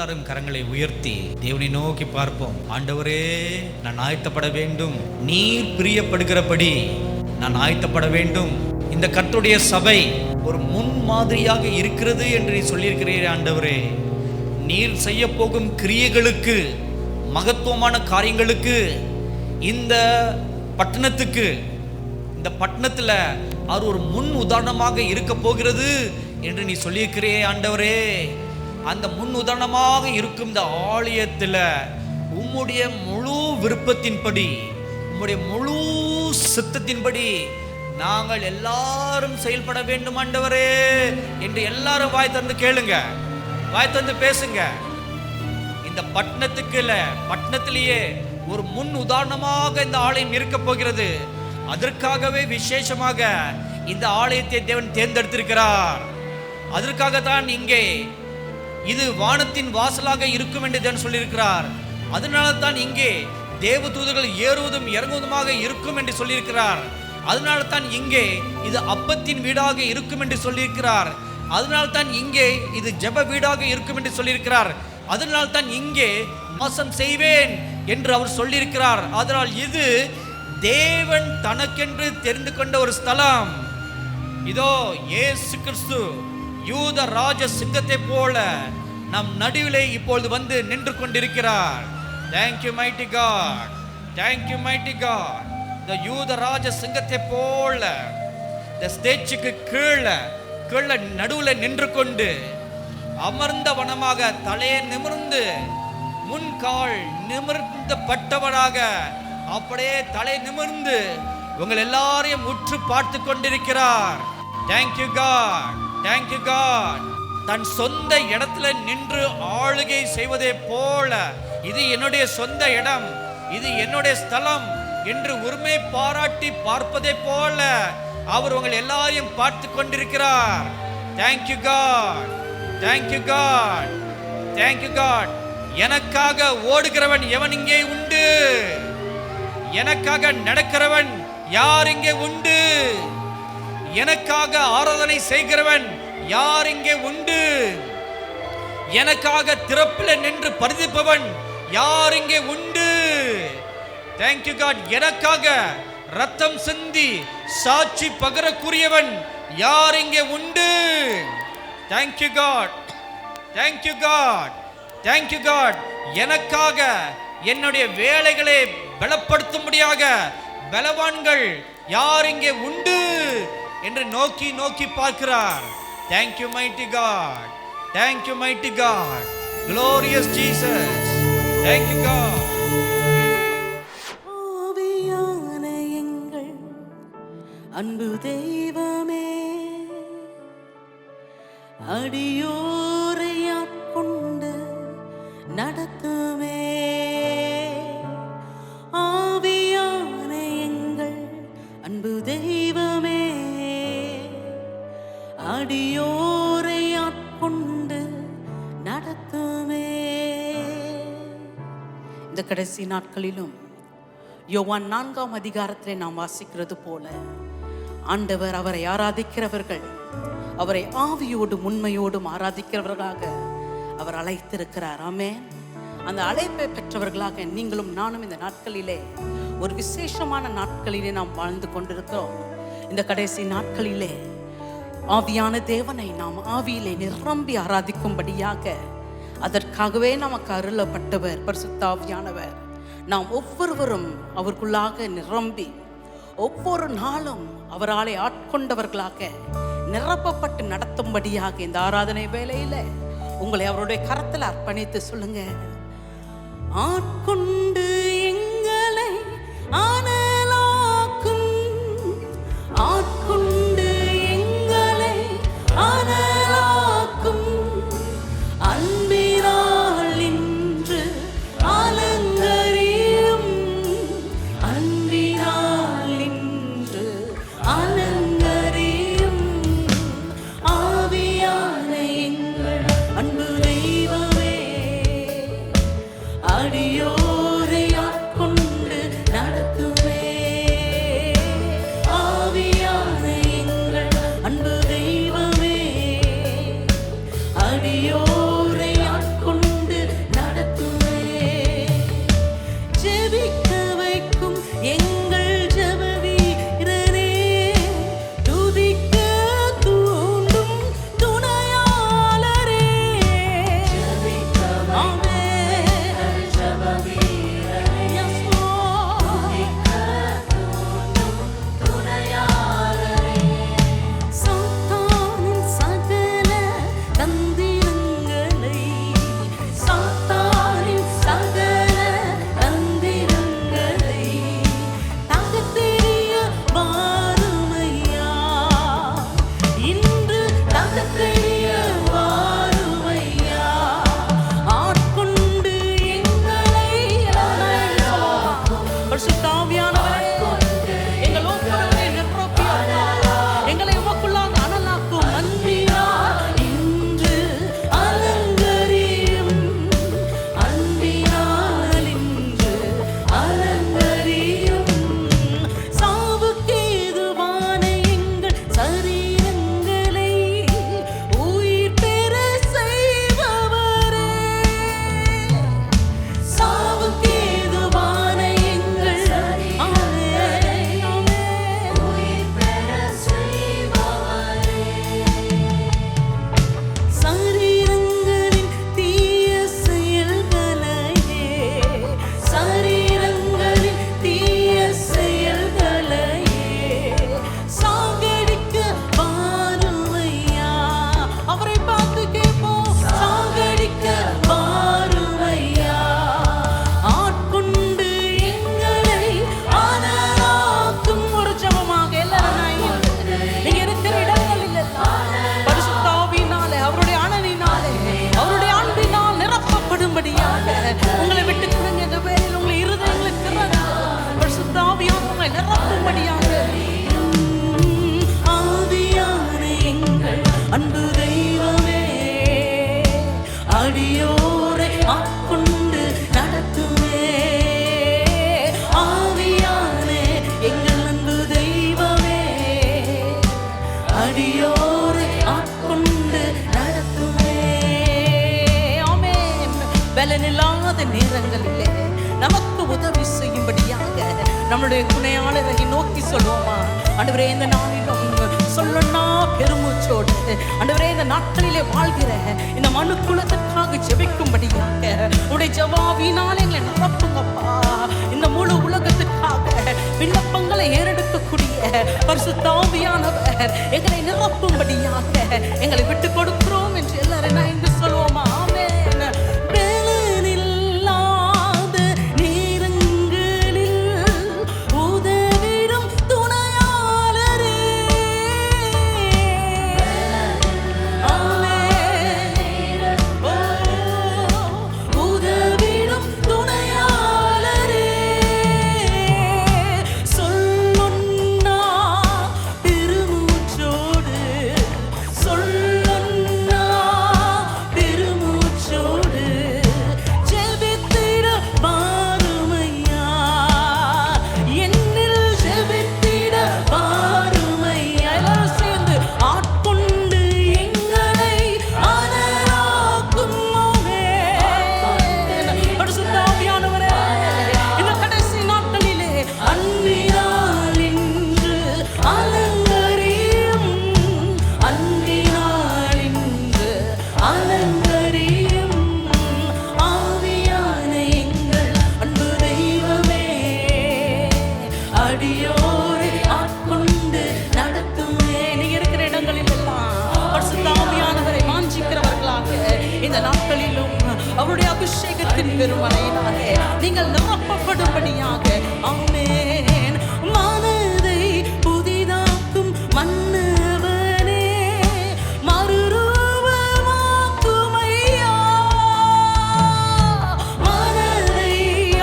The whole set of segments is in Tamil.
எல்லாரும் கரங்களை உயர்த்தி தேவனை நோக்கி பார்ப்போம். ஆண்டவரே, நான் ஆயத்தப்பட வேண்டும். நீர் பிரியப்படுகிறபடி நான் ஆயத்தப்பட வேண்டும். இந்த கர்த்தருடைய சபை ஒரு முன் மாதிரியாக இருக்கிறது என்று நீ சொல்லியிருக்கிறீரே ஆண்டவரே. நீர் செய்ய போகும் கிரியைகளுக்கு, மகத்துவமான காரியங்களுக்கு, இந்த பட்டணத்துக்கு, இந்த பட்டணத்தில் அவர் ஒரு முன் உதாரணமாக இருக்க போகிறது என்று நீ சொல்லியிருக்கிறே ஆண்டவரே. அந்த முன் உதாரணமாக இருக்கும் இந்த ஆலயத்தில் உம்முடைய முழு விருப்பத்தின்படி, உம்முடைய முழு சித்தத்தின்படி நாங்கள் எல்லாரும் செயல்பட வேண்டும் ஆண்டவரே என்று எல்லாரும் வாய் தந்து கேளுங்க, வாய் தந்து பேசுங்க. இந்த பட்டணத்துக்கு இல்ல, பட்டணத்திலேயே ஒரு முன் உதாரணமாக இந்த ஆலயம் இருக்க போகிறது. அதற்காகவே விசேஷமாக இந்த ஆலயத்தை தேவன் தேர்ந்தெடுத்திருக்கிறார். அதற்காகத்தான் இங்கே இது வானத்தின் வாசலாக இருக்கும் என்று தேவன் சொல்லியிருக்கிறார். அதனால தான் இங்கே தேவதூதர்கள் ஏறுவதும் இறங்குவதுமாக இருக்கும் என்று சொல்லியிருக்கிறார். அதனால தான் இங்கே இது அப்பத்தின் வீடாக இருக்கும் என்று சொல்லியிருக்கிறார். அதனால தான் இங்கே இது ஜெப வீடாக இருக்கும் என்று சொல்லியிருக்கிறார். அதனால தான் இங்கே வாசம் செய்வேன் என்று அவர் சொல்லியிருக்கிறார். அதனால் இது தேவன் தனக்கென்று தெரிந்து கொண்ட ஒரு ஸ்தலம். இதோ இயேசு கிறிஸ்து யூத ராஜ சிங்கத்தை போல நம் நடுவிலே இப்பொழுது வந்து நின்று கொண்டிருக்கிறார். Thank you mighty God, thank you mighty God. இந்த யூத ராஜ சிங்கத்தை போல இந்த ஸ்டேஜுக்கு கீழே நடுவில் நின்று கொண்டு அமர்ந்த வனமாக தலையை நிமிர்ந்து முன்கால் நிமிர்ந்த பட்டவனாக அப்படியே தலை நிமிர்ந்து உங்கள் எல்லாரையும் உற்று பார்த்து கொண்டிருக்கிறார். Thank you God, thank you God. தன் சொந்த இடத்துல நின்று ஆளுகை செய்வதே போல, இது என்னுடைய சொந்த இடம், இது என்னுடைய ஸ்தலம் என்று உரிமை பாராட்டி பார்ப்பதே போல அவர் உங்கள் எல்லாரையும் பார்த்து கொண்டிருக்கிறார். Thank you God, thank you God, thank you God. எனக்காக ஓடுகிறவன் எவன் இங்கே உண்டு? எனக்காக நடக்கிறவன் யார் இங்கே உண்டு? எனக்காக ஆராதனை செய்கிறவன் யார் இங்கே உண்டு? எனக்காக திறப்பில் நின்று பரிதிப்பவன் யார் இங்கே உண்டு? Thank you God. எனக்காக ரத்தம் சிந்தி சாட்சி பகரக்கூடியவன் யார் இங்கே உண்டு? Thank you God, thank you God, thank you God. எனக்காக என்னுடைய வேலைகளை பலப்படுத்தும்படியாக பலவான்கள் யார் இங்கே உண்டு என்று நோக்கி நோக்கி பார்க்கிறார். Thank you mighty God, thank you mighty God, glorious Jesus, thank you God. ஆவியான எங்கள் அன்பு தெய்வமே, அடியோரை ஆட்கொண்டு நடத்துமே. ஆவியான எங்கள் அன்பு தெய்வமே, அடியோரை ஆட்கொண்டு நடத்துமே. இந்த கடைசி நாட்களிலும் யோவான் 4ஆம் அதிகாரத்திலே நாம் வாசிக்கிறது போல, ஆண்டவர் அவரை ஆராதிக்கிறவர்கள், அவரை ஆவியோடும் உண்மையோடும் ஆராதிக்கிறவர்களாக அவர் அழைத்திருக்கிறார். ஆமென். அந்த அழைப்பை பெற்றவர்களாக நீங்களும் நானும் இந்த நாட்களிலே, ஒரு விசேஷமான நாட்களிலே நாம் வாழ்ந்து கொண்டிருக்கிறோம். இந்த கடைசி நாட்களிலே ஆவியான தேவனை நாம் ஆவியிலே நிரம்பி ஆராதிக்கும்படியாக அதற்காகவே நமக்கு அருளப்பட்டவர் பரிசுத்த ஆவியானவர். நாம் ஒவ்வொருவரும் அவருக்குள்ளாக நிரம்பி ஒவ்வொரு நாளும் அவராலே ஆட்கொண்டவர்களாக நிரப்பப்பட்டு நடத்தும்படியாக இந்த ஆராதனை வேளையில உங்களை அவருடைய கரத்தில் அர்ப்பணித்து சொல்லுங்க. ஆட்கொண்டு எங்களை ஆனலாக்கும், ஆட்கொண்டு எங்களை ஆனலாக்கும், அன்பினால் இன்று அலங்கரியும், அன்பினால் இன்று அலங்கரியும். ஆவியான எங்கள் அன்பு தெய்வமே, அடியோரை பரிசுத்த ஆவியானவரே, எங்கள் ஒவ்வொருவரையும் நிரப்பி எங்களை உமக்குள்ளாக அனலாக்கும் அன்பினால் இன்று அலங்கரியும், அன்பினால் இன்று அலங்கரியும். சாவுக்கு ஏதுவான எங்கள் சரீரங்களை உயிர் பெற செய்பவரே, சாவுக்கு ஏதுவான எங்கள் உயிர் பெற செய்பவரே, சரீரங்களின் தீய செயல்களையே, சரீரங்களின் தீய செயல்களையே சாகடிக்க வாருமையா. அவரை பார்த்து கேட்போம், சாகடிக்க வாருமையா. ஆட்கொண்டு எங்களை அனலாக்கும். ஒரு ஜெபமாக எல்லாரும் நீங்க இருக்கிற இடங்களில் எல்லாம் பரிசுத்த ஆவியினாலே, அவருடைய அனலினாலே, அவருடைய அன்பினால் நிரப்பப்படும்படியாக உங்களை விட்டு கொடுங்க. இந்த வேளையில் உங்களை இருதயங்களை திறந்து பரிசுத்த ஆவியானவரை நிரப்பும்படியாக. ஆவியான எங்கள் அன்பு தெய்வமே, அடியோரை ஆட்கொண்டு நடத்துமே. ஆவியான எங்கள் அன்பு தெய்வமே, அடியோரை ஆட்கொண்டு நடத்துமே. ஆமென். பலனில்லாத நேரங்களிலே நமக்கு உதவி செய்யும்படியாக நம்முடைய துணையாளரை நோக்கி சொல்லுவோமா? ஆண்டவரே, இந்த நாளிலும் சொல்லனா பெருமூச்சோடு ஆண்டவரே, இந்த நாட்களிலே வாழ்கிற இந்த மனு குலத்திற்காக ஜெபிக்கும்படியாக உடைய ஜெபாவினால் எங்களை நிரப்புங்கப்பா. இந்த முழு உலகத்துக்காக விண்ணப்பங்களை ஏறெடுக்கக்கூடிய பரிசுத்த ஆவியானவர் எங்களை நிரப்பும்படியாக எங்களை விட்டு கொடுக்கிறோம் என்று எல்லாரும் நான் இங்கு சொல்லுவோமா? ஆமென். பலனில்லாத நேரங்களில் உதவிடும் துணையாளரே, ஆமென். உதவிடும் துணையாளரே, சொல்லொன்னா பெருமூச்சோடு, சொல்லொன்னா பெருமூச்சோடு ஜெபித்திட வாருமையா. என்னில் ஜெபித்திட வாருமையா. எல்லாரும் சேர்ந்து ஆட்கொண்டு எங்களை அனலாக்கும். பரிசுத்த ஆவியானவரே, இந்த கடைசி நாட்களிலே அன்பினால் இன்று அலங்கரியும், அன்பினால் இன்று அலங்கரியும். ஆவியான எங்கள் அன்பு தெய்வமே, அடியோரை ஆட்கொண்டு நடத்துமே. நீங்க இருக்கிற இடங்களில் எல்லாம் பரிசுத்த ஆவியானவரை வாஞ்சிக்கிறவர்களாக இந்த நாட்களிலும் அவருடைய அபிஷேகத்தின் பெருமழையினாலே நீங்கள் நிரப்பப்படும்படியாக. ஆமென். மனதை புதிதாக்கும் மன்னவனே, மறுரூபமாக்குமையா. மனதை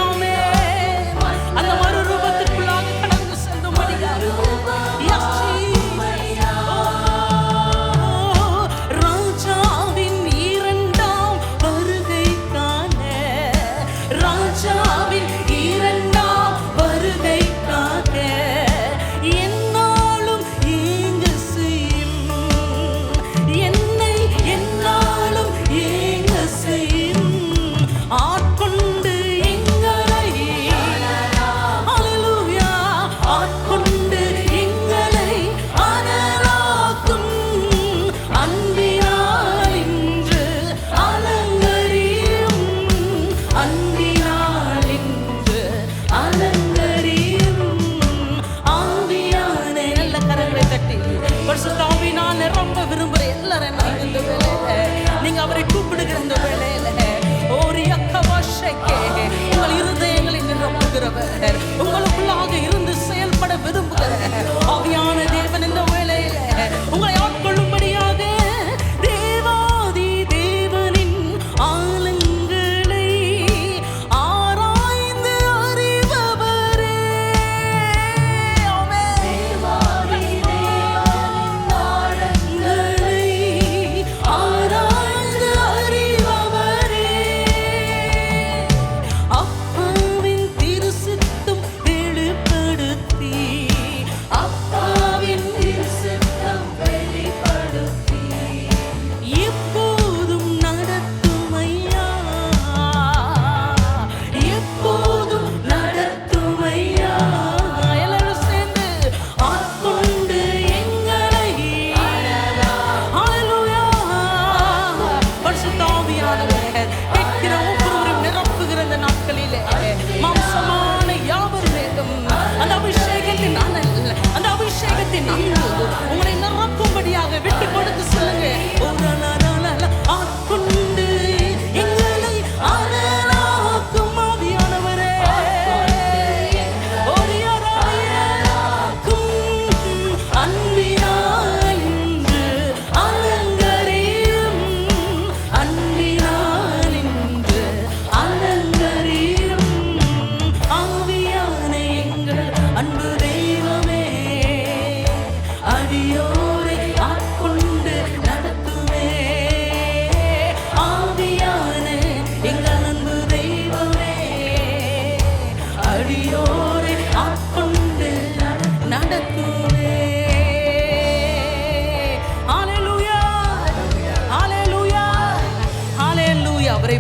ஆமென் அந்த மறுரூபத்திற்குள்ளாக கடந்து செல்லும்படியாக. Yes, ராஜாவின் இரண்டாம் வருகைக்கான, ராஜாவின் இரண்டாம்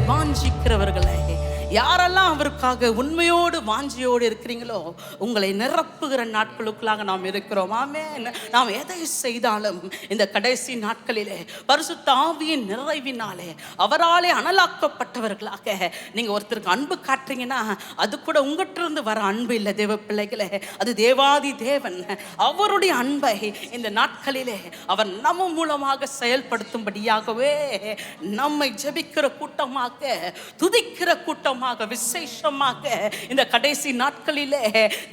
வாஞ்சிக்கிறவர்களே, யாரெல்லாம் அவருக்காக உண்மையோடு வாஞ்சியோடு இருக்கிறீங்களோ உங்களை நிரப்புகிற நாட்களுக்குள்ளாக நாம் இருக்கிறோம். ஆமென். நாம் எதை செய்தாலும் இந்த கடைசி நாட்களிலே பரிசுத்த ஆவியின் நிறைவினாலே அவராலே அனலாக்கப்பட்டவர்களாக நீங்க ஒருத்தருக்கு அன்பு காட்டுறீங்கன்னா அது கூட உங்கள்கிட்ட வர அன்பு இல்லை தேவ பிள்ளைகளே, அது தேவாதி தேவன் அவருடைய அன்பை இந்த நாட்களிலே அவர் நம்ம மூலமாக செயல்படுத்தும்படியாகவே நம்மை ஜெபிக்கிற கூட்டமாக, துதிக்கிற கூட்டமாக, விசேஷமாக இந்த கடைசி நாட்களிலே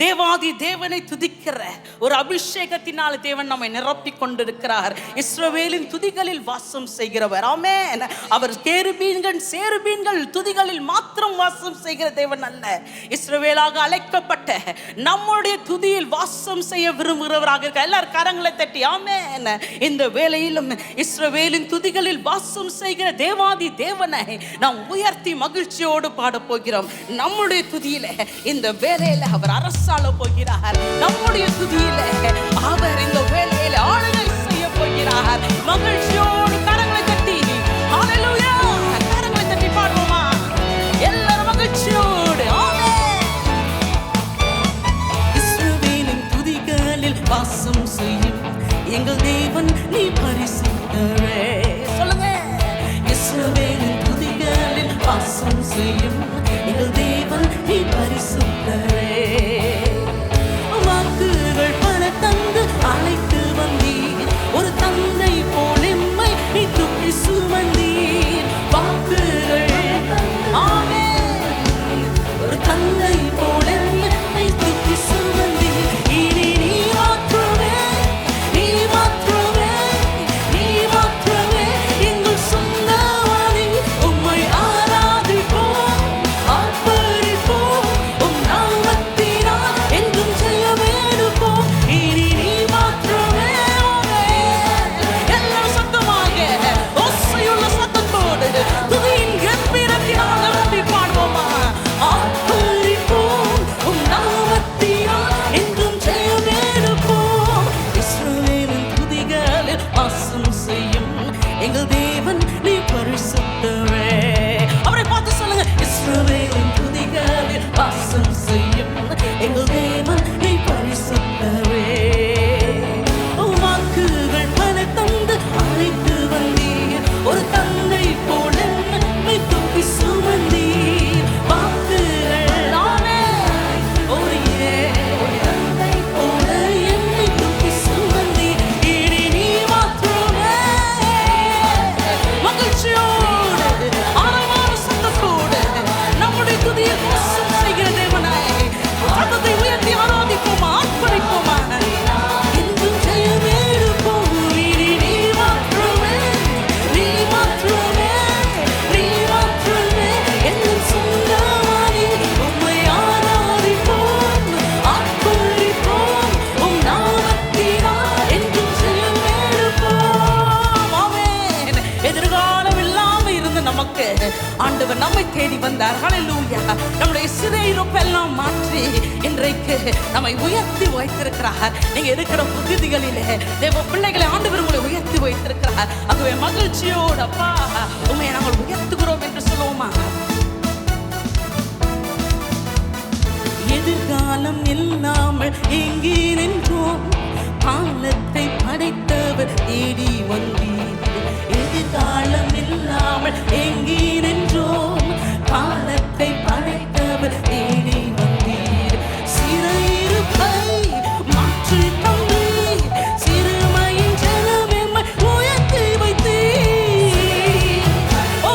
தேவாதி தேவனை துதிக்கிற ஒரு அபிஷேகத்தினால் தேவன் நம்மை நிரப்பிக் கொண்டிருக்கிறார். இஸ்ரவேலின் துதிகளில் வாசம் செய்கிறவர். ஆமென். அவர் கேருபீன்கள் சேருபீன்கள் துதிகளில் மாத்திரம் வாசம் செய்கிற தேவன் அல்ல, இஸ்ரவேலாக அழைக்கப்பட்ட நம்முடைய துதியில் வாசம் செய்ய விரும்புகிறவராக இருக்க. எல்லாரும் கரங்களை தட்டி ஆமென். இந்த வேளையிலும் இஸ்ரவேலின் துதிகளில் வாசம் செய்கிற தேவாதி தேவனை நாம் உயர்த்தி மகிழ்ச்சியோடு பாட போகிறோம். நம்முடைய துதியில இந்த வேளையில அவர் அரசாள போகிறார். நம்முடைய துதியில அவர் இந்த வேளையில ஆளுகை செய்ய போகிறார். மகிழ்ச்சியோடு கரங்களை தட்டி ஹalleluya, கரங்களை தட்டி பாடுவோமா எல்லாரும் மகிழ்ச்சியோடு. ஆமென். இஸ்ரவேலின் துதிகளில் வாசம் செய்யும் எங்கள் தேவன் நீ பரிசுத்தரே. சொல்லுங்க. இஸ்ரவேலின் துதிகளில் வாசம் செய்யும் எங்கள் தேவன் நீ பரிசுத்தரே. வாக்குகள் பல தந்து அழைத்து வந்தீர், ஒரு தந்தை போல் எம்மை நீ தூக்கி சுமந்தீர். வாக்குகள் ஆமென், ஒரு தந்தை போல் எம்மை தூக்கி சுமந்தீர். இனி நீ மாற்றவே, நீ மாற்றவே, நீ மாற்றவே எங்கள் சொந்தமானி. உம்மை ஆராதிப்போம், ஆர்ப்பரிப்போம், உம் நாமத்தினால் என்றும் ஜெயமெடுப்போம். இனி நீ மாற்றவே. எல்லாரும் சத்தமாக ஓசையுள்ள சத்தத்தோடு துதியின் கம்பீரத்தினால் நிரம்பி பாடுவோமா. ஆர்ப்பரிப்போம், உம் நாமத்தினால் என்றும் ஜெயமெடுப்போம். இஸ்ரவேலின் துதிகளில் வாசம் செய்யும் எங்கள் தேவன் நீ பரிசுத்தரே. அவரை பார்த்து சொல்லுங்க. இஸ்ரவேலின் துதிகளில் வாசம் செய்யும் எங்கள் தேவன் நீ பரிசுத்தரே. வாக்குகள் பல தந்து அழைத்து வந்தீர், ஒரு தந்தை போல என்னை தூக்கி சுமந்தீர். வாக்குகள் ஆமென், ஒரு தந்தை போல என்னை தூக்கி சுமந்தீர். இனி நீ மாற்றவே. மகிழ்ச்சியோடு ஆரவார சத்தத்தோடு நம்முடைய துதியை வாசம் செய்கிற தேவனாய் சத்தத்தை உயர்த்தி ஆராதிப்போமா, ஆர்ப்பரிப்போமா. என்றும் ஜெயமெடுப்போம். இனி நீ மாற்றவே, நீ மாற்றவே, நீ மாற்றவே எங்கள் சொந்தமானி. உம்மை ஆராதிப்போம், ஆர்ப்பரிப்போம், உம் நாமத்தினால் என்றும் ஜெயமெடுப்போம். ஆமென். எதிர்காலம் இல்லாம இருந்த நமக்கு ஆண்டவர் நம்மை தேடி வந்தார். ஹalleluya. நம்முடைய சிறையிருப்பெல்லாம் மாற்றி இன்றைக்கு நம்மை உயர்த்தி வைத்திருக்கிறார். நீங்க இருக்கிற புதிதிகளிலே தேவ பிள்ளைகளை ஆண்டவர் உங்களை உயர்த்தி வைத்திருக்கிறார். ஆகவே மகிழ்ச்சியோடு அப்பா உம்மை நாங்கள் உயர்த்துகிறோம் என்று சொல்லுவோமா. எதிர்காலம் இல்லாமல் எங்கே நின்றோம், காலத்தை படைத்தவர் தேடி வந்தீர். எதிர்காலம் இல்லாமல் எங்கே நின்றோம், காலத்தை படைத்தவர் தேடி வந்தீர். சிறையிருப்பை மாற்றி தந்தீர், சிறுமையின் ஜனமெம்மை உயர்த்தி வைத்தீர். ஓ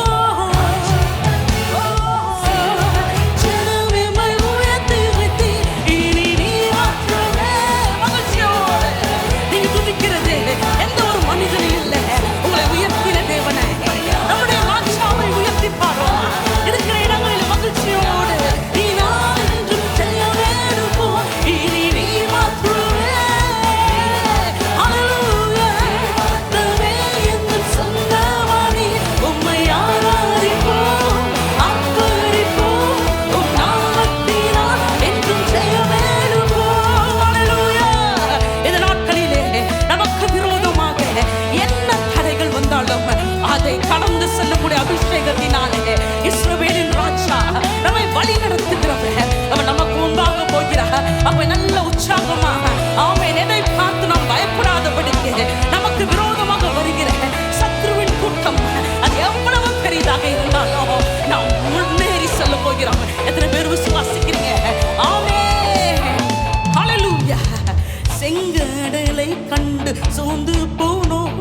ஜனமெம்மை உயர்த்தி வைத்தீர். இனி நீ மாற்றவே. மகிழ்ச்சியோடு நீங்க துதிக்கிறது எந்த ஒரு மனிதனும் இல்லை, உங்களை உயர்த்தின தேவனை. நம்முடைய ராஜாவை உயர்த்தி பாடுவோம். இருக்கிற இடங்களில் மகிழ்ச்சியோடு நீ நான் அவன் நல்ல உற்சாகமா அவன் எதை பார்த்து நாம் பயப்படாதபடிக்கு நமக்கு விரோதமாக வருகிற சத்ருவின் கூட்டம் அது எவ்வளவு பெரிதாக இருந்தாலும் நாம் முன்னேறி செல்ல போகிறோம். எத்தனை பேர் விசுவாசிக்கிறீங்க? ஆமென், ஹல்லேலூயா. செங்கடலை கண்டு சோர்ந்து போனோம்,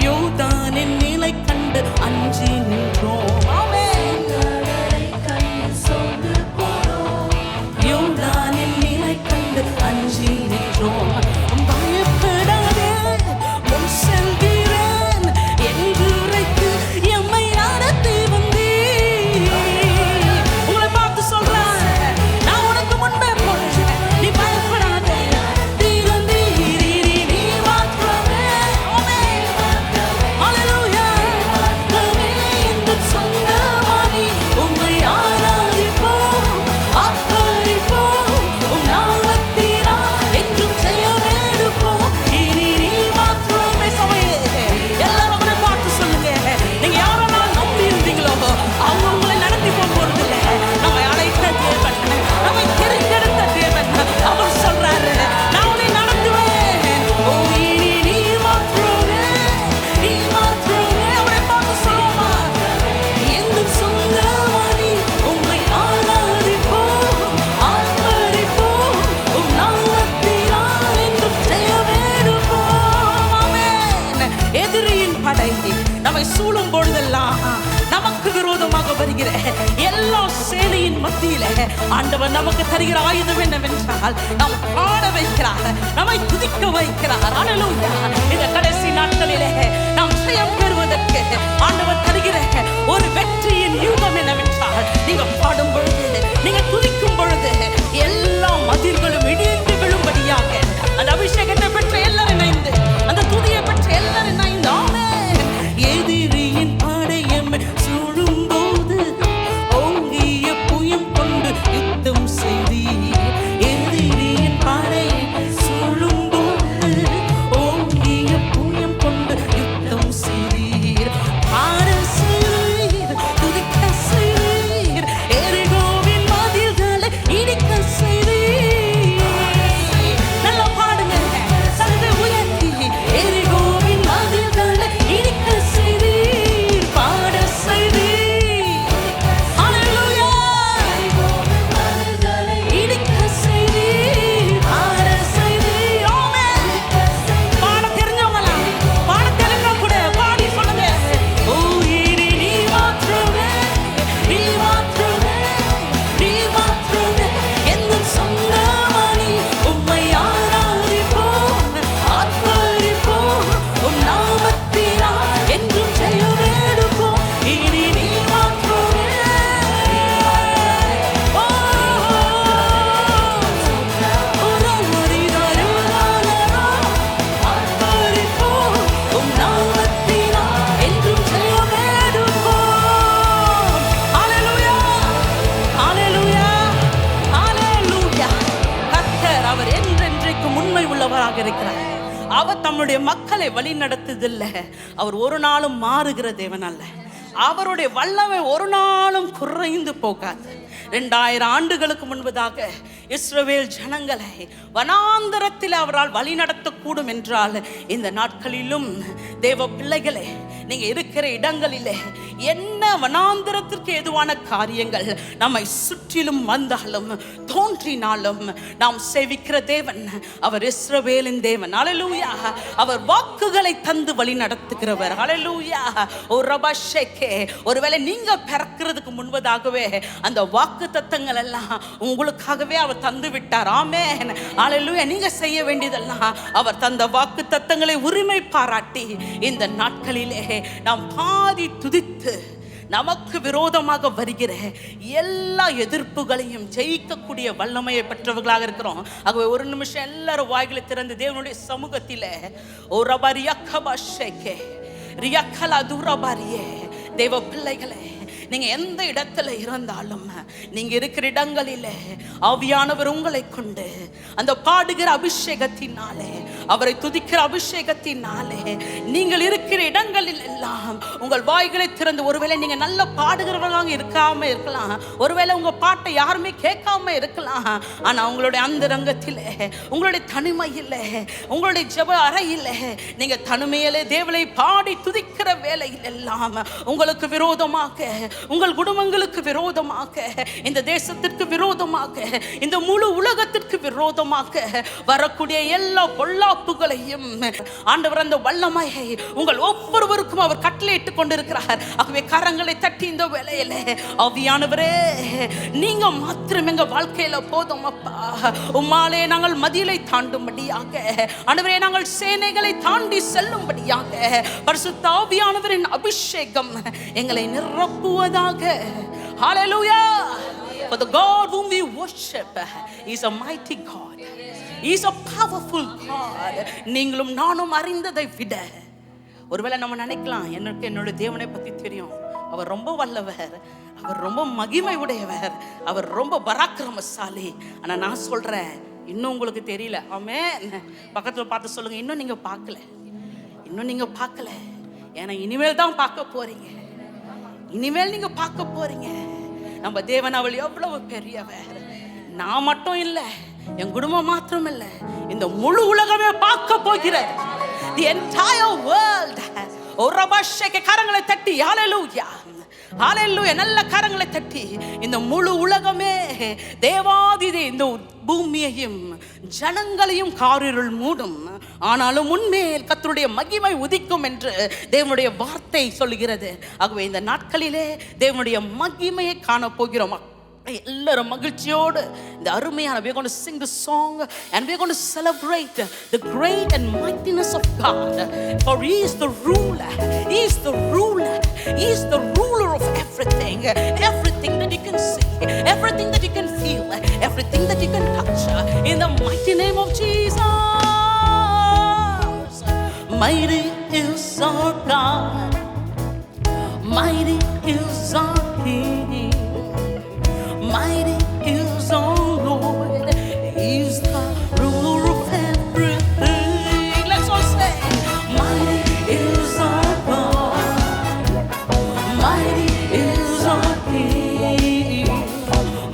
யோர்தானின் நிலை கண்டு அஞ்சி நின்றோம். ஆமென், யோர்தானின் நிலை கண்டு அஞ்சி நின்றோம். பயப்படாதே, முன் செல்கிறேன் என்று உரைத்து எம்மை நடத்தி வந்தீர். உங்களை பார்த்து சொல்றேன், நான் உனக்கு முன்பே போனேன், நீ பயப்படாதே. நீ வந்தீர், நீ மாத்திரமே. ஆமென், ஹல்லேலூயா. நாமே இந்த சொந்தமானி உம்மை ஆராதிப்போம், ஆர்ப்பரிப்போம், உம் நாமத்தினால் என்றும் ஜெயமெடுப்போம். இனி நீ மாத்திரமே. சபையே, எல்லாரும் அவரை பார்த்து சொல்லுங்க, நீங்க யாரெல்லாம் நம்பி இருந்தீங்களோ அவங்க உங்களை நடத்தி போறதில்ல. நம்மை அழைத்த தேவன், நம்மை தெரிந்தெடுத்த தேவன், அவர் சொல்றாரு, நான் உன்னை நடத்துவேன். ஓ, இனி நீ மாத்திரமே, நீ மாத்திரமே. அவரை பார்த்து சொல்லுமா, எந்த சொந்தமானி உம்மை ஆராதிப்போம், ஆர்ப்பரிப்போம், உம் நாமத்தினால் என்றும் ஜெயமெடுப்போம். ஆமென். எதிரியின் படை நம்மை சூழும் பொழுதெல்லாம் நமக்கு விரோதமாக வருகிற எல்லா சேனையின் மத்தியில ஆண்டவர் நமக்கு தருகிற ஆயுதம் என்னவென்றால் நாம் பாட வைக்கிறார், நம்மை துதிக்க வைக்கிறார். ஹல்லேலூயா. இந்த கடைசி நாட்களிலே நாம் ஜெயம் பெறுவதற்கு ஆண்டவர் தருகிற ஒரு வெற்றியின் யூகம் என்னவென்றால், நீங்க பாடும் பொழுது, நீங்க துதிக்கும் பொழுது எல்லா மதில்களும் இடிந்து விழும்படியாக அந்த அபிஷேகத்தை பெற்ற எல்லாரும் இணைந்து, அந்த துதியை பெற்ற எல்லாரும் இணைந்து. ஆமென். எதிரியின் படையம் சூழும் போது ஓங்கிய புயம் கொண்டு யுத்தம் செய்தீர். எதிரியின் படை சூழும் போது ஓங்கிய புயம் கொண்டு யுத்தம் செய்தீர். பாட செய்தீர், துதிக்க செய்தீர், எரிகோவின் மதில்களை இடிக்க செய்தீர். நல்லா பாடுங்க, சத்தத்தை உயர்த்தி, எரிகோவின் மதில்களை இடிக்க செய்தீர், பாட செய்தீர். ஹல்லேலூயா. இடிக்க செய்தீர், பாட செய்தீர். ஆமென். பாட தெரிஞ்சவங்களா, பாட தெரிஞ்சவங்க கூட பாடி சொல்லுங்க. ஓ, இனி நீ மாத்திரமே, நீ மாத்திரமே, நீ மாத்திரமே. எந்த சொந்தமானி உம்மை ஆராதிப்போம், ஆர்ப்பரிப்போம், உம் நாமத்தினால் என்றும் ஜெயமெடுப்போம். இனி நீ மாத்திரமே. ஓ, ஆர்ப்பரிப்போம், உம் நாமத்தினால் என்றும் ஜெயமெடுப்போம். ஹல்லேலூயா, ஹல்லேலூயா, ஹல்லேலூயா. கர்த்தர் அவர் என்றென்றைக்கும் உண்மை உள்ளவராக இருக்கிறார். அவர் தம்முடைய மக்களை வழி நடத்துதில்லை. அவர் ஒரு நாளும் மாறுகிற தேவன் அல்ல. அவருடைய வல்லமை ஒரு நாளும் குறைந்து போகாது. 2000 ஆண்டுகளுக்கு முன்பதாக இஸ்ரவேல் ஜனங்களை வனாந்தரத்தில் அவரால் வழி நடத்தக்கூடும் என்றால், இந்த நாட்களிலும் தேவ பிள்ளைகளே, நீங்க இருக்கிற இடங்களிலே என்ன வனாந்தரத்திற்கு ஏதுவான காரியங்கள் நம்மை சுற்றிலும் வந்தாலும் தோன்றினாலும், நாம் சேவிக்கிற தேவன் அவர் இஸ்ரவேலின் தேவன். ஹல்லேலூயா. அவர் வாக்குகளை தந்து வழி நடத்துகிறவர். ஹல்லேலூயா. ஓ ரபஷேகே, ஒருவேளை நீங்க பிறக்கிறதுக்கு முன்பதாகவே அந்த வாக்கு தத்தங்கள் எல்லாம் உங்களுக்காகவே அவர் தந்து விட்டார். ஆமென், ஹல்லேலூயா. நீங்க செய்ய வேண்டியதெல்லாம் அவர் தந்த வாக்கு தத்தங்களை உரிமை பாராட்டி இந்த நாட்களிலே நாம் பாடி துதித்து நமக்கு விரோதமாக வருகிற எல்லா எதிர்ப்புகளையும் ஜெயிக்கக்கூடிய வல்லமையை பெற்றவர்களாக இருக்கிறோம். ஆகவே ஒரு நிமிஷம் எல்லாரும் வாய்களை திறந்து தேவனுடைய சமூகத்தில் தேவ பிள்ளைகளே, நீங்க எந்த இடத்துல இருந்தாலும், நீங்க இருக்கிற இடங்களிலே ஆவியானவர் உங்களை கொண்டு அந்த பாடுகிற அபிஷேகத்தினாலே அவரை துதிக்கிற அபிஷேகத்தினாலே நீங்கள் இருக்கிற இடங்களில் எல்லாம் உங்கள் வாய்களை திறந்து, ஒருவேளை நீங்க நல்ல பாடுகிறவர்களாக இருக்காம இருக்கலாம், ஒருவேளை உங்க பாட்டை யாருமே கேட்காம இருக்கலாம், ஆனா உங்களுடைய அந்தரங்கத்திலே, உங்களுடைய தனிமையிலே, உங்களுடைய ஜெப அறையிலே நீங்க தனிமையிலே தேவனை பாடி துதிக்கிற வேளையில் எல்லாம் உங்களுக்கு விரோதமாக, உங்கள் குடும்பங்களுக்கு விரோதமாக, இந்த தேசத்திற்கு விரோதமாக, இந்த முழு உலகத்திற்கு விரோதமாக வரக்கூடிய எல்லா பொல்லாப்புகளையும் ஆண்டவர் அந்த வல்லமையை உங்கள் ஒவ்வொருவருக்கும் அவர் கட்டளையிட்டுக் கொண்டிருக்கிறார். ஆகவே கரங்களை தட்டி இந்த வேளையில, ஆவியானவரே நீங்க மாத்திரம் எங்க வாழ்க்கையில போதும் அப்பா, உம்மாலே நாங்கள் மதிலை தாண்டும்படியாக, ஆண்டவரே நாங்கள் சேனைகளை தாண்டி செல்லும்படியாக பரிசுத்த ஆவியானவரின் அபிஷேகம் எங்களை நிரப்புவதாக. ஹல்லேலூயா. For the God whom we worship is a mighty God. He is a powerful God. நீங்களும் நானும் அறிந்ததை விட, ஒருவேளை நம்ம நினைக்கலாம் எனக்கு என்னோட தேவனை பத்தி தெரியும், அவர் ரொம்ப வல்லவர், அவர் ரொம்ப மகிமை உடையவர், அவர் ரொம்ப பராக்கிரமசாலி. ஆனா நான் சொல்றேன் இன்னும் உங்களுக்கு தெரியல. ஆமென். பக்கத்துல பார்த்து சொல்லுங்க, இன்னும் நீங்க பார்க்கல, இன்னும் நீங்க பார்க்கல. ஏன்னா இனிமேல் தான் பார்க்க போறீங்க, இனிமேல் நீங்க பார்க்க போறீங்க. நம்ம தேவன் அவள் எவ்வளவு பெரியவர். நான் மட்டும் இல்லை, என் குடும்பம் மாத்திரம் இல்லை, இந்த முழு உலகமே பார்க்க போகிறது. The entire world. ஒரு அபிஷேக கரங்களை தட்டி ஹல்லேலூயா, ஹல்லேலூயா, நல்ல கரங்களை தட்டி இந்த முழு உலகமே தேவாதிதே இந்த பூமியையும் ஜனங்களையும் காரிருள் மூடும், ஆனாலும் உன்மேல் கர்த்தருடைய மகிமை உதிக்கும் என்று தேவனுடைய வார்த்தை சொல்கிறது. ஆகவே இந்த நாட்களிலே தேவனுடைய மகிமையை காண போகிறோம். எல்லாரும் மகிழ்ச்சியோடு இந்த அருமையான, we are going to sing the song and we are going to celebrate the great and mightiness of God, for he is the ruler, he is the ruler, he is the ruler of everything, everything that you can see, everything that you can feel, everything that you can touch, in the mighty name of Jesus. Mighty is our God, mighty is our King, mighty is our Lord, he's the ruler of everything. Let's all say, mighty is our God, mighty is our King,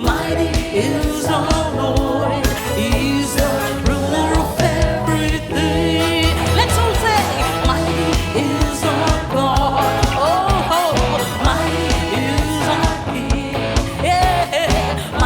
mighty is our Lord, he's the ruler of everything. Let's all say, mighty is our God, oh, mighty is our King, yeah,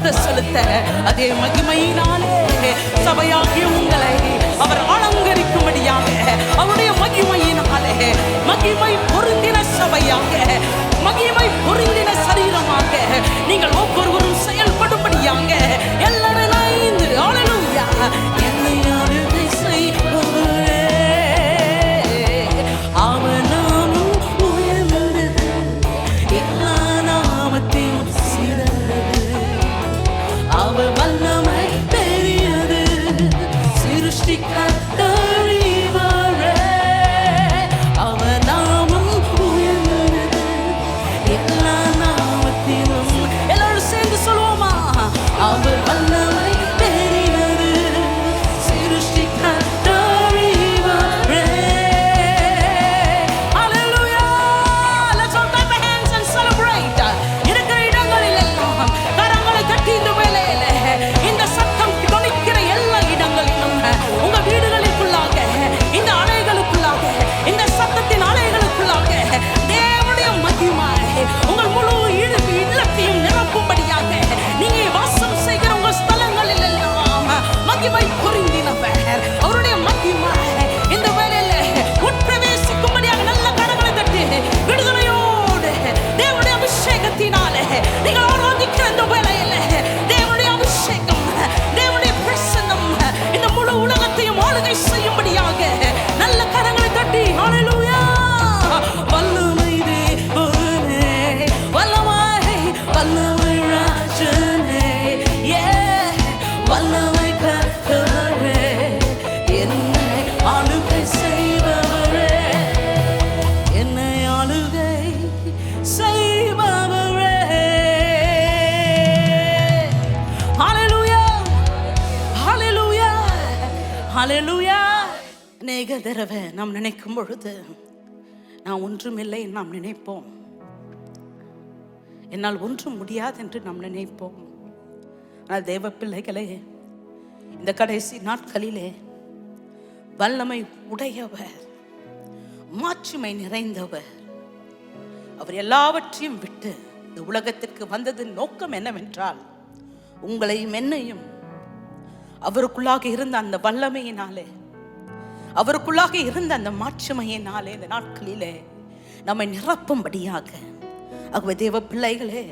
கனத்தை செலுத்த அதே மகிமையினாலே சபையாகிய உங்களை அவர் அலங்கரிக்கும்படியாக அவருடைய மகிமையினாலே மகிமை பொருந்தின சபையாக மகிமை பொருந்தின சரீரமாக நீங்கள் ஒவ்வொருவரும் செயல்படும்படியாக எல்லாரும் இணைந்து ஹல்லேலூயா என்னை ஆளுகை செய்பவரே அவர் நாமம் உயர்ந்தது எல்லா நாமத்தையும் சிறந்தது அவர் வல்லமை பெரியது சிருஷ்டிக்கத்தறிவரே அவர் நாமம் உயர்ந்தது எல்லா நாமத்திலும் எல்லாரும் சேர்ந்து சொல்லுவோமா அவர் வல்லமை பெரியது சிருஷ்டிக்கத்தறிவரே ஹல்லேலூயா let's all clap our hands and celebrate இருக்கிற இடங்களில் எல்லாம் கரங்களை தட்டி இந்த வேளையில இந்த சத்தம் தொனிக்கிற எல்லா இடங்களிலும் உங்க வீடுகளுக்குள்ளாக இந்த அறைகளுக்குள்ளாக இந்த சத்தத்தின் அறைகளுக்குள்ளாக தேவனுடைய மகிமை உங்கள் முழு இல்லத்தையும் நிரப்பும்படியாக நீங்க வாசம் செய்கிற உங்க ஸ்தலங்களில் எல்லாம் மகிமை பொருந்தினவர் அவருடைய மகிமை இந்த வேளையில உட்பிரவேசிக்கும்படியாக நல்ல கரங்களை தட்டி விடுதலையோடு தேவனுடைய அபிஷேகத்தினாலே நீங்கள் ஆராதிக்கிற இந்த வேளையில தேவனுடைய அபிஷேகம் தேவனுடைய பிரசன்னம் இந்த முழு உலகத்தையும் ஆளுகை செய்யும்படியாக நல்ல கரங்களை தட்டி ஹல்லேலூயா வல்லமை தேவனே வல்லமை வல்லமை ராஜனே வல்லமை கர்த்தரே என்னை ஆளுகை செய்பவரே என்னை ஆளுகை செய்பவரே ஹல்லேலூயா ஹல்லேலூயா ஹல்லேலூயா அநேக தடவை நாம் நினைக்கும் பொழுது நான் ஒன்றுமில்லை நாம் நினைப்போம் என்னால் ஒன்றும் முடியாது என்று நாம் நினைப்போம் ஆனால் தேவ பிள்ளைகளே இந்த கடைசி நாட்களிலே வல்லமை உடையவர் மாட்சிமை நிறைந்தவர் அவர் எல்லாவற்றையும் விட்டு இந்த உலகத்திற்கு வந்ததின் நோக்கம் என்னவென்றால் உங்களையும் என்னையும் அவருக்குள்ளாக இருந்த அந்த வல்லமையினாலே அவருக்குள்ளாக இருந்த அந்த மாட்சிமையினாலே இந்த நாட்களிலே நம்மை நிரப்பும்படியாக ஆகவே தேவ பிள்ளைகளே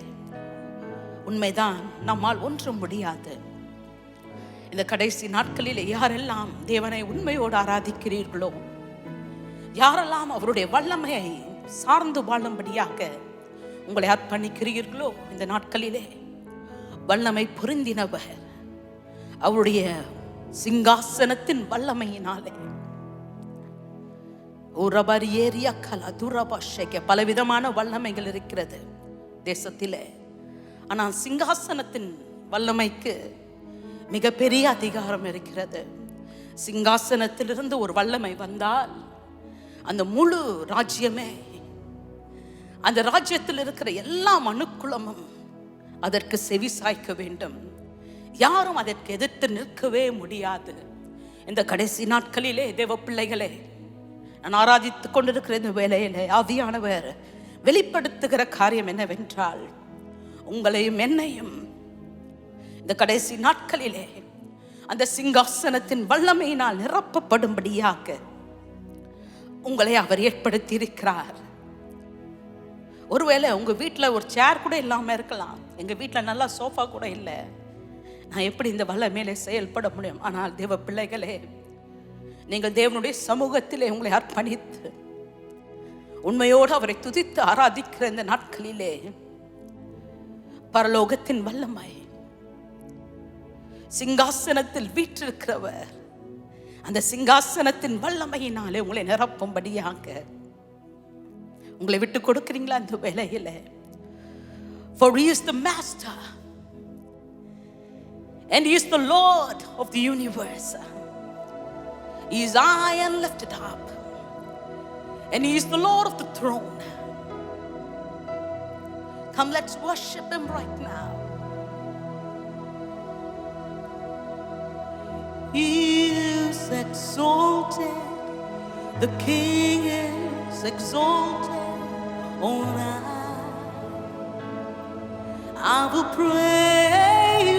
உண்மைதான் நம்மால் ஒன்றும் முடியாது இந்த கடைசி நாட்களிலே யாரெல்லாம் தேவனை உண்மையோடு ஆராதிக்கிறீர்களோ யாரெல்லாம் அவருடைய வல்லமையை சார்ந்து வாழும்படியாக உங்களை அர்ப்பணிக்கிறீர்களோ இந்த நாட்களிலே வல்லமை பொருந்தினவர் அவருடைய சிங்காசனத்தின் வல்லமையினாலே பலவிதமான வல்லமைகள் இருக்கிறது தேசத்திலே. ஆனால் சிங்காசனத்தின் வல்லமைக்கு மிகப்பெரிய அதிகாரம் இருக்கிறது. சிங்காசனத்திலிருந்து ஒரு வல்லமை வந்தால் அந்த முழு ராஜ்யமே, அந்த ராஜ்யத்தில் இருக்கிற எல்லா மனுக்குலமும் அதற்கு செவி சாய்க்க வேண்டும். யாரும் அதற்கு எதிர்த்து நிற்கவே முடியாது. இந்த கடைசி நாட்களிலே தேவ பிள்ளைகளே, நான் ஆராதித்துக் கொண்டிருக்கிற இந்த வேளையிலே ஆவியானவர் வெளிப்படுத்துகிற காரியம் என்னவென்றால், உங்களையும் என்னையும் இந்த கடைசி நாட்களிலே அந்த சிங்காசனத்தின் வல்லமையினால் நிரப்பப்படும்படியாக உங்களை அவர் ஏற்படுத்தி இருக்கிறார். ஒருவேளை உங்க வீட்டில் ஒரு சேர் கூட இல்லாம இருக்கலாம். எங்க வீட்டில் நல்லா சோஃபா கூட இல்லை. நான் எப்படி இந்த வல்லமையிலே செயல்பட முடியும்? ஆனால் தேவ பிள்ளைகளே, நீங்கள் தேவனுடைய சமூகத்திலே உங்களை அர்ப்பணித்து உண்மையோடு அவரை துதித்து ஆராதிக்கிற இந்த நாட்களிலே பரலோகத்தின் வல்லமை, சிங்காசனத்தில் வீற்றிருக்கிறவர் அந்த சிங்காசனத்தின் வல்லமையினாலே உங்களை நிரப்பும்படியாக உங்களை விட்டு கொடுக்கிறீங்களா இந்த வேளையில? For he is the master and he is the Lord of the universe. He is high and lifted up and he is the Lord of the throne. Come, let's worship him right now. He is exalted, the King is exalted on high. I will praise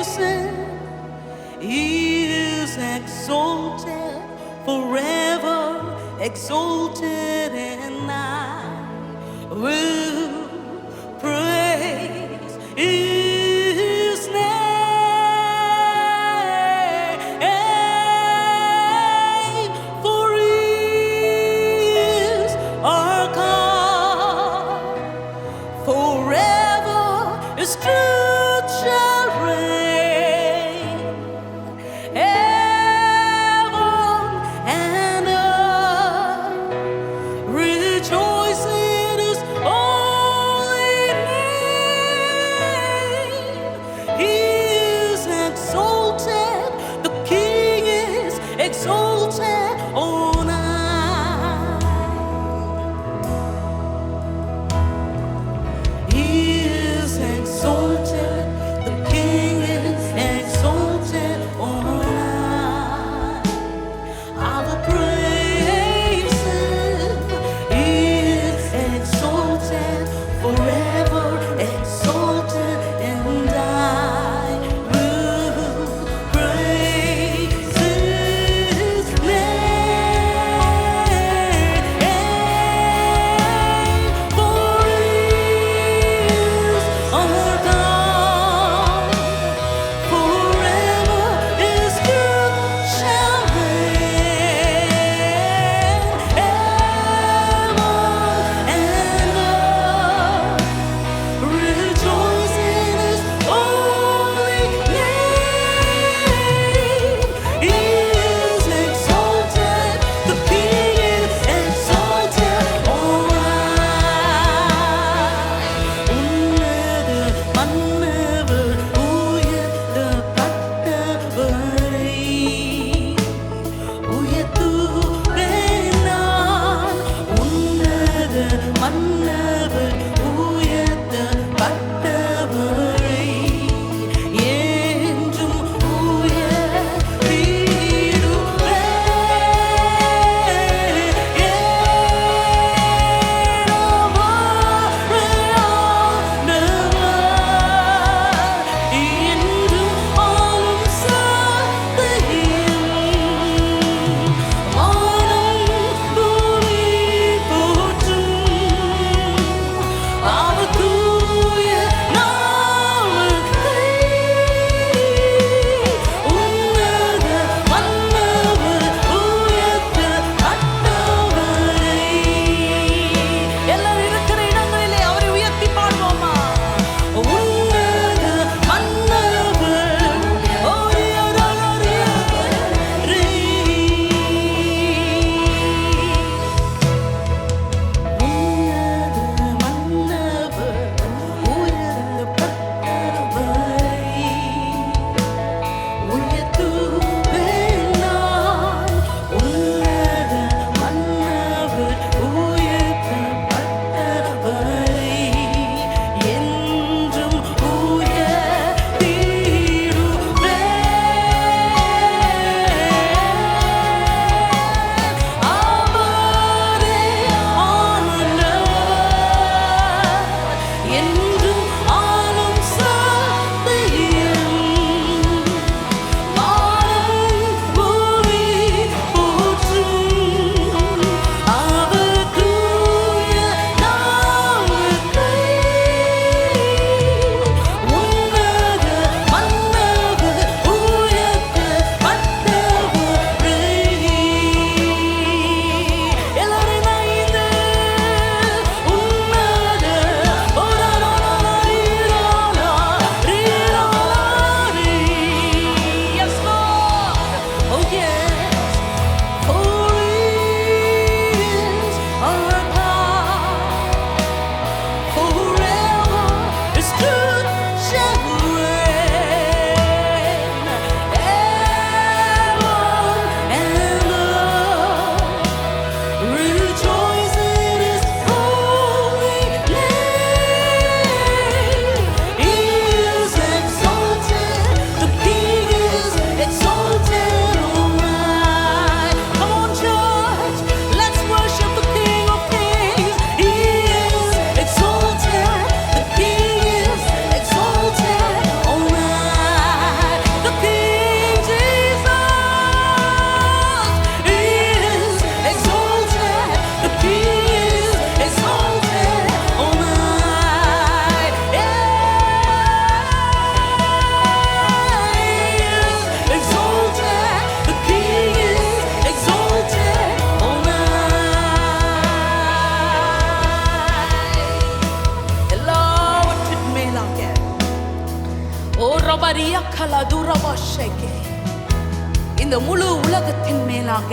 இந்த முழு உலகத்தின் மேலாக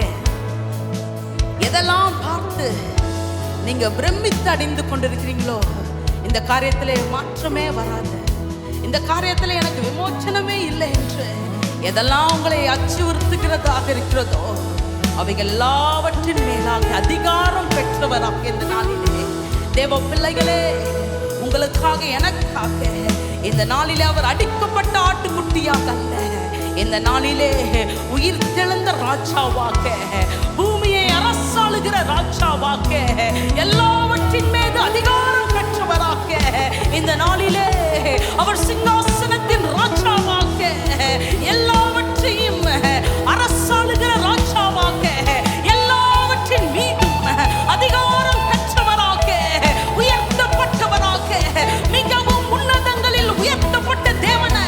எதெல்லாம் பார்த்து நீங்க பிரமித்து அடைந்து கொண்டிருக்கிறீங்களோ, இந்த காரியத்திலே மாற்றமே வராது, இந்த காரியத்திலே எனக்கு விமோச்சனமே இல்லை என்று எதெல்லாம் உங்களை அச்சுறுத்துகிறதாக இருக்கிறதோ அவைகள் எல்லாவற்றின் மேலாக அதிகாரம் பெற்றவராக இந்த நாளிலே தேவ பிள்ளைகளே, உங்களுக்காக எனக்காக இந்த நாளிலே அவர் அடிக்கப்பட்ட ஆட்டுக்குட்டியாக அல்ல, இந்த நாளிலே உயிர் தெழுந்த ராஜாவாக, பூமியை அரசாளுகிற ராஜாவாக, எல்லாவற்றின் மீது அதிகாரம் பெற்றவராக இந்த நாளிலே அவர் சிங்காசனத்தின் ராஜாவாக, எல்லாவற்றையும் அரசாளுகிற ராஜாவாக, எல்லாவற்றின் மீதும் அதிகாரம் பெற்றவராக, உயர்த்தப்பட்டவராக, மிகவும் உன்னதங்களில் உயர்த்தப்பட்ட தேவனை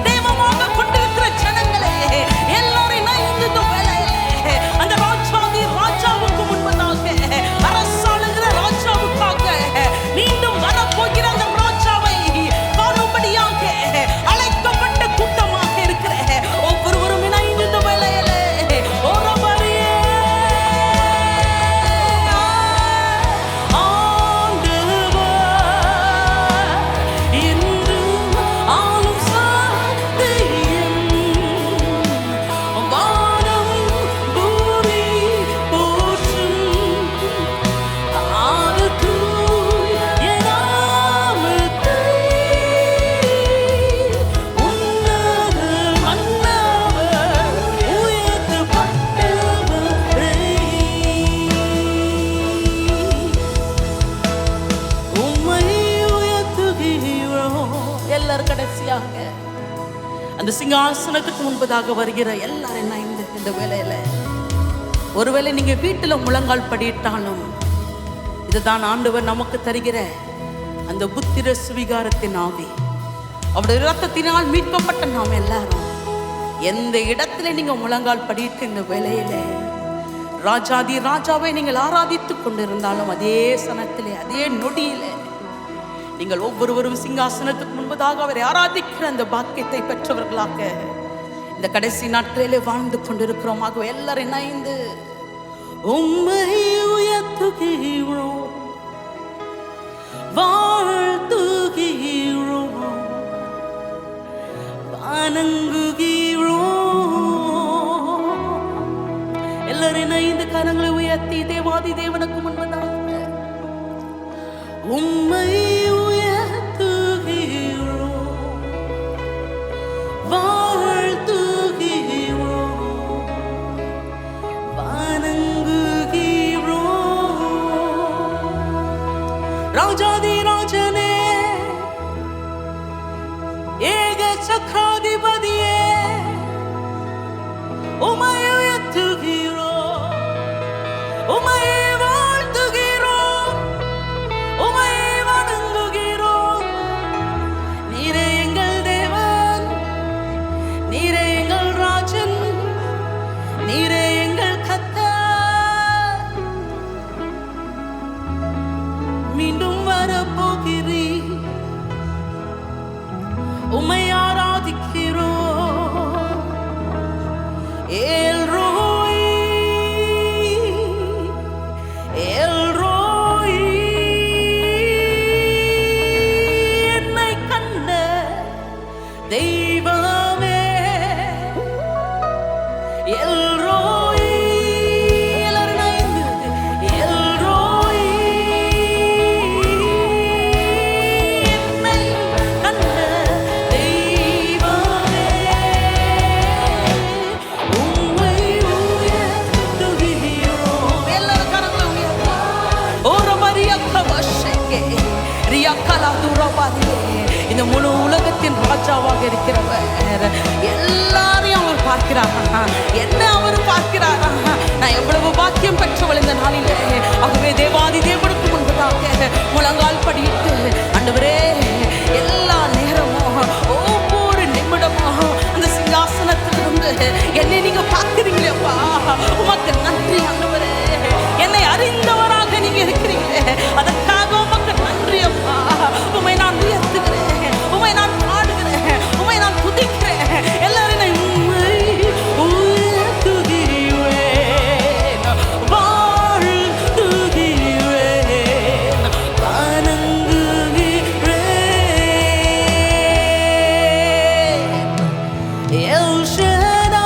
தெய்வமாக கொண்டிருக்கிற ஜனங்களே, எல்லாரும் இந்த வேளையிலே அந்த ராஜாவுக்கு முன்பதாக அரசாளுகிற ராஜாவுக்காக மீண்டும் வரப்போகிற அந்த ராஜாவை காணும்படியாக அழைக்கப்பட்ட கூட்டமாக இருக்கிற ஒவ்வொருவரும் இணைந்து இந்த வேளையிலே ஓரபரியே கடைசியாக அந்த சிங்காசனத்துக்கு முன்பதாக வருகிற எல்லாரும் இந்த வேளையில ஒருவேளை நீங்க வீட்டுல முழங்கால் படியிட்டாலும் இதுதான் ஆண்டவர் நமக்கு தருகிற அந்த புத்திர சுவிகாரத்தின் ஆவி. அவருடைய இரத்தத்தினால் மீட்கப்பட்ட நாம் எல்லாரும் எந்த இடத்துல நீங்க முழங்கால் படியிட்டு இந்த வேளையில ராஜாதி ராஜாவை நீங்கள் ஆராதித்துக் கொண்டிருந்தாலும் அதே சனத்திலே அதே நொடியிலே நீங்கள் ஒவ்வொருவரும் சிங்காசனத்துக்கு முன்பதாக அவரை ஆராதிக்கிற அந்த பாக்கியத்தை பெற்றவர்களாக இந்த கடைசி நாட்களிலே வாழ்ந்து கொண்டிருக்கிறோம். ஆகவே எல்லாரும் இணைந்து உம்மை உயர்த்துகிறோம், வாழ்த்துகிறோம், வணங்குகிறோம். எல்லாரும் இணைந்து கரங்களை உயர்த்தி தேவாதி தேவனுக்கு முன்பதாக உம்மை ராஜாதி ராஜனே, ஏக சக்கராதிபதியே, உம்மை உயர்த்துகிறோம், உம்மை வாழ்த்துகிறோம், உம்மை வணங்குகிறோம். நீரே எங்கள் தேவன், நீரே எங்கள் ராஜன், நீரே எங்கள் கர்த்தர். மீண்டும் வரப்போகிறீர், உம்மை ஆராதிக்கிறோம். எல் ரோய், எல் ரோய், என்னை கண்ட தெய்வமே, எல் ரோய், எல்லாரும் எல் ரோய், என்னை கண்ட தெய்வமே, உம்மை உயர்த்துகிறோம். எல்லாரும் கரங்களை உயர்த்துவோம். ஓரமரியக்கவஷக்கே ரியக்கலாதுரபாதியே, இந்த முழு உலகத்தின் ராஜாவாக இருக்கிறவர் எல்லாரையும் அவர் பார்க்கிறார். என்ன அவர் பார்க்கிறார்? நான் எவ்வளவு பாக்கியம் பெற்றவள் இந்த நாளிலே. ஆகவே தேவாதி தேவனுக்கு முன்பதாக முழங்கால் படியிட்டு ஆண்டவரே, எல்லா நேரமும் ஒவ்வொரு நிமிடமும் அந்த சிங்காசனத்திலிருந்து என்னை நீங்க பார்க்கிறீங்களேப்பா, உமக்கு நன்றி ஆண்டவரே. என்னை அறிந்தவராக நீங்க இருக்கிறீங்களே, அதற்காக உமக்கு நன்றி அப்பா. உம்மை நான் உயர்த்துகிறேன், உம்மை நான் பாடுகிறேன், உம்மை நான் துதிக்கிறேன். El Shaddai,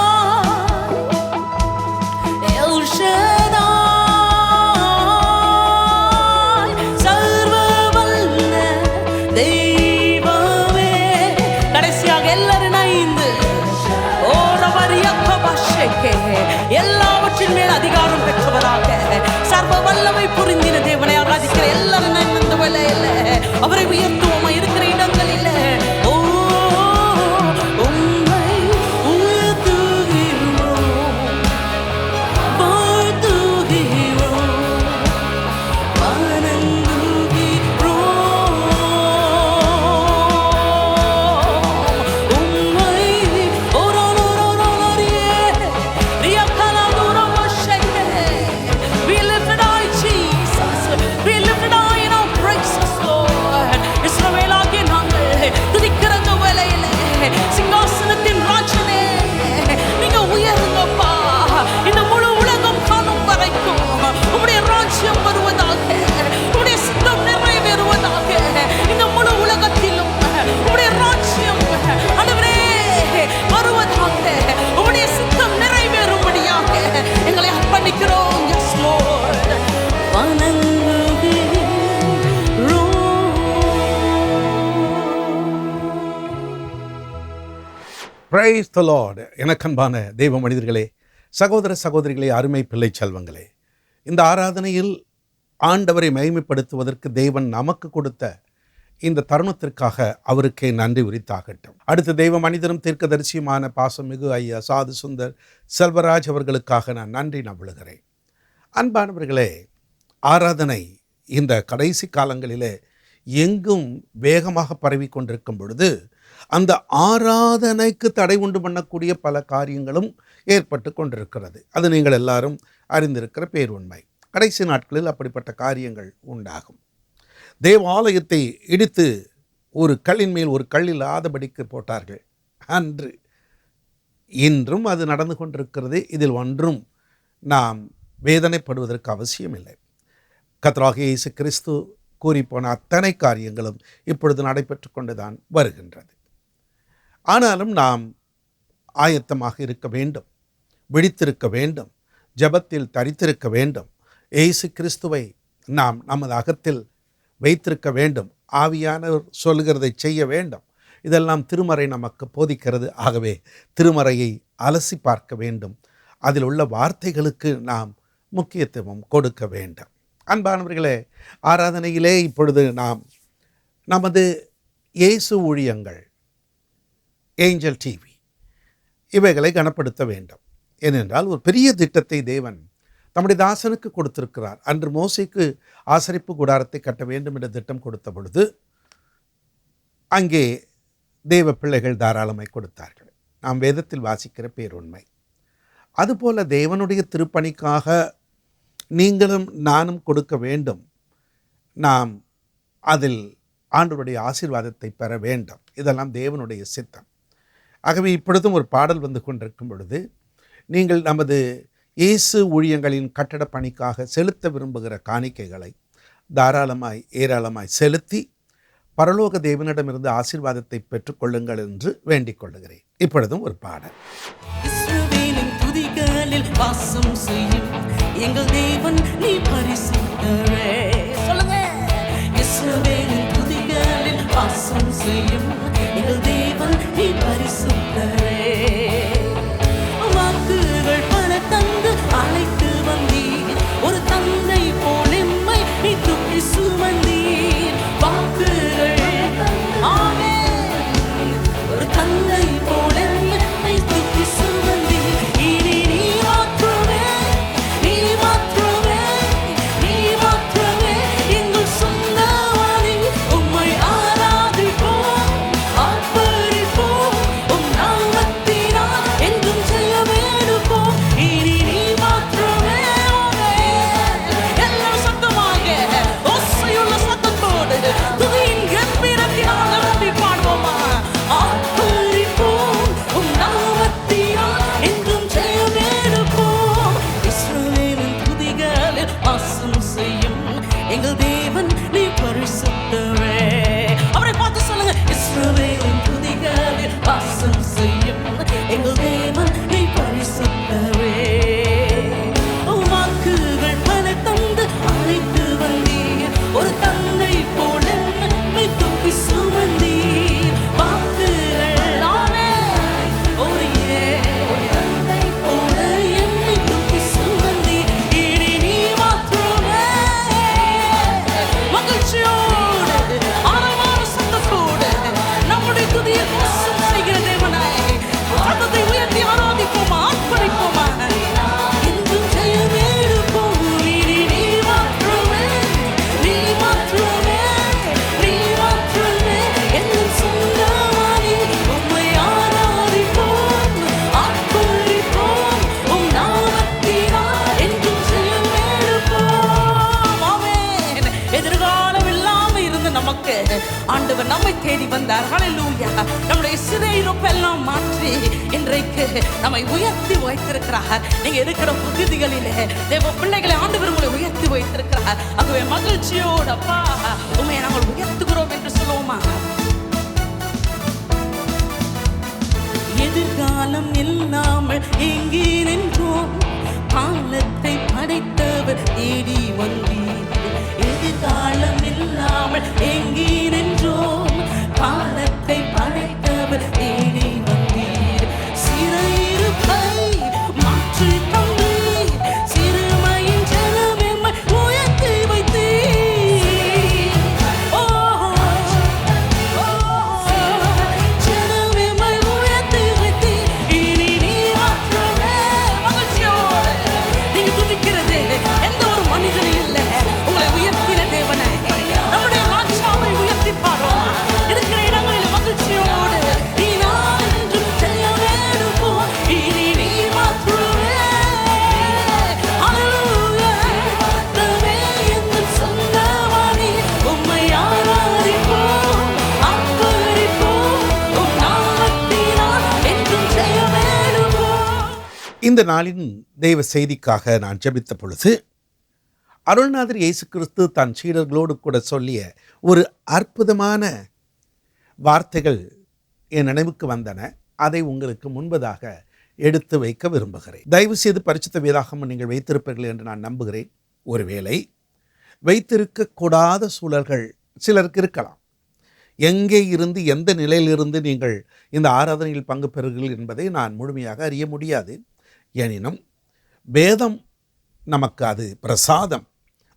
El Shaddai, சர்வ வல்ல தெய்வமே. கடைசியாக எல்லாரும் இணைந்து எல்லாவற்றின் மேல் அதிகாரம் பெற்றவராக சர்வ வல்லமை புரிந்தின தேவனை ஆராதிக்கிற எல்லாரும் இந்த வேளையில அவரை உயர்த்துவோமா இருக்கிற இடங்களில். ஓ உம்மை உயர்த்துகிறோம், வாழ்த்துகிறோம், வணங்குகிறோம். உம்மை we lift it high, Jesus. We lift it high in our praises, Lord. இஸ்ரவேலாகிய நாங்கள் துதிக்கிற இந்த வேளையிலே சிங்காசனத்தின் ராஜனே நீங்க உயருங்கப்பா. இந்த முழு உலகம் காணும் வரைக்கும் உம்முடைய ராஜ்யம் வருவதாக, உம்முடைய சித்தம் நிறைவேறுவதாக. இந்த முழு உலகத்திலும் உம்முடைய ராஜ்யம் ஆண்டவரே வருவதாக, உம்முடைய சித்தம் நிறைவேறும்படியாக எங்களை அர்ப்பணிக்கிறோம். Yes, Lord. Praise the Lord. எனக்கன்பான தெய்வ மனிதர்களே, சகோதர சகோதரிகளே, அருமை பிள்ளை செல்வங்களே, இந்த ஆராதனையில் ஆண்டவரை மகிமைப்படுத்துவதற்கு தேவன் நமக்கு கொடுத்த இந்த தருணத்திற்காக அவருக்கே நன்றி உரித்தாகட்டும். அடுத்த தெய்வ மனிதரும் தீர்க்கதரிசியுமான பாசமிகு ஐயா சாது சுந்தர் செல்வராஜ் அவர்களுக்காக நான் நன்றி நம்புகிறேன். அன்பானவர்களே, ஆராதனை இந்த கடைசி காலங்களிலே எங்கும் வேகமாக பரவி கொண்டிருக்கும் பொழுது அந்த ஆராதனைக்கு தடை உண்டு பண்ணக்கூடிய பல காரியங்களும் ஏற்பட்டு கொண்டிருக்கிறது. அது நீங்கள் எல்லாரும் அறிந்திருக்கிற பேருண்மை. கடைசி நாட்களில் அப்படிப்பட்ட காரியங்கள் உண்டாகும். தேவாலயத்தை இடித்து ஒரு கல்லின் மேல் ஒரு கல் இல்லாதபடிக்கு போட்டார்கள். அன்று இன்றும் அது நடந்து கொண்டிருக்கிறது. இதில் ஒன்றும் நாம் வேதனைப்படுவதற்கு அவசியமில்லை. கர்த்தராகிய இயேசு கிறிஸ்து கூறிப்போன அத்தனை காரியங்களும் இப்பொழுது நடைபெற்று கொண்டுதான் வருகின்றது. ஆனாலும் நாம் ஆயத்தமாக இருக்க வேண்டும், விழித்திருக்க வேண்டும், ஜெபத்தில் தரித்திருக்க வேண்டும். இயேசு கிறிஸ்துவை நாம் நமது அகத்தில் வைத்திருக்க வேண்டும். ஆவியானவர் சொல்கிறதை செய்ய வேண்டும். இதெல்லாம் திருமறை நமக்கு போதிக்கிறது. ஆகவே திருமறையை அலசி பார்க்க வேண்டும். அதில் உள்ள வார்த்தைகளுக்கு நாம் முக்கியத்துவம் கொடுக்க வேண்டும். அன்பானவர்களே, ஆராதனையிலே இப்பொழுது நாம் நமது இயேசு ஊழியங்கள், ஏஞ்சல் டிவி இவைகளை கனப்படுத்த வேண்டும். ஏனென்றால் ஒரு பெரிய திட்டத்தை தேவன் தம்முடைய தாசனுக்கு கொடுத்திருக்கிறார். அன்று மோசேக்கு ஆசரிப்பு கூடாரத்தை கட்ட வேண்டும் என்ற திட்டம் கொடுத்த பொழுது அங்கே தேவ பிள்ளைகள் தாராளமாய் கொடுத்தார்கள். நாம் வேதத்தில் வாசிக்கிற பேருண்மை. அதுபோல தேவனுடைய திருப்பணிக்காக நீங்களும் நானும் கொடுக்க வேண்டும். நாம் அதில் ஆண்டவருடைய ஆசீர்வாதத்தை பெற வேண்டும். இதெல்லாம் தேவனுடைய சித்தம். ஆகவே இப்பொழுதும் ஒரு பாடல் வந்து கொண்டிருக்கும் பொழுது நீங்கள் நமது இயேசு ஊழியங்களின் கட்டட பணிக்காக செலுத்த விரும்புகிற காணிக்கைகளை தாராளமாய் ஏராளமாய் செலுத்தி பரலோக தேவனிடமிருந்து ஆசீர்வாதத்தை பெற்றுக்கொள்ளுங்கள் என்று வேண்டிக் கொள்ளுகிறேன். இப்பொழுதும் ஒரு பாடல். இஸ்ரவேலின் துதிகளில் வாசம் செய்யும் எங்கள் தேவன் நீ பரிசுத்தரே. சொல்லுங்க. இஸ்ரவேலின் துதிகளில் வாசம் செய்யும் எங்கள் தேவன் நீ பரிசுத்தரே. வாக்குகள் பல தந்து அழைத்து வந்தீர், ஒரு தந்தை போல் எம்மை நீ தூக்கி சுமந்தீர். வாக்குகள் ஒரு தந்தை போல் எம்மை தூக்கி சுமந்தீர். இனி நீ மாற்றுவே, நீ மாற்றுவே, நீ மாற்றுவே எங்கள் சொந்தவாணி. உம்மை ஆராதிப்போம், ஆர்ப்பரிப்போம், உம் நாமத்தை எங்கள் தேவன் நீ பரிசுத்தரே. வாக்குகள் பல தந்து அழைத்து வந்தீர், ஒரு தந்தை போல என்னை தூக்கி சுமந்தீர். வாக்குகள் ஆமே ஒரு தந்தை போல என்னை தூக்கி சுமந்தீர். இனி நீ மாத்திரமே மகிழ்ச்சியோடு ஆரவார சத்தத்தோடு நம்முடைய துதியை கோஷம் செய்கிற தேவனாய் சத்தத்தை உயர்த்தி ஆராதிப்போமா, ஆர்ப்பரிப்போமா. என்றும் ஜெயமே எடுப்போம். இனி நீ மாத்திரமே, நீ மாத்திரமே, நீ மாத்திரமே எங்கள் சொந்தமானி. உம்மை ஆராதிப்போம், ஆர்ப்பரிப்போம். உம் நாமத்தினால் என்றும் ஜெயமே எடுப்போம். ஆமென். எதிர்காலம் இல்லாம இருந்த நமக்கு ஆண்டவர் நம்மை தேடி வந்தார். ஹல்லேலூயா. நம்முடைய சிறையிருப்பெல்லாம் மாற்றி இன்றைக்கு நம்மை உயர்த்தி வைத்திருக்கிறார். நீங்க இருக்கிற பகுதிகளிலே தேவ பிள்ளைகளை ஆண்டவர் உங்களை உயர்த்தி வைத்திருக்கிறார். ஆகவே மகிழ்ச்சியோடு அப்பா உண்மையை நாங்கள் உயர்த்துகிறோம் என்று சொல்லுவோமா. எதிர்காலம் இல்லாமல் எங்கே நின்றோம், காலத்தை படைத்தவர் தேடி வந்தீர். எதிர்காலம் இல்லாமல் எங்கே நின்றோம், காலத்தை படைத்தவர் தேடி வந்தீர். சிறையிருப்பை மாற்றி தந்தீர், சிறுமையின் ஜனமெம்மை உயர்த்தி வைத்தீர். ஓ ஜனமெம்மை உயர்த்தி வைத்தீர். இனி நீ மாத்திரமே மகிழ்ச்சியோடு நீங்க துதிக்கிறது எந்த ஒரு மனிதனும் இல்லை. உங்களை உயர்த்தின தேவனை நம்முடைய ராஜாவை உயர்த்தி பாரோம். இருக்கிற இடங்களில் மகிழ்ச்சியோடு நீ நான் என்றும் ஜெயமே எடுப்போம். இனி நீ மாத்திரமே ஹல்லேலூயா. மாத்திரமே எங்கள் சொந்தமானி. உம்மை ஆராதிப்போம், ஆர்ப்பரிப்போம். உம் நாமத்தினால் என்றும் ஜெயமே எடுப்போம். இந்த நாளின் தெய்வ செய்திக்காக நான் ஜெபித்த பொழுது அருள்நாதர் இயேசு கிறிஸ்து தன் சீடர்களோடு கூட சொல்லிய ஒரு அற்புதமான வார்த்தைகள் என் நினைவுக்கு வந்தன. அதை உங்களுக்கு முன்பதாக எடுத்து வைக்க விரும்புகிறேன். தயவு செய்து பரிசுத்த வேதாகமம் நீங்கள் வைத்திருப்பீர்கள் என்று நான் நம்புகிறேன். ஒருவேளை வைத்திருக்கக்கூடாத சூழல்கள் சிலருக்கு இருக்கலாம். எங்கே இருந்து எந்த நிலையிலிருந்து நீங்கள் இந்த ஆராதனையில் பங்கு பெறுகிறீர்கள் என்பதை நான் முழுமையாக அறிய முடியாது. எனினும் வேதம் நமக்கு அது பிரசாதம்.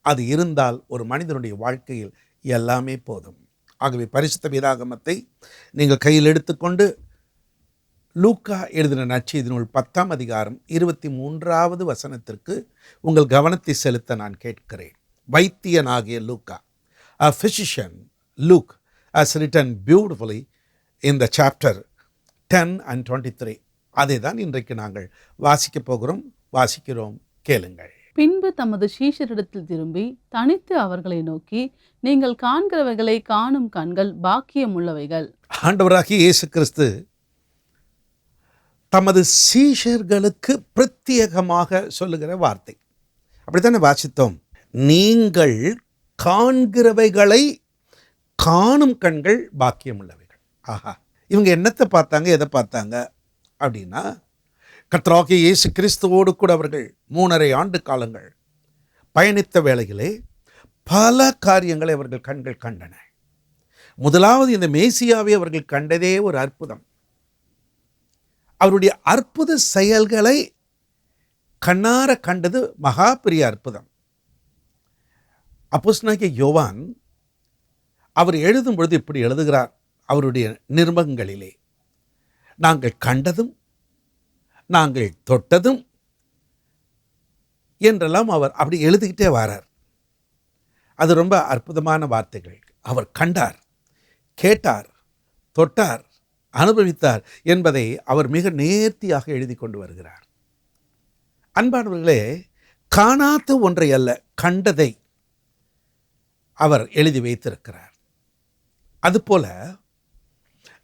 அது இருந்தால் ஒரு மனிதனுடைய வாழ்க்கையில் எல்லாமே போதும். ஆகவே பரிசுத்த வேதாகமத்தை நீங்கள் கையில் எடுத்துக்கொண்டு லூக்கா எழுதின நற்செய்தி நூல் 10ஆம் அதிகாரம் 23வது வசனத்திற்கு உங்கள் கவனத்தை செலுத்த நான் கேட்கிறேன். வைத்தியனாகிய லூக்கா, a physician Luke has written beautifully in the chapter 10 and 23. அதை தான் இன்றைக்கு நாங்கள் வாசிக்கப் போகிறோம். வாசிக்கிறோம், கேளுங்கள். பின்பு தமது சீஷரிடத்தில் திரும்பி தனித்து அவர்களை நோக்கி, நீங்கள் காண்கிறவைகளை காணும் கண்கள் பாக்கியம் உள்ளவைகள். ஆண்டவராகிய இயேசு கிறிஸ்து தமது சீஷர்களுக்கு பிரத்யேகமாக சொல்லுகிற வார்த்தை. அப்படித்தானே வாசித்தோம். நீங்கள் காண்கிறவைகளை காணும் கண்கள் பாக்கியம் உள்ளவைகள். ஆஹா, இவங்க என்னத்தை பார்த்தாங்க, எதை பார்த்தாங்க அப்படின்னா, கர்த்தராகிய இயேசு கிறிஸ்துவோடு கூட அவர்கள் 3½ ஆண்டு காலங்கள் பயணித்த வேளையிலே பல காரியங்களை அவர்கள் கண்கள் கண்டன. முதலாவது இந்த மேசியாவை அவர்கள் கண்டதே ஒரு அற்புதம். அவருடைய அற்புத செயல்களை கண்ணார கண்டது மகா பெரிய அற்புதம். அப்போஸ்தலனாகிய யோவான் அவர் எழுதும் பொழுது இப்படி எழுதுகிறார். அவருடைய நிருபங்களிலே நாங்கள் கண்டதும் நாங்கள் தொட்டதும் என்றெல்லாம் அவர் அப்படி எழுதிக்கிட்டே வரார். அது ரொம்ப அற்புதமான வார்த்தைகள். அவர் கண்டார், கேட்டார், தொட்டார், அனுபவித்தார் என்பதை அவர் மிக நேர்த்தியாக எழுதி கொண்டு வருகிறார். அன்பானவர்களே, காணாத ஒன்றை அல்ல, கண்டதை அவர் எழுதி வைத்திருக்கிறார். அதுபோல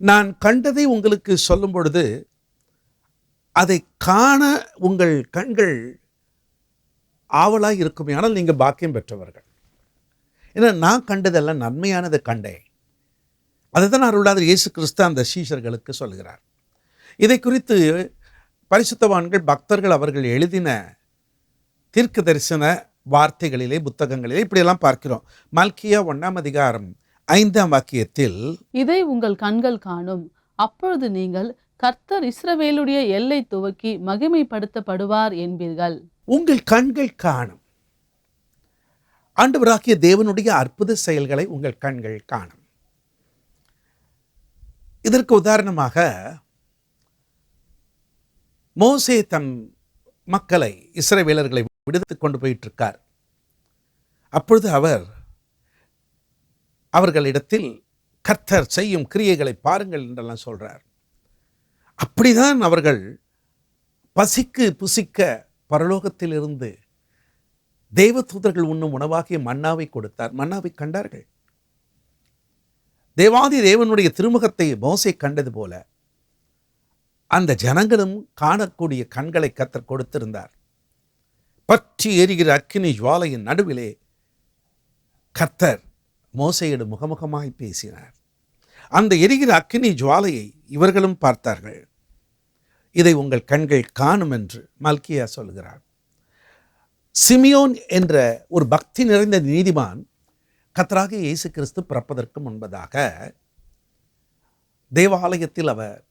நான் கண்டதை உங்களுக்கு சொல்லும் பொழுது அதை காண உங்கள் கண்கள் ஆவலாக இருக்குமே, ஆனால் நீங்கள் பாக்கியம் பெற்றவர்கள். ஏன்னா நான் கண்டதெல்லாம் நன்மையானதை கண்டேன். அதை தான் அருளாதர் இயேசு கிறிஸ்து அந்த சீஷர்களுக்கு சொல்கிறார். இதை குறித்து பரிசுத்தவான்கள் பக்தர்கள் அவர்கள் எழுதின தீர்க்க தரிசன வார்த்தைகளிலே புத்தகங்களிலே இப்படியெல்லாம் பார்க்கிறோம். மல்கியா 1ஆம் அதிகாரம் 5ஆம் வாக்கியத்தில், இதை உங்கள் கண்கள் காணும், அப்பொழுது நீங்கள் கர்த்தர் இஸ்ரவேலுடைய எல்லை துவக்கி மகிமைப்படுத்தப்படுவார் என்பீர்கள். உங்கள் கண்கள் காணும். ஆண்டவராகிய தேவனுடைய அற்புத செயல்களை உங்கள் கண்கள் காணும். இதற்கு உதாரணமாக மோசே தன் மக்களை, இஸ்ரவேலர்களை விடுவித்துக் கொண்டு போயிட்டு இருக்கார். அப்பொழுது அவர்களிடத்தில் கர்த்தர் செய்யும் கிரியைகளை பாருங்கள் என்றெல்லாம் சொல்றார். அப்படிதான் அவர்கள் பசிக்கு புசிக்க பரலோகத்திலிருந்து தேவதூதர்கள் உண்ணும் உணவாகிய மன்னாவை கொடுத்தார். மன்னாவை கண்டார்கள். தேவாதி தேவனுடைய திருமுகத்தை மோசே கண்டது போல அந்த ஜனங்களும் காணக்கூடிய கண்களை கர்த்தர் கொடுத்திருந்தார். பற்றி எரிகிற அக்கினி ஜுவாலையின் நடுவிலே கர்த்தர் மோசேயோடு முகமுகமாய் பேசினார். அந்த எரிகிற அக்கினி ஜுவாலையை இவர்களும் பார்த்தார்கள். இதை உங்கள் கண்கள் காணும் என்று மல்கியா சொல்கிறார். சிமியோன் என்ற ஒரு பக்தி நிறைந்த நீதிமான் கர்த்தராகிய இயேசு கிறிஸ்து பிறப்பதற்கு முன்பதாக தேவாலயத்தில் அவர்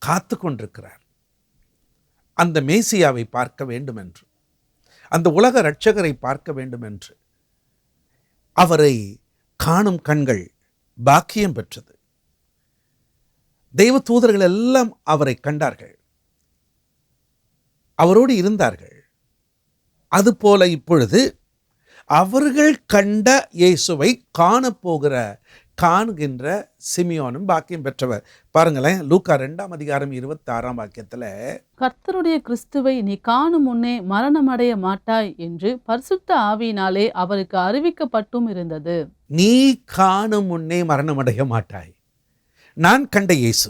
காத்து கொண்டிருக்கிறார். அந்த மேசியாவை பார்க்க வேண்டும் என்று, அந்த உலக இரட்சகரை பார்க்க வேண்டும் என்று அவரை காணும் கண்கள் பாக்கியம் பெற்றது. தெய்வ தூதர்கள் எல்லாம் அவரை கண்டார்கள், அவரோடு இருந்தார்கள். அதுபோல இப்பொழுது அவர்கள் கண்ட இயேசுவை காணுகின்ற சிமியோனும் பாக்கியம் பெற்றவர். பாருங்களேன், லூக்கா 2ஆம் அதிகாரம் 26ஆம் வாக்கியத்தில், கர்த்தருடைய கிறிஸ்துவை நீ காணும் முன்னே மரணமடைய மாட்டாய் என்று பரிசுத்த ஆவியினாலே அவருக்கு அறிவிக்கப்பட்டும் இருந்தது. நீ காணும் முன்னே மரணமடைய மாட்டாய். நான் கண்ட இயேசு,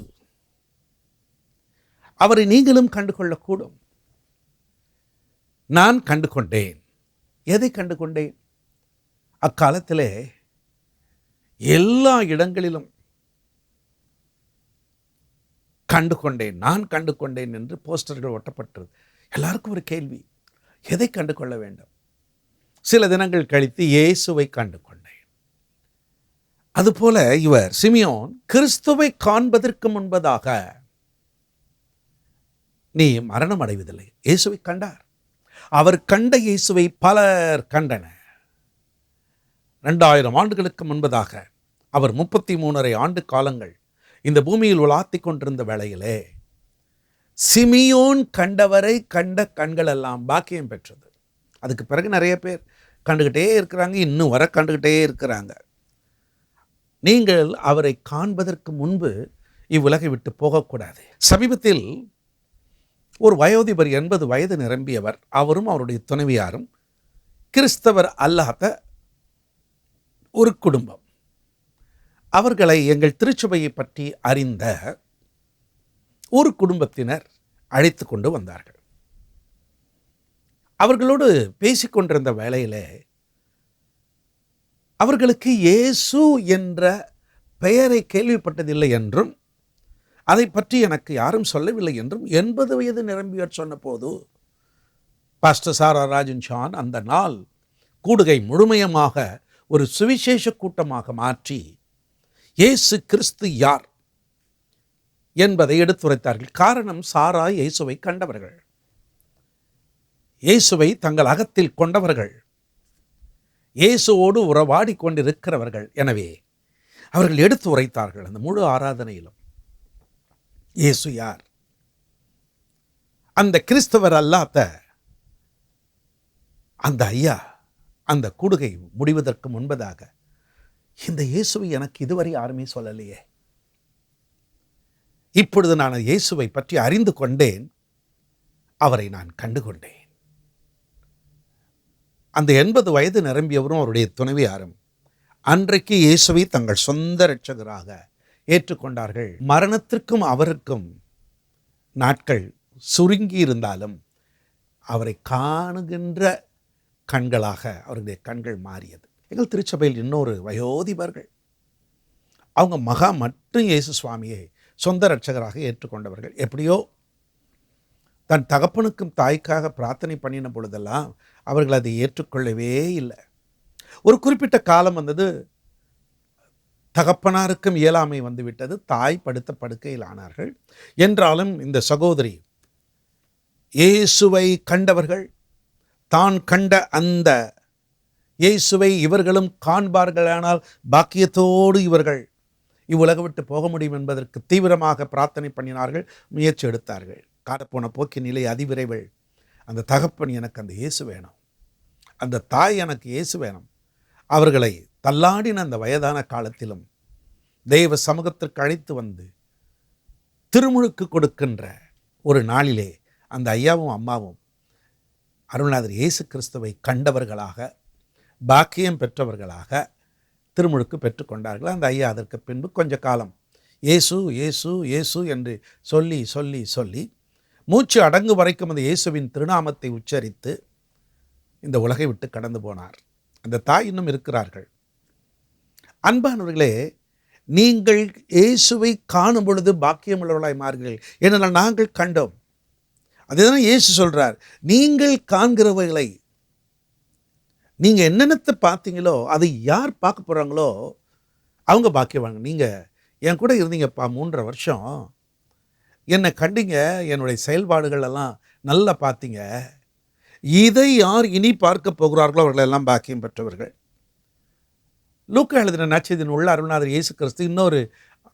அவரை நீங்களும் கண்டு கொள்ளக்கூடும். நான் கண்டு கொண்டேன். எதை கண்டு கொண்டேன்? அக்காலத்திலே எல்லா இடங்களிலும் கண்டு கொண்டேன், நான் கண்டு கொண்டேன் என்று போஸ்டர்கள் ஒட்டப்பட்டது. எல்லாருக்கும் ஒரு கேள்வி, எதை கண்டு கொள்ள வேண்டும்? சில தினங்கள் கழித்து இயேசுவை கண்டு கொண்டேன். அதுபோல இவர் சிமியோன் கிறிஸ்துவை காண்பதற்கு முன்பதாக நீ மரணம் அடைவதில்லை. இயேசுவை கண்டார். அவர் கண்ட இயேசுவை பலர் கண்டனர். 2000 ஆண்டுகளுக்கு முன்பதாக அவர் 33.5 ஆண்டு காலங்கள் இந்த பூமியில் உலாத்தி கொண்டிருந்த வேளையிலே சிமியோன் கண்டவரை கண்ட கண்கள் எல்லாம் பாக்கியம் பெற்றது. அதுக்கு பிறகு நிறைய பேர் கண்டுகிட்டே இருக்கிறாங்க, இன்னும் வர கண்டுகிட்டே இருக்கிறாங்க. நீங்கள் அவரை காண்பதற்கு முன்பு இவ்வுலகை விட்டு போகக்கூடாது. சமீபத்தில் ஒரு வயோதிபர் 80 வயது நிரம்பியவர், அவரும் அவருடைய துணைவியாரும் கிறிஸ்தவர் அல்லாத ஒரு குடும்பம். அவர்களை எங்கள் திருச்சபையை பற்றி அறிந்த ஒரு குடும்பத்தினர் அழைத்து கொண்டு வந்தார்கள். அவர்களோடு பேசிக்கொண்டிருந்த வேளையிலே அவர்களுக்கு இயேசு என்ற பெயரை கேள்விப்பட்டதில்லை என்றும், அதை பற்றி எனக்கு யாரும் சொல்லவில்லை என்றும் 80 வயது நிரம்பியவர் சொன்ன போது பாஸ்டர் சாரா ராஜன் ஷான் அந்த நாள் கூடுகை முழுமையமாக ஒரு சுவிசேஷ கூட்டமாக மாற்றி இயேசு கிறிஸ்து யார் என்பதை எடுத்துரைத்தார்கள். காரணம், சாரா இயேசுவை கண்டவர்கள், இயேசுவை தங்கள் அகத்தில் கொண்டவர்கள், இயேசுவோடு உறவாடி கொண்டிருக்கிறவர்கள். எனவே அவர்கள் எடுத்து உரைத்தார்கள் அந்த முழு ஆராதனையிலும், இயேசு யார்? அந்த கிறிஸ்தவர் அல்லாத அந்த ஐயா அந்த கூடுகை முடிவதற்கு முன்பதாக, இந்த இயேசுவை எனக்கு இதுவரை யாருமே சொல்லலையே, இப்பொழுது நான் இயேசுவை பற்றி அறிந்து கொண்டேன், அவரை நான் கண்டுகொண்டேன். அந்த 80 வயது நிரம்பியவரும் அவருடைய துணைவியாரும் அன்றைக்கு இயேசுவை தங்கள் சொந்த இரட்சகராக ஏற்றுக்கொண்டார்கள். மரணத்திற்கும் அவருக்கும் நாட்கள் சுருங்கி இருந்தாலும் அவரை காணுகின்ற கண்களாக அவருடைய கண்கள் மாறியது. எங்கள் திருச்சபையில் இன்னொரு வயோதிபர்கள், அவங்க மகா மட்டும் இயேசு சுவாமியை சொந்த இரட்சகராக ஏற்றுக்கொண்டவர்கள். எப்படியோ தன் தகப்பனுக்கும் தாய்க்காக பிரார்த்தனை பண்ணின பொழுதெல்லாம் அவர்கள் அதை ஏற்றுக்கொள்ளவே இல்லை. ஒரு குறிப்பிட்ட காலம் வந்தது, தகப்பனாருக்கும் இயலாமை வந்துவிட்டது, தாய் படுத்த படுக்கையில் ஆனார்கள். என்றாலும் இந்த சகோதரி இயேசுவை கண்டவர்கள், தான் கண்ட அந்த இயேசுவை இவர்களும் காண்பார்களானால் பாக்கியத்தோடு இவர்கள் இவ்வுலக விட்டு போக முடியும் என்பதற்கு தீவிரமாக பிரார்த்தனை பண்ணினார்கள், முயற்சி எடுத்தார்கள். காணப்போன போக்கின் நிலை அதிவிரைவில். அந்த தகப்பன் எனக்கு அந்த இயேசு வேணும், அந்த தாய் எனக்கு இயேசு வேணும். அவர்களை தள்ளாடின அந்த வயதான காலத்திலும் தெய்வ சமூகத்திற்கு அழைத்து வந்து திருமுழுக்கு கொடுக்கின்ற ஒரு நாளிலே அந்த ஐயாவும் அம்மாவும் அருள்நாதர் இயேசு கிறிஸ்துவை கண்டவர்களாக, பாக்கியம் பெற்றவர்களாக திருமுழுக்கு பெற்றுக்கொண்டார்கள். அந்த ஐயா அதற்கு பின்பு கொஞ்ச காலம் இயேசு இயேசு இயேசு என்று சொல்லி சொல்லி சொல்லி மூச்சு அடங்கு வரைக்கும் அந்த இயேசுவின் திருநாமத்தை உச்சரித்து இந்த உலகை விட்டு கடந்து போனார். அந்த தாய் இன்னும் இருக்கிறார்கள். அன்பானவர்களே, நீங்கள் இயேசுவை காணும் பொழுது பாக்கியம் உள்ளவர்களாய் மாறுகிறீர்கள், ஏனென்றால் நாங்கள் கண்டோம். அதுதான் இயேசு சொல்றார், நீங்கள் காண்கிறவர்களை, நீங்கள் என்னென்னத்தை பார்த்தீங்களோ அதை யார் பார்க்க போகிறாங்களோ அவங்க பாக்கியவாங்க. நீங்கள் என் கூட இருந்தீங்கப்பா 3.5 வருஷம், என்னை கண்டீங்க, என்னுடைய செயல்பாடுகள் எல்லாம் நல்லா பார்த்தீங்க, இதை யார் இனி பார்க்க போகிறார்களோ அவர்களெல்லாம் பாக்கியம் பெற்றவர்கள். லூக்கா எழுதின நற்செய்தியின் உள்ள அருள்நாதர் இயேசு கிறிஸ்து இன்னொரு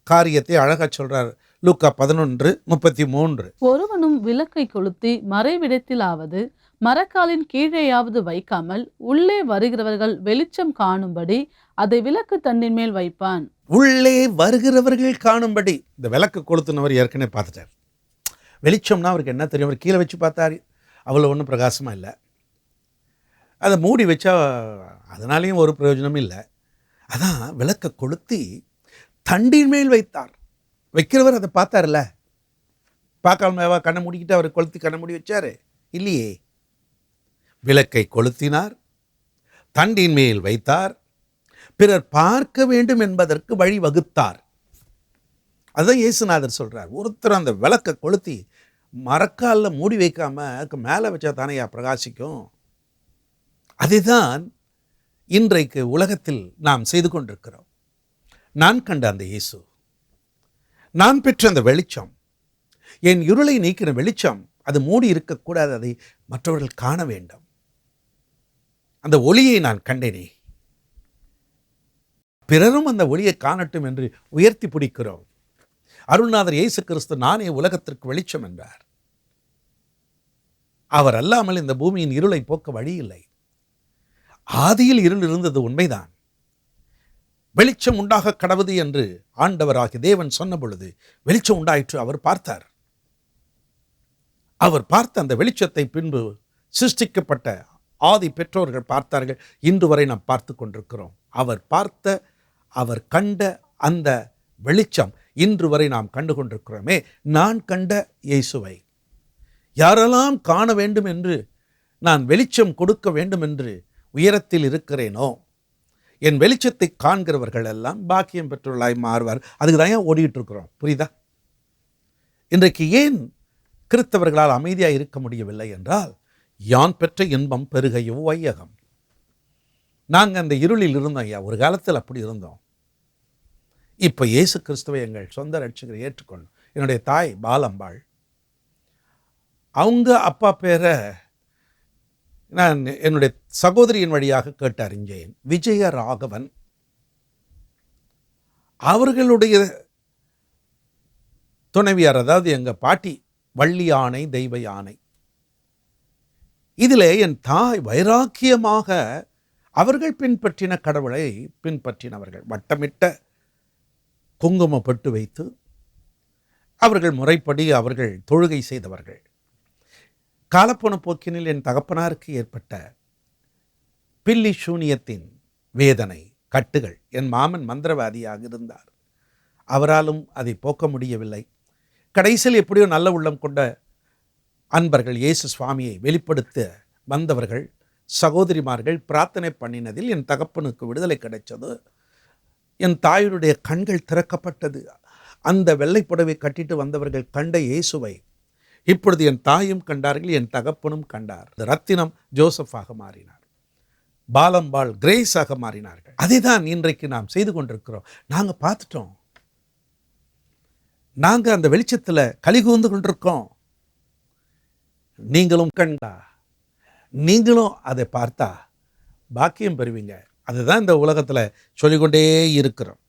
காரியத்தை அழகாக சொல்கிறார். லூக்கா 11:33. ஒருவனும் விளக்கை கொளுத்தி மறைவிடத்திலாவது மரக்காலின் கீழேயாவது வைக்காமல் உள்ளே வருகிறவர்கள் வெளிச்சம் காணும்படி அதை விளக்கு தண்டின் மேல் வைப்பான். உள்ளே வருகிறவர்கள் காணும்படி. இந்த விளக்கு கொளுத்துனவர் ஏற்கனவே பார்த்துட்டார். வெளிச்சம்னா அவருக்கு என்ன தெரியும்? அவர் கீழே வச்சு பார்த்தாரு, அவ்வளோ ஒன்றும் பிரகாசமாக இல்லை. அதை மூடி வச்சா அதனாலேயும் ஒரு பிரயோஜனமும் இல்லை. அதான் விளக்கை கொளுத்தி தண்டின் மேல் வைத்தார். வைக்கிறவர் அதை பார்த்தார்ல, பார்க்காம கண்ணை மூடிக்கிட்டு அவர் கொளுத்தி கண்ணை மூடி வச்சார் இல்லையே. விளக்கை கொளுத்தினார், தண்டின் மேல் வைத்தார், பிறர் பார்க்க வேண்டும் என்பதற்கு வழி வகுத்தார். அதுதான் இயேசுநாதர் சொல்றார். ஒருத்தர் அந்த விளக்கை கொளுத்தி மரக்காலில் மூடி வைக்காம மேலே வச்சா தானேயா பிரகாசிக்கும். அதுதான் இன்றைக்கு உலகத்தில் நாம் செய்து கொண்டிருக்கிறோம். நான் கண்ட அந்த இயேசு, நான் பெற்ற அந்த வெளிச்சம், என் இருளை நீக்கிற வெளிச்சம், அது மூடி இருக்கக்கூடாது, அதை மற்றவர்கள் காண வேண்டும். அந்த ஒளியை நான் கண்டேனே, பிறரும் அந்த ஒளியை காணட்டும் என்று உயர்த்தி பிடிக்கிறோம். அருள்நாதர் இயேசு கிறிஸ்து நானே உலகத்திற்கு வெளிச்சம் என்றார். அவர் அல்லாமல் இந்த பூமியின் இருளை போக்க வழி இல்லை. ஆதியில் இருள் இருந்தது உண்மைதான். வெளிச்சம் உண்டாக கடவுது என்று ஆண்டவராகிய தேவன் சொன்ன பொழுது வெளிச்சம் உண்டாயிற்று. அவர் பார்த்தார். அவர் பார்த்த அந்த வெளிச்சத்தை பின்பு சிருஷ்டிக்கப்பட்ட ஆதி பெற்றோர்கள் பார்த்தார்கள். இன்று வரை நாம் பார்த்து கொண்டிருக்கிறோம். அவர் பார்த்த, அவர் கண்ட அந்த வெளிச்சம் இன்று வரை நாம் கண்டு கொண்டிருக்கிறோமே. நான் கண்ட இயேசுவை யாரெல்லாம் காண வேண்டும் என்று, நான் வெளிச்சம் கொடுக்க வேண்டும் என்று உயரத்தில் இருக்கிறேனோ, என் வெளிச்சத்தை காண்கிறவர்கள் எல்லாம் பாக்கியம் பெற்றவர்களாய் மாறுவார். அதுக்கு தான் ஏன் ஓடிட்டு இருக்கிறோம், புரியுதா? இன்றைக்கு ஏன் கிறிஸ்தவர்களால் அமைதியாக இருக்க முடியவில்லை என்றால், யான் பெற்ற இன்பம் பெருகையோ வையகம். நாங்கள் அந்த இருளில் இருந்தோம் ஐயா, ஒரு காலத்தில் அப்படி இருந்தோம். இப்போ இயேசு கிறிஸ்துவை எங்கள் சொந்த ரட்சகரை ஏற்றுக்கொண்டோம். என்னுடைய தாய் பாலம்பாள், அவங்க அப்பா பேரை நான் என்னுடைய சகோதரியின் வழியாக கேட்டு அறிஞ்சேன். விஜயராகவன். அவர்களுடைய துணைவியார், அதாவது எங்கள் பாட்டி வள்ளி யானை, தெய்வ யானை. இதில் என் தாய் வைராக்கியமாக அவர்கள் பின்பற்றின கடவுளை பின்பற்றினவர்கள். வட்டமிட்ட குங்குமப்பட்டு வைத்து அவர்கள் முறைப்படி அவர்கள் தொழுகை செய்தவர்கள். காலப்போன போக்கினில் என் தகப்பனாருக்கு ஏற்பட்ட பில்லி சூனியத்தின் வேதனை, கட்டுகள். என் மாமன் மந்திரவாதியாக இருந்தார். அவராலும் அதை போக்க முடியவில்லை. கடைசியில் எப்படியோ நல்ல உள்ளம் கொண்ட அன்பர்கள், இயேசு சுவாமியை வெளிப்படுத்த வந்தவர்கள், சகோதரிமார்கள் பிரார்த்தனை பண்ணினதில் என் தகப்பனுக்கு விடுதலை கிடைச்சது. என் தாயுடைய கண்கள் திறக்கப்பட்டது. அந்த வெள்ளை புடவை கட்டிட்டு வந்தவர்கள் கண்ட இயேசுவை இப்பொழுது என் தாயும் கண்டார்கள், என் தகப்பனும் கண்டார். ரத்தினம் ஜோசப்பாக மாறினார், பாலம்பாள் கிரேஸாக மாறினார்கள். அதை தான் இன்றைக்கு நாம் செய்து கொண்டிருக்கிறோம். நாங்கள் பார்த்துட்டோம், நாங்கள் அந்த வெளிச்சத்தில் கலிகூர்ந்து கொண்டிருக்கோம். நீங்களும் கண்டா, நீங்களும் அதை பார்த்தா பாக்கியம் பெறுவீங்க. அதுதான் இந்த உலகத்தில் சொல்லிக்கொண்டே இருக்கிறோம்.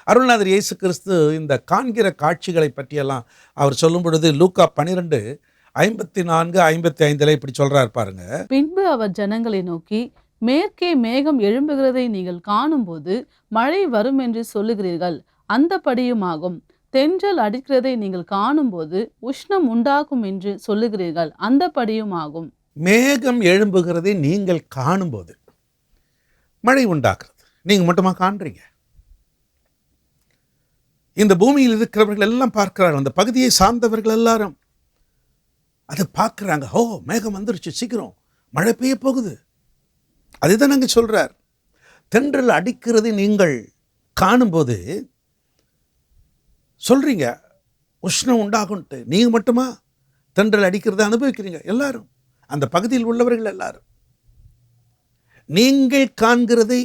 அருள்நாதர் இயேசு கிறிஸ்து இந்த காண்கிற காட்சிகளை பற்றியெல்லாம் அவர் சொல்லும் பொழுது லூக்கா 12:54-55 இப்படி சொல்றார் பாருங்க. பின்பு அவர் ஜனங்களை நோக்கி, மேற்கே மேகம் எழும்புகிறதை நீங்கள் காணும்போது மழை வரும் என்று சொல்லுகிறீர்கள், அந்தபடியுமாகும். தென்றல் அடிக்கிறதை நீங்கள் காணும்போது உஷ்ணம் உண்டாகும் என்று சொல்லுகிறீர்கள், அந்தபடியுமாகும். மேகம் எழும்புகிறதை நீங்கள் காணும்போது மழை உண்டாக்குறது நீங்கள் மட்டுமா காண்றீங்க? இந்த பூமியில் இருக்கிறவர்கள் எல்லாம் பார்க்கிறார்கள், அந்த பகுதியை சார்ந்தவர்கள் எல்லாரும் அதை பார்க்குறாங்க. ஓ, மேகம் வந்துருச்சு, சீக்கிரம் மழை பெய்ய போகுது. அதுதான் நாங்கள் சொல்கிறார். தென்றல் அடிக்கிறதை நீங்கள் காணும்போது சொல்கிறீங்க உஷ்ணம் உண்டாகும்ட்டு. நீங்கள் மட்டுமா தென்றல் அடிக்கிறத அனுபவிக்கிறீங்க? எல்லாரும், அந்த பகுதியில் உள்ளவர்கள் எல்லாரும். நீங்கள் காண்கிறதை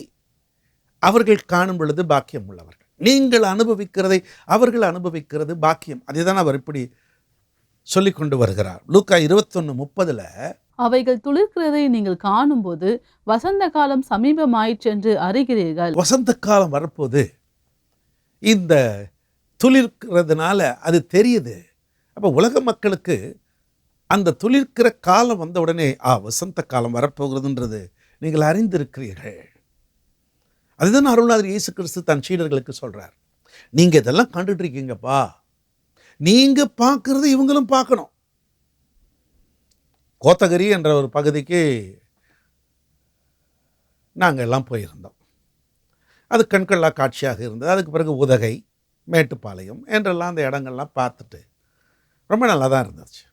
அவர்கள் காணும் பொழுது பாக்கியம் உள்ளவர்கள், நீங்கள் அனுபவிக்கிறதை அவர்கள் அனுபவிக்கிறது பாக்கியம். அதை தான் அவர் இப்படி சொல்லி கொண்டு வருகிறார். லூக்கா 21:30 அவைகள் துளிர்க்கிறதை நீங்கள் காணும்போது வசந்த காலம் சமீபமாயிற்றென்று அறிகிறீர்கள். வசந்த காலம் வரப்போது இந்த துளிர்க்கிறதுனால அது தெரியுது. அப்போ உலக மக்களுக்கு அந்த துளிர்க்கிற காலம் வந்த உடனே வசந்த காலம் வரப்போகிறதுன்றது நீங்கள் அறிந்திருக்கிறீர்கள். அதுதான் அருள்நாதர் இயேசு கிறிஸ்து தன் சீடர்களுக்கு சொல்றார். நீங்க இதெல்லாம் கண்டுட்டு இருக்கீங்கப்பா, நீங்க பார்க்கறது இவங்களும் பார்க்கணும். கோத்தகிரி என்ற ஒரு பகுதிக்கு நாங்கள் எல்லாம் போயிருந்தோம். அது கண்கொள்ளா காட்சியாக இருந்தது. அதுக்கு பிறகு உதகை, மேட்டுப்பாளையம் என்றெல்லாம் அந்த இடங்கள்லாம் பார்த்துட்டு ரொம்ப நல்லா தான் இருந்துச்சு.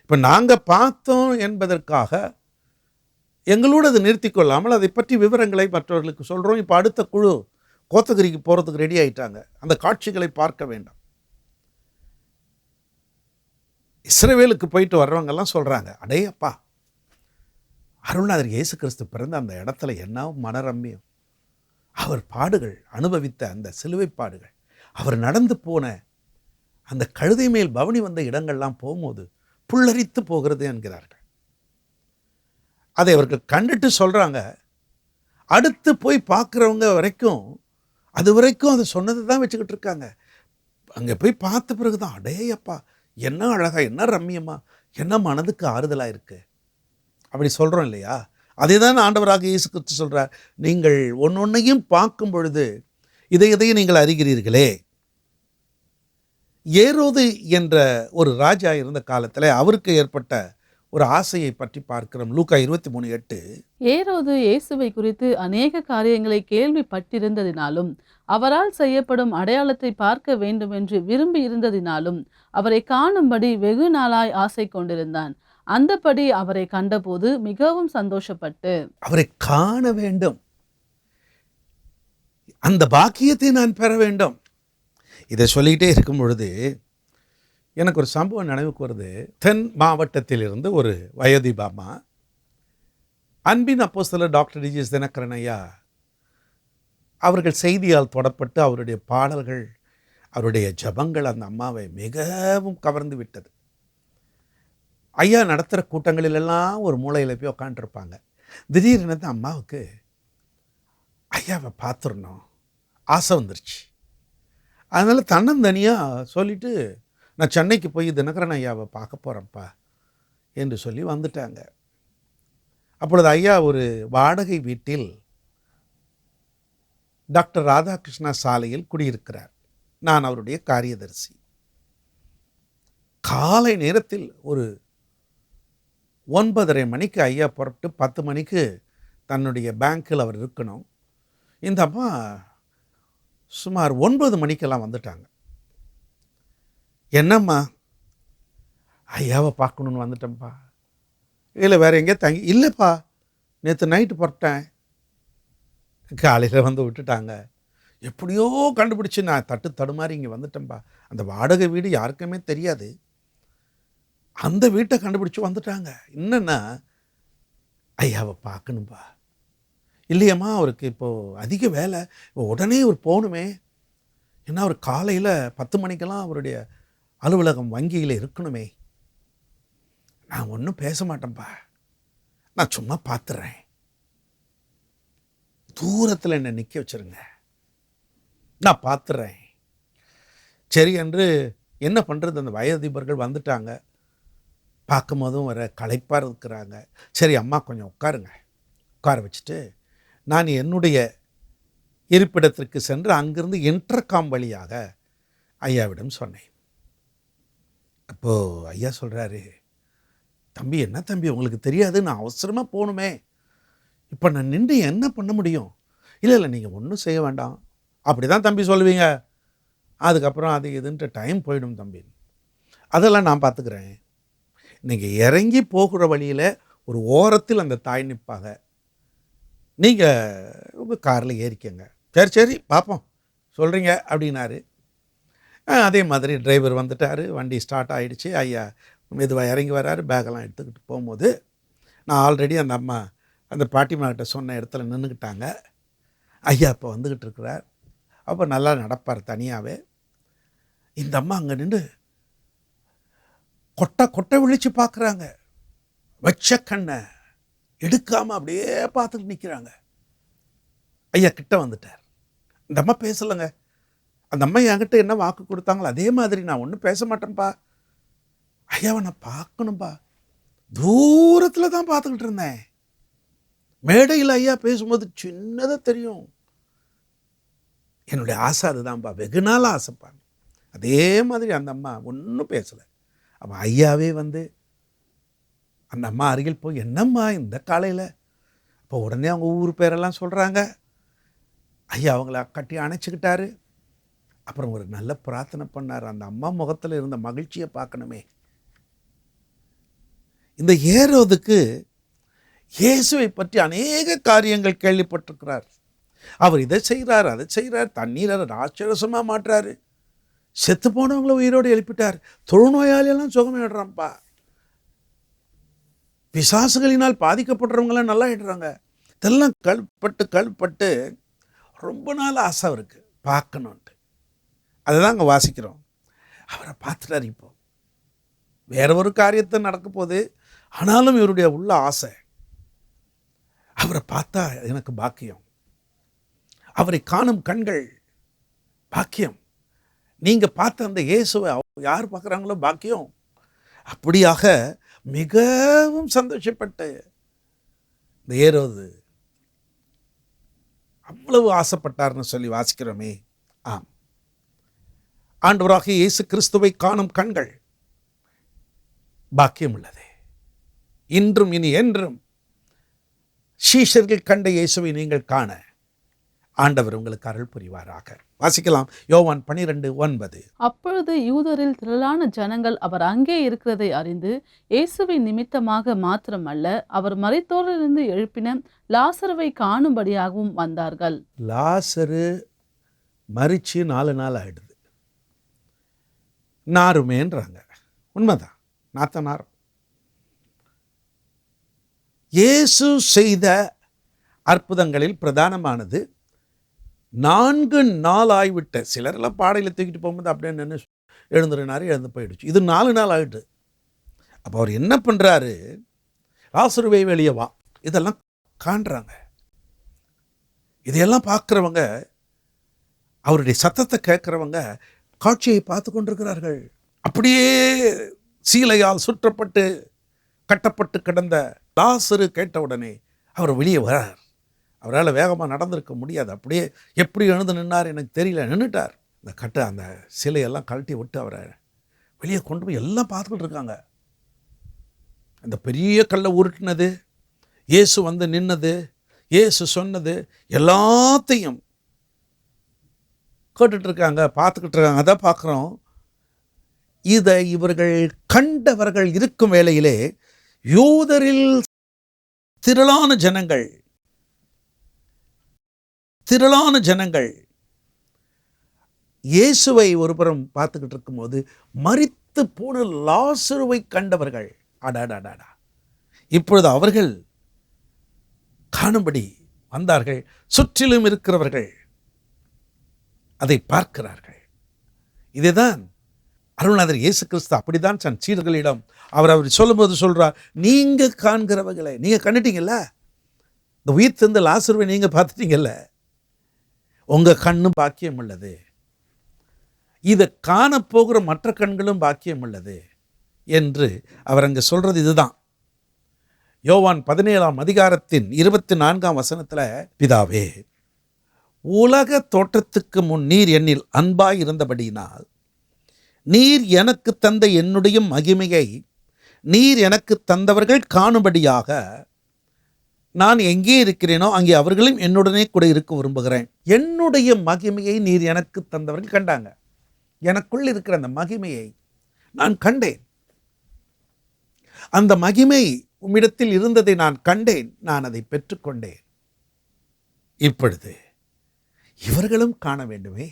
இப்போ நாங்கள் பார்த்தோம் என்பதற்காக எங்களோடு அதை நிறுத்தி கொள்ளாமல் அதை பற்றி விவரங்களை மற்றவர்களுக்கு சொல்கிறோம். இப்போ அடுத்த குழு கோத்தகிரிக்கு போகிறதுக்கு ரெடி ஆகிட்டாங்க. அந்த காட்சிகளை பார்க்க வேண்டாம். இஸ்ரவேலுக்கு போயிட்டு வர்றவங்கெல்லாம் சொல்கிறாங்க, அடே அப்பா, அருள்நாதர் இயேசு கிறிஸ்து பிறந்த அந்த இடத்துல என்ன மனரம்யம், அவர் பாடுகள் அனுபவித்த அந்த சிலுவை பாடுகள், அவர் நடந்து போன அந்த கழுதை மேல் பவனி வந்த இடங்கள்லாம் போகும்போது புல்லரித்து போகிறது என்கிறார்கள். அதை அவர்கள் கண்டுட்டு சொல்கிறாங்க. அடுத்து போய் பார்க்குறவங்க வரைக்கும் அது வரைக்கும் அதை சொன்னதை தான் வச்சுக்கிட்டு இருக்காங்க. அங்கே போய் பார்த்த பிறகு தான், அடே அப்பா, என்ன அழகா, என்ன ரம்மியமா, என்ன மனதுக்கு ஆறுதலாக இருக்குது அப்படி சொல்கிறோம் இல்லையா? அதே தான் ஆண்டவராக இயேசு கிறிஸ்து சொல்கிறார். நீங்கள் ஒன்னொன்னையும் பார்க்கும் பொழுது இதையும் நீங்கள் அறிகிறீர்களே. ஏரோது என்ற ஒரு ராஜா இருந்த காலத்தில் அவருக்கு ஏற்பட்ட ஒரு ஆசையை பற்றி பார்க்கிறோம். லூக்கா 23:8. ஏரோது இயேசுவை குறித்து அநேக காரியங்களை கேள்விப்பட்டிருந்ததினாலும் அவரால் செய்யப்படும் அடையாளத்தை பார்க்க வேண்டும் என்று விரும்பி இருந்ததினாலும் அவரை காணும்படி வெகு நாளாய் ஆசை கொண்டிருந்தான். அந்தபடி அவரை கண்டபோது மிகவும் சந்தோஷப்பட்டு, அவரை காண வேண்டும், அந்த பாக்கியத்தை நான் பெற வேண்டும், இதை சொல்லிகிட்டே இருக்கும் பொழுது எனக்கு ஒரு சம்பவம் நினைவுக்கு வருது. தென் மாவட்டத்திலிருந்து ஒரு வயோதிபாமா, அன்பின் அப்போஸ்தலர் டாக்டர் டி.ஜி.எஸ். தினகரன் ஐயா அவர்கள் செய்தியால் தொடப்பட்டு அவருடைய பாடல்கள், அவருடைய ஜபங்கள் அந்த அம்மாவை மிகவும் கவர்ந்து விட்டது. ஐயா நடத்துகிற கூட்டங்களிலெல்லாம் ஒரு மூலையில் போய் உட்காந்துருப்பாங்க. திடீர்னு தான் அம்மாவுக்கு ஐயாவை பார்த்துடணும் ஆசை வந்துருச்சு. அதனால் தன்னந்தனியாக சொல்லிவிட்டு, நான் சென்னைக்கு போய் தினகரன் ஐயாவை பார்க்க போகிறேன்ப்பா என்று சொல்லி வந்துட்டாங்க. அப்பொழுது ஐயா ஒரு வாடகை வீட்டில் டாக்டர் ராதாகிருஷ்ணா சாலையில் குடியிருக்கிறார். நான் அவருடைய காரியதர்சி. காலை நேரத்தில் ஒரு 9:30 மணிக்கு ஐயா புறப்பட்டு 10 மணிக்கு தன்னுடைய பேங்க்கில் அவர் இருக்கணும். இந்த அம்மா சுமார் 9 மணிக்கெல்லாம் வந்துட்டாங்க. என்னம்மா, ஐயாவை பார்க்கணுன்னு வந்துட்டேன்ப்பா. இல்லை வேறு எங்கேயா தங்கி? இல்லைப்பா, நேற்று நைட்டு புறப்பட்டேன், காலையில் வந்து விட்டுட்டாங்க. எப்படியோ கண்டுபிடிச்சி நான் தட்டு தடுமாறி இங்கே வந்துட்டேன்பா. அந்த வாடகை வீடு யாருக்குமே தெரியாது. அந்த வீட்டை கண்டுபிடிச்சி வந்துட்டாங்க. என்னென்னா, ஐயாவை பார்க்கணும்பா. இல்லையம்மா, அவருக்கு இப்போது அதிக வேலை, உடனே அவர் போகணுமே. ஏன்னா அவர் காலையில் 10 மணிக்கெல்லாம் அவருடைய அலுவலகம் வங்கியில் இருக்கணுமே. நான் ஒன்றும் பேச மாட்டேன்ப்பா, நான் சும்மா பார்த்துறேன், தூரத்தில் என்னை நிற்க வச்சுருங்க, நான் பார்த்துறேன். சரி என்று என்ன பண்ணுறது, அந்த வயோதிபர்கள் வந்துட்டாங்க. பார்க்கும் போதும் வர களைப்பாக இருக்கிறாங்க. சரி அம்மா கொஞ்சம் உட்காருங்க, உட்கார வச்சுட்டு நான் என்னுடைய இருப்பிடத்திற்கு சென்று அங்கிருந்து இன்டர்காம் வழியாக ஐயாவிடம் சொன்னேன். அப்போது ஐயா சொல்கிறாரு, தம்பி என்ன தம்பி உங்களுக்கு தெரியாது, நான் அவசரமாக போகணுமே, இப்போ நான் நின்று என்ன பண்ண முடியும்? இல்லை நீங்கள் ஒன்றும் செய்ய வேண்டாம், அப்படி தான் தம்பி சொல்லுவீங்க, அதுக்கப்புறம் அது இதுன்ட்டு டைம் போயிடும் தம்பி, அதெல்லாம் நான் பார்த்துக்கிறேன். நீங்கள் இறங்கி போகிற வழியில் ஒரு ஓரத்தில் அந்த தாய் நிற்பாங்க, நீங்கள் உங்கள் காரில் ஏறிக்கங்க. சரி சரி பார்ப்போம் சொல்கிறீங்க அப்படின்னாரு. அதே மாதிரி டிரைவர் வந்துட்டார், வண்டி ஸ்டார்ட் ஆகிடுச்சு. ஐயா மெதுவாக இறங்கி வராரு, பேக்கெல்லாம் எடுத்துக்கிட்டு போகும்போது நான் ஆல்ரெடி அந்த அம்மா அந்த பாட்டிமாக்கிட்ட சொன்ன இடத்துல நின்றுக்கிட்டாங்க. ஐயா இப்போ வந்துக்கிட்டு இருக்கிறார். அப்போ நல்லா நடப்பார் தனியாகவே. இந்த அம்மா அங்கே நின்று கொட்டை விழித்து பார்க்குறாங்க, வச்ச கண்ணை எடுக்காமல் அப்படியே பார்த்துட்டு நிற்கிறாங்க. ஐயா கிட்ட வந்துட்டார். இந்த அம்மா பேசலைங்க. அந்த அம்மா என்கிட்ட என்ன வாக்கு கொடுத்தாங்களோ அதே மாதிரி நான் ஒன்றும் பேச மாட்டேன்ப்பா, ஐயாவை நான் பார்க்கணும்ப்பா, தூரத்தில் தான் பார்த்துக்கிட்டு இருந்தேன், மேடையில் ஐயா பேசும்போது சின்னதாக தெரியும், என்னுடைய ஆசை அதுதான்ப்பா, வெகு நாள் ஆசைப்பாங்க. அதே மாதிரி அந்த அம்மா ஒன்றும் பேசலை. அப்போ ஐயாவே வந்து அந்த அம்மா அருகில் போய், என்னம்மா இந்த காலையில், அப்போ உடனே அவங்க ஊர் பேரெல்லாம் சொல்கிறாங்க. ஐயா அவங்கள கட்டி அணைச்சிக்கிட்டாரு. அப்புறம் ஒரு நல்ல பிரார்த்தனை பண்ணார். அந்த அம்மா முகத்தில் இருந்த மகிழ்ச்சியை பார்க்கணுமே. இந்த ஏரோதுக்கு இயேசுவை பற்றி அநேக காரியங்கள் கேள்விப்பட்டிருக்கிறார். அவர் இதை செய்கிறார், அதை செய்கிறார், தண்ணீரை ராட்சரசமாக மாட்டுறாரு, செத்து போனவங்கள உயிரோடு எழுப்பிட்டார், தொழுநோயாளியெல்லாம் சுகமாயிடுறான்ப்பா, பிசாசுகளினால் பாதிக்கப்படுறவங்களாம் நல்லா ஆயிடுறாங்க. இதெல்லாம் கல்பட்டு ரொம்ப நாள் ஆசை அவருக்கு பார்க்கணுன்ட்டு. அதை தான் அங்கே வாசிக்கிறோம். அவரை பார்த்துட்டார். இப்போ வேற ஒரு காரியத்தை நடக்க போகுது, ஆனாலும் இவருடைய உள்ள ஆசை, அவரை பார்த்தா எனக்கு பாக்கியம், அவரை காணும் கண்கள் பாக்கியம், நீங்கள் பார்த்த அந்த இயேசுவை யார் பார்க்குறாங்களோ பாக்கியம். அப்படியாக மிகவும் சந்தோஷப்பட்டு இந்த ஏரோது அவ்வளவு ஆசைப்பட்டார்னு சொல்லி வாசிக்கிறோமே. ஆம், ஆண்டவராகிய இயேசு கிறிஸ்துவை காணும் கண்கள் பாக்கியம் உள்ளது. இன்றும் இனி என்றும் சீஷர்கள் கண்ட இயேசுவை நீங்கள் காண ஆண்டவர் உங்களுக்கு அருள் புரிவாராக. வாசிக்கலாம், யோவான் 12:9. அப்பொழுது யூதரில் திரளான ஜனங்கள் அவர் அங்கே இருக்கிறதை அறிந்து இயேசுவின் நிமித்தமாக மாத்திரமல்ல, அவர் மரித்தோரிலிருந்து எழுப்பின லாசருவை காணும்படியாகவும் வந்தார்கள். லாசரு மரிச்சு 4 நாள் ஆயிடுது, நாருமேன்றாங்க. உண்மைதான், நாத்த நாரும். இயேசு செய்த அற்புதங்களில் பிரதானமானது 4 நாள் ஆகிவிட்ட. சிலரெல்லாம் பாடையில் தூக்கிட்டு போகும்போது அப்படியே நின்று எழுந்துருனாரு, எழுந்து போயிடுச்சு. இது 4 நாள் ஆகிட்டு. அப்போ அவர் என்ன பண்ணுறாரு, லாசருவை வெளியே வா, இதெல்லாம் காண்றாங்க. இதையெல்லாம் பார்க்குறவங்க, அவருடைய சத்தத்தை கேட்குறவங்க காட்சியை பார்த்து கொண்டிருக்கிறார்கள். அப்படியே சீலையால் சுற்றப்பட்டு கட்டப்பட்டு கிடந்த லாசரு கேட்ட உடனே அவர் வெளியே வரார். அவரால் வேகமாக நடந்திருக்க முடியாது, அப்படியே எப்படி எழுந்து நின்னார் எனக்கு தெரியல, நின்றுட்டார். அந்த சிலையெல்லாம் கழட்டி விட்டு அவரை வெளியே கொண்டு போய் எல்லாம் பார்த்துக்கிட்டு இருக்காங்க. அந்த பெரிய கல்லை உருட்டினது, இயேசு வந்து நின்னது, இயேசு சொன்னது எல்லாத்தையும் கேட்டுட்ருக்காங்க, பார்த்துக்கிட்டு இருக்காங்க. அதை பார்க்குறோம். இதை இவர்கள் கண்டவர்கள் இருக்கும் வேளையிலே யூதரில் திரளான ஜனங்கள் இயேசுவை ஒருபுறம் பார்த்துக்கிட்டு இருக்கும்போது மரித்து போன லாசருவை கண்டவர்கள் அடாடாடாடா, இப்பொழுது அவர்கள் காணும்படி வந்தார்கள். சுற்றிலும் இருக்கிறவர்கள் அதை பார்க்கிறார்கள். இதுதான் அருள்நாதர் இயேசு கிறிஸ்து அப்படிதான் தன் சீடர்களிடம் அவர் சொல்லும்போது சொல்றார், நீங்க காண்கிறவர்களை நீங்க கண்டுட்டீங்கல்ல, இந்த உயிர் தெரிந்த லாசருவை நீங்க பார்த்துட்டீங்கல்ல, உங்க கண்ணும் பாக்கியம் உள்ளது, இதை காணப்போகிற மற்ற கண்களும் பாக்கியம் உள்ளது என்று அவர் அங்கே சொல்றது இதுதான். யோவான் 17ஆம் அதிகாரத்தின் 24ஆம் வசனத்துல, பிதாவே, உலக தோற்றத்துக்கு முன் நீர் என்னில் அன்பாய் இருந்தபடியினால் நீர் எனக்கு தந்த என்னுடைய மகிமையை நீர் எனக்கு தந்தவர்கள் காணும்படியாக நான் எங்கே இருக்கிறேனோ அங்கே அவர்களும் என்னுடனே கூட இருக்க விரும்புகிறேன். என்னுடைய மகிமையை நீர் எனக்கு தந்தவர்கள் கண்டாங்க. எனக்குள் இருக்கிற அந்த மகிமையை நான் கண்டேன். அந்த மகிமை உம்மிடத்தில் இருந்ததை நான் கண்டேன், நான் அதை பெற்றுக்கொண்டேன். இப்பொழுது இவர்களும் காண வேண்டுமே,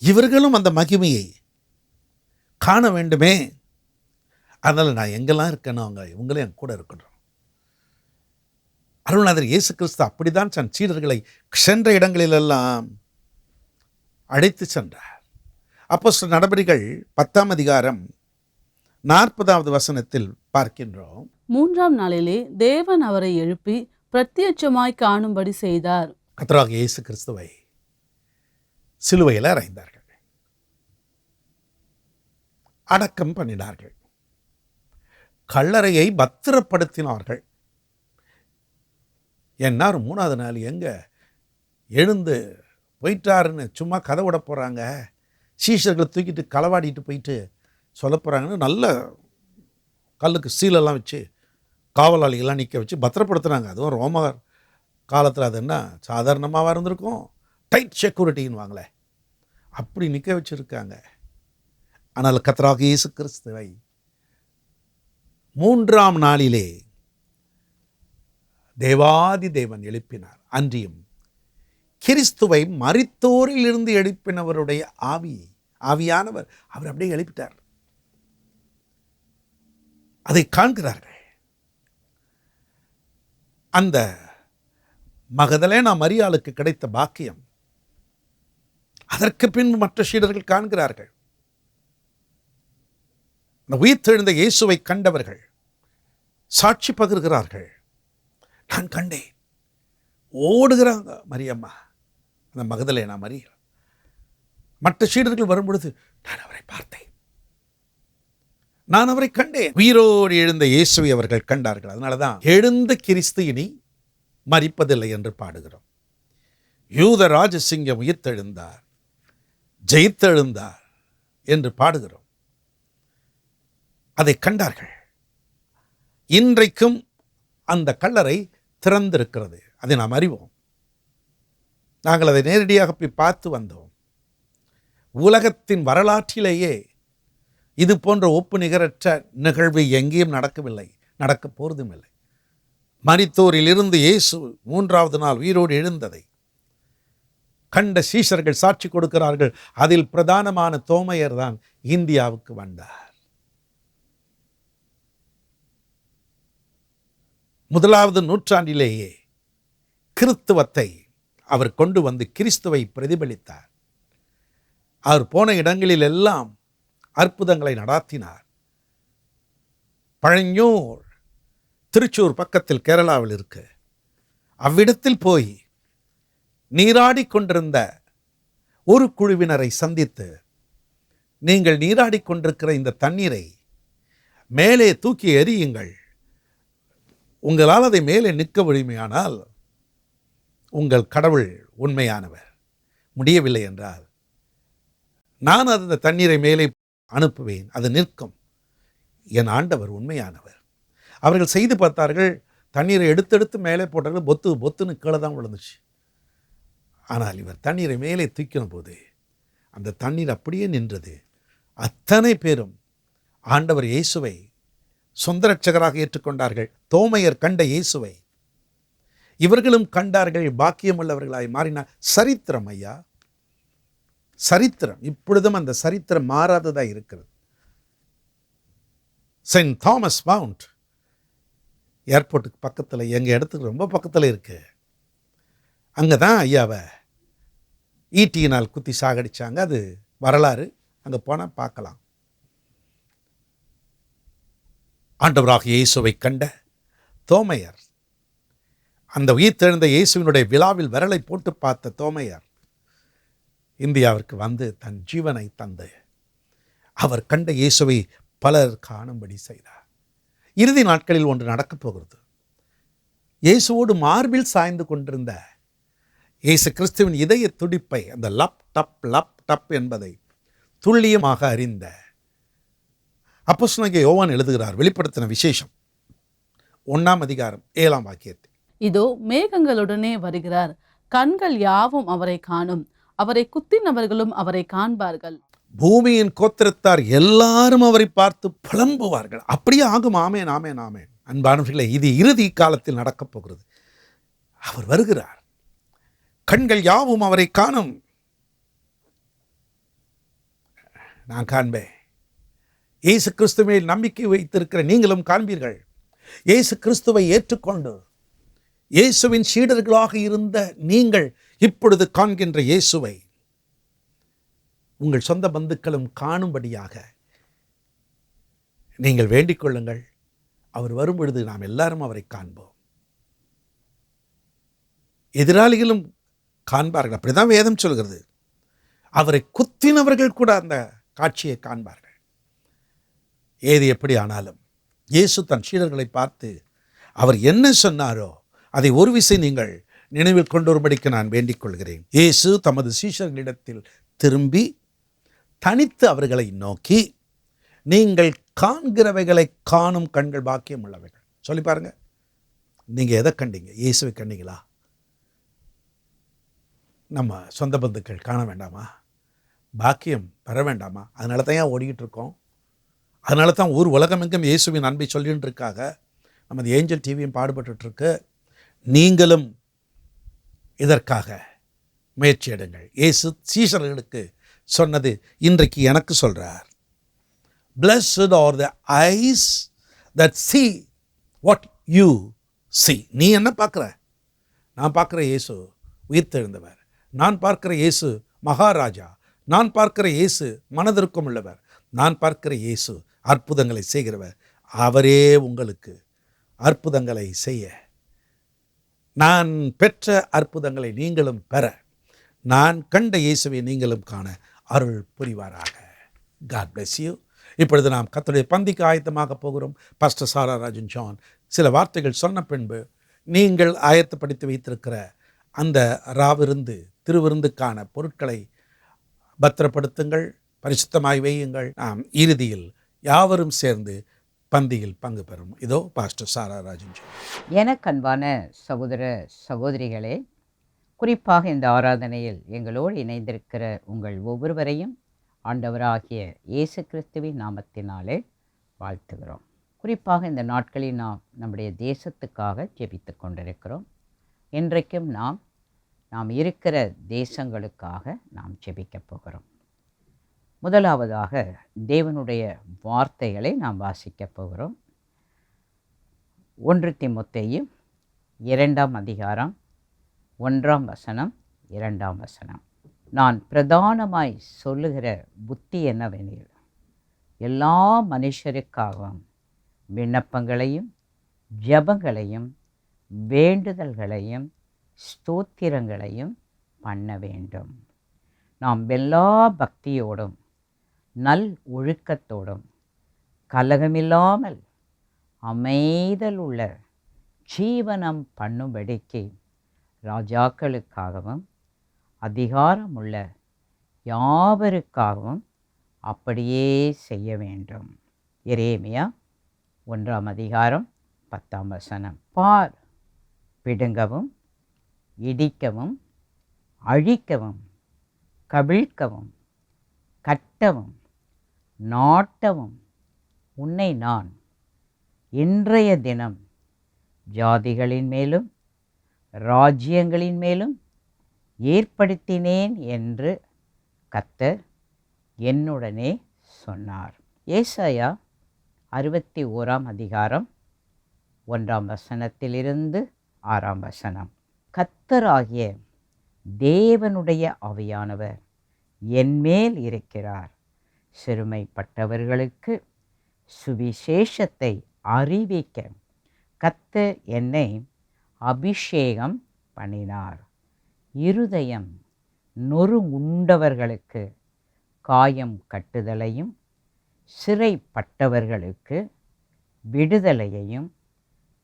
இவர்களும் அந்த மகிமையை காண வேண்டுமே. அதனால் நான் எங்கெல்லாம் இருக்கணும் அவங்க இவங்களே என் கூட இருக்கணும். அருள்நாதர் இயேசு கிறிஸ்து அப்படிதான் தன் சீடர்களை சென்ற இடங்களிலெல்லாம் அழைத்து சென்றார். அப்போஸ்தலர் நடபடிகள் 10ஆம் அதிகாரம் 40வது வசனத்தில் பார்க்கின்றோம். 3ஆம் நாளிலே தேவன் அவரை எழுப்பி பிரத்யட்சமாய் காணும்படி செய்தார். கர்த்தராகிய இயேசு கிறிஸ்துவை சிலுவையில் அறைந்தார்கள், அடக்கம் பண்ணினார்கள், கல்லறையை பத்திரப்படுத்தினார்கள். என்னார் 3வது நாள் எங்க எழுந்து போயிட்டாருன்னு சும்மா கதை விட போகிறாங்க, சீஷர்களை தூக்கிட்டு களவாடிட்டு போயிட்டு சொல்ல போகிறாங்கன்னு நல்ல கல்லுக்கு சீலெல்லாம் வச்சு காவலாளிகள்லாம் நிற்க வச்சு பத்திரப்படுத்துனாங்க. அதுவும் ரோமர் காலத்தில் அது என்ன சாதாரணமாக இருந்திருக்கும், டைட் செக்யூரிட்டின்னு வாங்களே, அப்படி நிற்க வச்சுருக்காங்க. ஆனால் கர்த்தராகிய இயேசு கிறிஸ்துவை 3ஆம் நாளிலே தேவாதி தேவன் எழுப்பினார். அன்றியும் கிறிஸ்துவை மரித்தோரில் இருந்து எழுப்பினவருடைய ஆவியானவர் அவர் அப்படியே எழுப்பிட்டார். அதை காண்கிறார்கள். அந்த மகதலேனா மரியாளுக்கு கிடைத்த பாக்கியம் அதற்கு பின்பு மற்ற சீடர்கள் காண்கிறார்கள். அந்த உயிர்த்தெழுந்த இயேசுவை கண்டவர்கள் சாட்சி பகிர்கிறார்கள். நான் கண்டேன், ஓடுகிறாங்க மரியம்மா, அந்த மகதலேனா மரியா. மற்ற சீடர்கள் வரும்பொழுது நான் அவரை பார்த்தேன், நான் அவரை கண்டேன். உயிரோடு எழுந்த இயேசுவை அவர்கள் கண்டார்கள். அதனாலதான் எழுந்த கிறிஸ்து இனி மரிப்பதில்லை என்று பாடுகிறோம். யூத ராஜசிங்கம் உயிர்த்தெழுந்தார், ஜெயித்தெழுந்தார் என்று பாடுகிறோம். அதை கண்டார்கள். இன்றைக்கும் அந்த கல்லறை திறந்திருக்கிறது, அதை நாம் அறிவோம். நாங்கள் அதை நேரடியாக போய் பார்த்து வந்தோம். உலகத்தின் வரலாற்றிலேயே இது போன்ற ஒப்பு நிகரற்ற நிகழ்வு எங்கேயும் நடக்கவில்லை, நடக்க போறதும் இல்லை. மரித்தோரில் இருந்து இயேசு 3வது நாள் உயிரோடு எழுந்ததை கண்ட சீஷர்கள் சாட்சி கொடுக்கிறார்கள். அதில் பிரதானமான தோமையர் தான் இந்தியாவுக்கு வந்தார். 1வது நூற்றாண்டிலேயே கிறிஸ்துவத்தை அவர் கொண்டு வந்து கிறிஸ்துவை பிரதிபலித்தார். அவர் போன இடங்களில் எல்லாம் அற்புதங்களை நடாத்தினார். பழஞ்சூர் திருச்சூர் பக்கத்தில் கேரளாவில் இருக்கு, அவ்விடத்தில் போய் நீராடி கொண்டிருந்த ஒரு குழுவினரை சந்தித்து, நீங்கள் நீராடி கொண்டிருக்கிற இந்த தண்ணீரை மேலே தூக்கி எறியுங்கள், உங்களால் அதை மேலே நிற்க முடியுமையானால் உங்கள் கடவுள் உண்மையானவர், முடியவில்லை என்றால் நான் அந்த தண்ணீரை மேலே அனுப்புவேன், அது நிற்கும், என் ஆண்டவர் உண்மையானவர். அவர்கள் செய்து பார்த்தார்கள், தண்ணீரை எடுத்தெடுத்து மேலே போட்டார்கள், பொத்துன்னு கீழே தான் விழுந்துச்சு. ஆனால் இவர் தண்ணீரை மேலே தூக்கின போது அந்த தண்ணீர் அப்படியே நின்றது. அத்தனை பேரும் ஆண்டவர் இயேசுவை சொந்த இரட்சகராக ஏற்றுக்கொண்டார்கள். தோமையர் கண்ட இயேசுவை இவர்களும் கண்டார்கள், பாக்கியம் உள்ளவர்களாய் மாறினார். சரித்திரம் ஐயா, சரித்திரம் இப்பொழுதும் அந்த சரித்திரம் மாறாததாக இருக்கிறது. செயின்ட் தாமஸ் மவுண்ட் ஏர்போர்ட்டுக்கு பக்கத்தில், எங்கள் இடத்துக்கு ரொம்ப பக்கத்தில் இருக்குது. அங்கே தான் ஐயாவை ஈட்டியினால் குத்தி சாகடிச்சாங்க. அது வரலாறு, அங்கே போனால் பார்க்கலாம். ஆண்டவராக இயேசுவை கண்ட தோமையர், அந்த உயிர்த்தெழுந்த இயேசுவினுடைய விழாவில் விரலை போட்டு பார்த்த தோமையர் இந்தியாவிற்கு வந்து தன் ஜீவனை தந்து அவர் கண்ட இயேசுவை பலர் காணும்படி செய்தார். இறுதி நாட்களில் ஒன்று நடக்கப் போகிறது. இயேசுவோடு மார்பில் சாய்ந்து கொண்டிருந்த இயேசு கிறிஸ்துவின் இதய துடிப்பை, அந்த லப் டப் என்பதை துல்லியமாக அறிந்த அப்போஸ்தலனாகிய யோவான் எழுதுகிறார். வெளிப்படுத்தின விசேஷம் 1 அதிகாரம் 7 வாக்கியத்தில், இதோ மேகங்களுடனே வருகிறார், கண்கள் யாவும் அவரை காணும், அவரை குத்தினவர்களும் அவரை காண்பார்கள். பூமியின் கோத்திரத்தார் எல்லாரும் அவரை பார்த்து புலம்புவார்கள். அப்படியே ஆகும். ஆமேன், ஆமேன், ஆமேன். அன்பானவர்களே, இது இறுதி காலத்தில் நடக்கப் போகிறது. அவர் வருகிறார், கண்கள் யாவும் அவரை காணும். நான் காண்பேன். இயேசு கிறிஸ்துவில் நம்பிக்கை வைத்திருக்கிற நீங்களும் காண்பீர்கள். இயேசு கிறிஸ்துவை ஏற்றுக்கொண்டு இயேசுவின் சீடர்களாக இருந்த நீங்கள் இப்பொழுது காண்கின்ற இயேசுவை உங்கள் சொந்த பந்துக்களும் காணும்படியாக நீங்கள் வேண்டிக் கொள்ளுங்கள். அவர் வரும்பொழுது நாம் எல்லாரும் அவரை காண்போம். எதிராளிகளும் காண்பார்கள். அப்படிதான் வேதம் சொல்கிறது. அவரை குத்தினவர்கள் கூட அந்த காட்சியை காண்பார்கள். ஏது எப்படி ஆனாலும் இயேசு தன் சீடர்களை பார்த்து அவர் என்ன சொன்னாரோ அதை ஒரு விசை நீங்கள் நினைவில் கொண்டு வரும்படிக்கு நான் வேண்டிக் கொள்கிறேன். இயேசு தமது சீஷர்களிடத்தில் திரும்பி தனித்து அவர்களை நோக்கி, நீங்கள் காண்கிறவைகளை காணும் கண்கள் பாக்கியம் உள்ளவைகள். சொல்லி பாருங்க, நீங்க எதை கண்டீங்க? இயேசுவை கண்டீங்களா? நம்ம சொந்த பந்துக்கள் காண வேண்டாமா? பாக்கியம் பெற வேண்டாமா? அதனால தான் ஏன் ஓடிக்கிட்டு இருக்கோம். அதனால தான் ஊர் உலகமெங்கும் இயேசுவின் அன்பை சொல்லிட்டு இருக்காங்க. நமது ஏஞ்சல் டிவியும் பாடுபட்டுருக்கு. நீங்களும் இதற்காக முயற்சி எடுங்கள். இயேசு சீஷர்களுக்கு சொன்னது இன்றைக்கு எனக்கு சொல்றார். Blessed are the eyes that see what you see. நீ என்ன பார்க்குற? நான் பார்க்குற இயேசு உயிர்த்தெழுந்தவர். நான் பார்க்கிற இயேசு மகாராஜா. நான் பார்க்கிற இயேசு மனதிற்கும் உள்ளவர். நான் பார்க்கிற இயேசு அற்புதங்களை செய்கிறவர். அவரே உங்களுக்கு அற்புதங்களை செய்ய, நான் பெற்ற அற்புதங்களை நீங்களும் பெற, நான் கண்ட இயேசுவை நீங்களும் காண அருள் புரிவாராக. God bless you. இப்பொழுது நாம் கர்த்தருடைய பந்திக்கு ஆயத்தமாக போகிறோம். பாஸ்டர் சாரா ராஜன் ஜான் சில வார்த்தைகள் சொன்ன பின்பு நீங்கள் ஆயத்தப்படுத்தி வைத்திருக்கிற அந்த ராவிருந்து திருவிருந்துக்கான பொருட்களை பத்திரப்படுத்துங்கள், பரிசுத்தமாய் வையுங்கள். நாம் இறுதியில் யாவரும் சேர்ந்து பந்தியில் பங்கு பெறும். இதோ பாஸ்டர் சாரா ராஜன் ஜான். எனக்கு அன்பான சகோதர சகோதரிகளே, குறிப்பாக இந்த ஆராதனையில் எங்களோடு இணைந்திருக்கிற உங்கள் ஒவ்வொருவரையும் ஆண்டவராகிய இயேசு கிறிஸ்துவின் நாமத்தினாலே வாழ்த்துகிறோம். குறிப்பாக இந்த நாட்களில் நாம் நம்முடைய தேசத்துக்காக ஜெபித்து கொண்டிருக்கிறோம். இன்றைக்கும் நாம் இருக்கிற தேசங்களுக்காக நாம் ஜெபிக்கப் போகிறோம். முதலாவதாக தேவனுடைய வார்த்தைகளை நாம் வாசிக்கப் போகிறோம். 1 தீமோத்தேயு 2 அதிகாரம் 1 2 நான் பிரதானமாய் சொல்லுகிற புத்தி என்னவெனில், எல்லா மனுஷருக்காகவும் விண்ணப்பங்களையும் ஜெபங்களையும் வேண்டுதல்களையும் ஸ்தோத்திரங்களையும் பண்ண வேண்டும். நாம் எல்லா பக்தியோடும் நல் ஒழுக்கத்தோடும் கலகமில்லாமல் அமைதல் உள்ள ஜீவனம் பண்ணும்படிக்கு ராஜாக்களுக்காகவும் அதிகாரமுள்ள யாவருக்காகவும் அப்படியே செய்ய வேண்டும். எரேமியா 1 அதிகாரம் 10 பார், பிடுங்கவும் இடிக்கவும் அழிக்கவும் கவிழ்க்கவும் கட்டவும் நாட்டவும் உன்னை நான் இன்றைய தினம் ஜாதிகளின் மேலும் ராஜ்யங்களின் மேலும் ஏற்படுத்தினேன் என்று கர்த்தர் என்னுடனே சொன்னார். ஏசாயா 61 அதிகாரம் 1 6 கர்த்தராகிய தேவனுடைய ஆவியானவர் என்மேல் இருக்கிறார். சிறுமைப்பட்டவர்களுக்கு சுவிசேஷத்தை அறிவிக்க கர்த்தர் என்னை அபிஷேகம் பண்ணினார். இருதயம் நொறுங்குண்டவர்களுக்கு காயம் கட்டுதலையும், சிறைப்பட்டவர்களுக்கு விடுதலையையும்,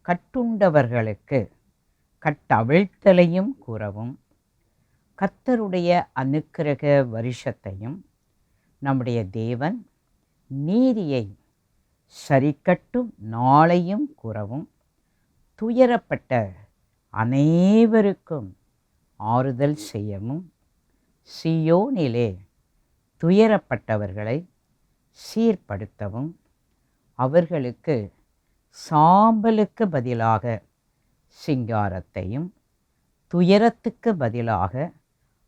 கட்டுண்டவர்களுக்கு கட்டவிழ்த்தலையும் கூறவும், கர்த்தருடைய அனுக்கிரக வருஷத்தையும் நம்முடைய தேவன் நீதியை சரிக்கட்டும் நாளையும் கூறவும், துயரப்பட்ட அனைவருக்கும் ஆறுதல் செய்யவும், சியோனிலே துயரப்பட்டவர்களை சீர்படுத்தவும், அவர்களுக்கு சாம்பலுக்கு பதிலாக சிங்காரத்தையும், துயரத்துக்கு பதிலாக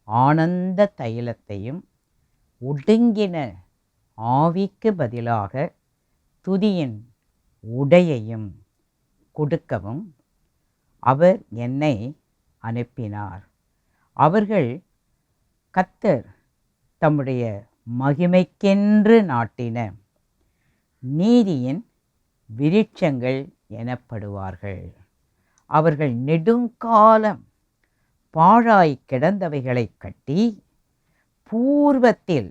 ஆனந்த தைலத்தையும், ஒடுங்கின ஆவிக்கு பதிலாக துதியின் உடையையும் கொடுக்கவும் அவர் என்னை அனுப்பினார். அவர்கள் கர்த்தர் தம்முடைய மகிமைக்கென்று நாட்டின நீதியின் விருட்சங்கள் எனப்படுவார்கள். அவர்கள் நெடுங்காலம் பாழாய் கிடந்தவைகளை கட்டி, பூர்வத்தில்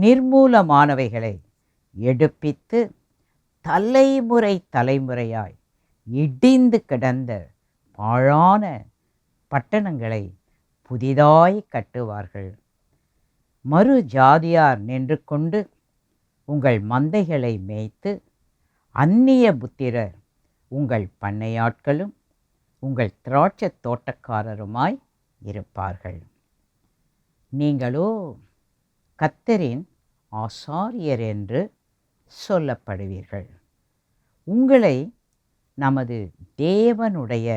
நிர்மூலமானவைகளை எடுப்பித்து, தலைமுறை தலைமுறையாய் இடிந்து கிடந்த பாழான பட்டணங்களை புதிதாய் கட்டுவார்கள். மறு ஜாதியார் நின்று கொண்டு உங்கள் மந்தைகளை மேய்த்து, அந்நிய புத்திரர் உங்கள் பண்ணையாட்களும் உங்கள் திராட்சை தோட்டக்காரருமாய் இருப்பார்கள். நீங்களோ கர்த்தரின் ஆசாரியர் என்று சொல்லப்படுவீர்கள். உங்களை நமது தேவனுடைய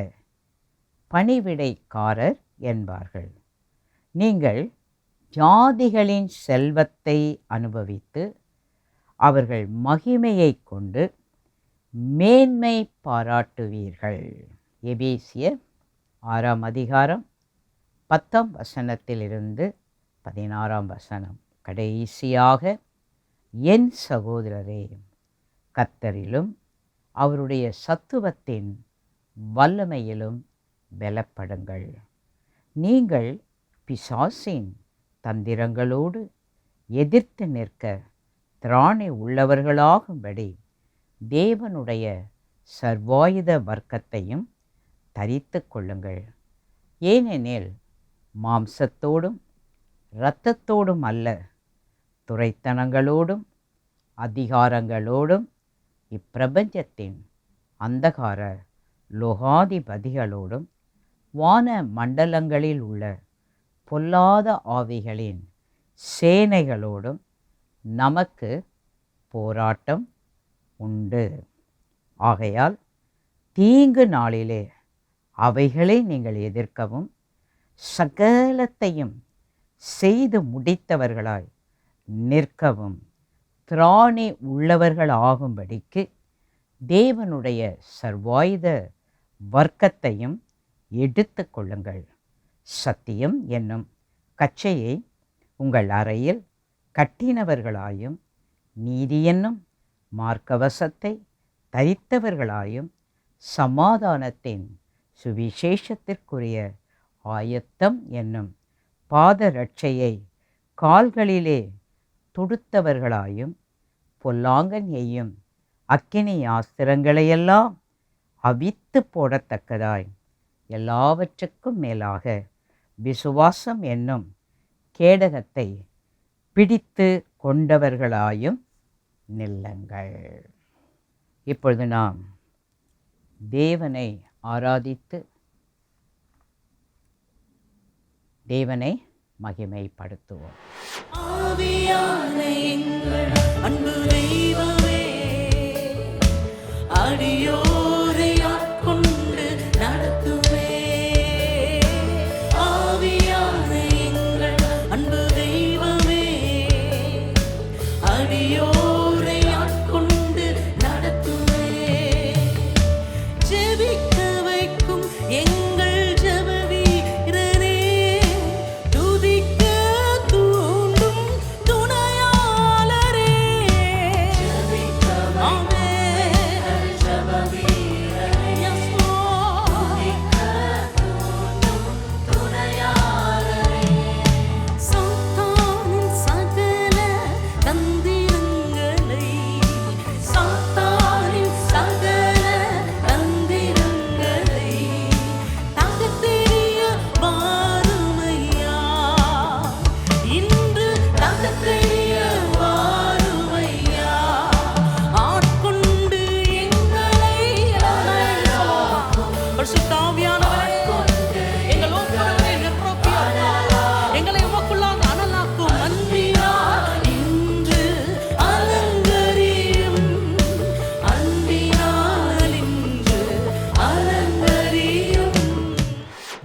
பணிவிடைக்காரர் என்பார்கள். நீங்கள் ஜாதிகளின் செல்வத்தை அனுபவித்து அவர்கள் மகிமையை கொண்டு மேன்மை பாராட்டுவீர்கள். எபேசியர் 6 அதிகாரம் 10 16. கடைசியாக, என் சகோதரரே, கர்த்தரிலும் அவருடைய சத்துவத்தின் வல்லமையிலும் பலப்படுங்கள். நீங்கள் பிசாசின் தந்திரங்களோடு எதிர்த்து நிற்க திராணி உள்ளவர்களாகும்படி தேவனுடைய சர்வாயுத வர்க்கத்தையும் தரித்து கொள்ளுங்கள். ஏனெனில் மாம்சத்தோடும் இரத்தத்தோடும் அல்ல, துரைத்தனங்களோடும் அதிகாரங்களோடும் இப்பிரபஞ்சத்தின் அந்தகார லோகாதிபதிகளோடும் வான மண்டலங்களில் உள்ள பொல்லாத ஆவிகளின் சேனைகளோடும் நமக்கு போராட்டம் உண்டு. ஆகையால் தீங்கு நாளிலே அவைகளை நீங்கள் எதிர்க்கவும், சகலத்தையும் செய்து முடித்தவர்களாய் நிற்கவும் திராணி உள்ளவர்களாகும்படிக்கு தேவனுடைய சர்வாயுத வர்க்கத்தையும் எடுத்து கொள்ளுங்கள். சத்தியம் என்னும் கச்சையை உங்கள் அறையில் கட்டினவர்களாயும், நீதி என்னும் மார்க்கவசத்தை தரித்தவர்களாயும், சமாதானத்தின் சுவிசேஷத்திற்குரிய ஆயத்தம் என்னும் பாதரட்சையை கால்களிலே தொடுத்தவர்களாயும், பொல்லாங்கன் எய்யும் அக்கினி ஆஸ்திரங்களையெல்லாம் அவித்து போடத்தக்கதாய் எல்லாவற்றுக்கும் மேலாக விசுவாசம் என்னும் கேடகத்தை பிடித்து கொண்டவர்களாயும் நில்லுங்கள். இப்பொழுது நாம் தேவனை ஆராதித்து தேவனை மகிமைப்படுத்துவோம். ஆவியான எங்கள் அன்பு தெய்வமே, அடியோரை ஆட்கொண்டு நடத்துமே. ஆவியான எங்கள் அன்பு தெய்வமே,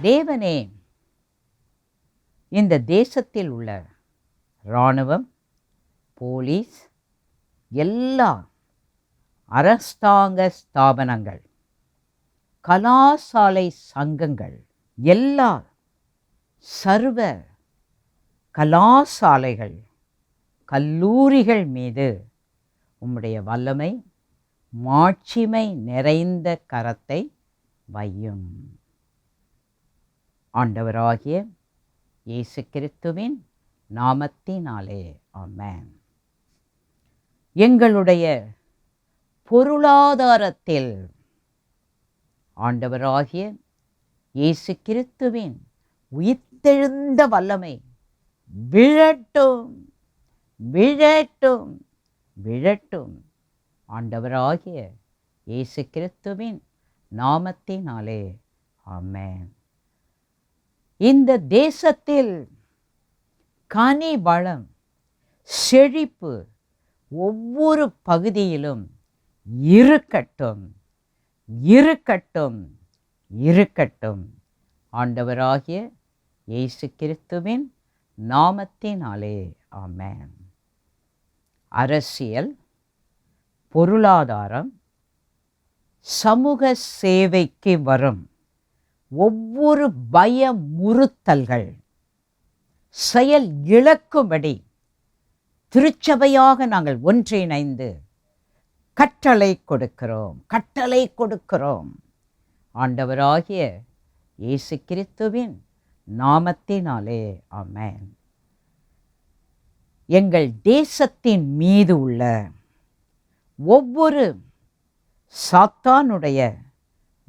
தேவனே, இந்த தேசத்தில் உள்ள இராணுவம், போலீஸ், எல்லா அரசாங்க ஸ்தாபனங்கள், கலாசாலை சங்கங்கள், எல்லா சர்வ கலாசாலைகள், கல்லூரிகள் மீது உம்முடைய வல்லமை, மாட்சிமை நிறைந்த கரத்தை வையும். ஆண்டவராகிய இயேசு கிறிஸ்துவின் நாமத்தினாலே ஆமென். எங்களுடைய பொருளாதாரத்தில் ஆண்டவராகிய இயேசு கிறிஸ்துவின் உயிர்த்தெழுந்த வல்லமை விழட்டும், விழட்டும், விழட்டும். ஆண்டவராகிய இயேசு கிறிஸ்துவின் நாமத்தினாலே ஆமென். இந்த தேசத்தில் கனி வளம், செழிப்பு ஒவ்வொரு பகுதியிலும் இருக்கட்டும், இருக்கட்டும், இருக்கட்டும். ஆண்டவராகிய இயேசு கிறிஸ்துவின் நாமத்தினாலே ஆமென். அரசியல், பொருளாதாரம், சமூக சேவைக்கு வரும் ஒவ்வொரு பயமுறுத்தல்கள் செயல் இழக்கும்படி திருச்சபையாக நாங்கள் ஒன்றிணைந்து கட்டளை கொடுக்கிறோம், கட்டளை கொடுக்கிறோம். ஆண்டவராகிய இயேசு கிறிஸ்துவின் நாமத்தினாலே ஆமென். எங்கள் தேசத்தின் மீது உள்ள ஒவ்வொரு சாத்தானுடைய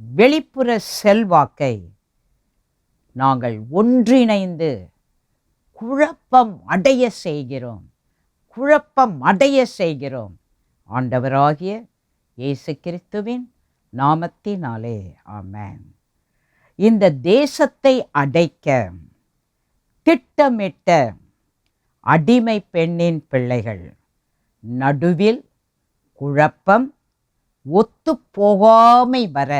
வெளிப்புற செல்வாக்கை நாங்கள் ஒன்றிணைந்து குழப்பம் அடைய செய்கிறோம், குழப்பம் அடைய செய்கிறோம். ஆண்டவராகிய இயேசு கிறிஸ்துவின் நாமத்தினாலே ஆமென். இந்த தேசத்தை அடைக்க திட்டமிட்ட அடிமை பெண்ணின் பிள்ளைகள் நடுவில் குழப்பம் ஒத்துப்போகாமை வர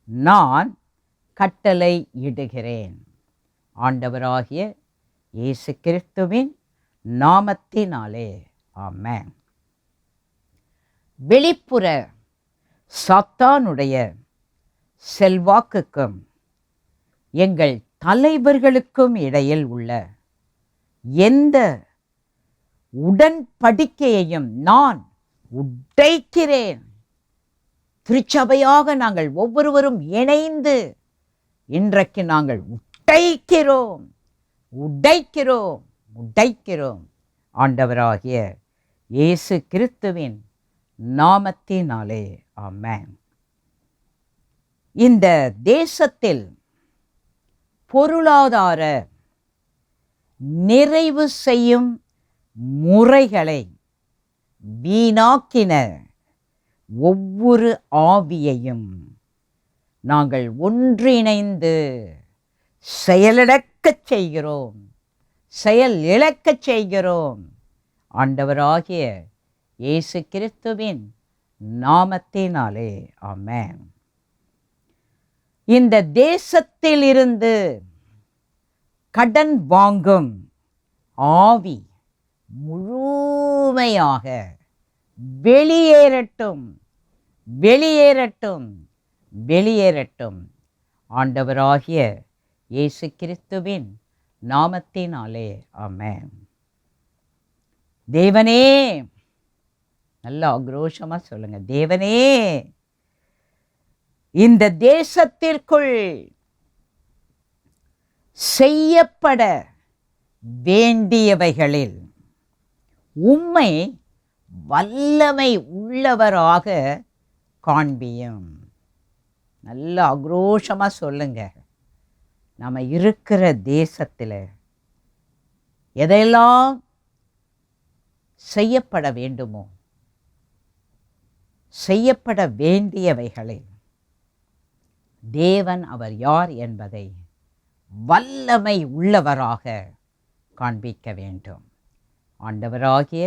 நான் கட்டளை இடுகிறேன். ஆண்டவராகிய இயேசு கிறிஸ்துவின் நாமத்தினாலே ஆமென். வெளிப்புற சாத்தானுடைய செல்வாக்குக்கும் எங்கள் தலைவர்களுக்கும் இடையில் உள்ள எந்த உடன்படிக்கையையும் நான் உடைக்கிறேன். திருச்சபையாக நாங்கள் ஒவ்வொருவரும் இணைந்து இன்றைக்கு நாங்கள் உடைக்கிறோம், உடைக்கிறோம், உடைக்கிறோம். ஆண்டவராகிய இயேசு கிறிஸ்துவின் நாமத்தினாலே ஆமென். இந்த தேசத்தில் பொருளாதார நிறைவு செய்யும் முறைகளை வீணாக்கின ஒவ்வொரு ஆவியையும் நாங்கள் ஒன்றிணைந்து செயலிழக்கச் செய்கிறோம், செயல் இழக்கச் செய்கிறோம். ஆண்டவராகிய இயேசு கிறிஸ்துவின் நாமத்தினாலே ஆமென். இந்த தேசத்திலிருந்து கடன் வாங்கும் ஆவி முழுமையாக வெளியேறட்டும், வெளியேறட்டும், வெளியேறட்டும். ஆண்டவராகிய இயேசு கிறிஸ்துவின் நாமத்தினாலே ஆமென். தேவனே, நல்ல ஆக்ரோஷமாக சொல்லுங்க, தேவனே இந்த தேசத்திற்குள் செய்யப்பட வேண்டியவைகளில் உம்மை வல்லமை உள்ளவராக காண்பியும். நல்ல ஆக்ரோஷமாக சொல்லுங்க. நம்ம இருக்கிற தேசத்தில் எதையெல்லாம் செய்யப்பட வேண்டுமோ, செய்யப்பட வேண்டியவைகளை தேவன் அவர் யார் என்பதை வல்லமை உள்ளவராக காண்பிக்க வேண்டும். ஆண்டவராகிய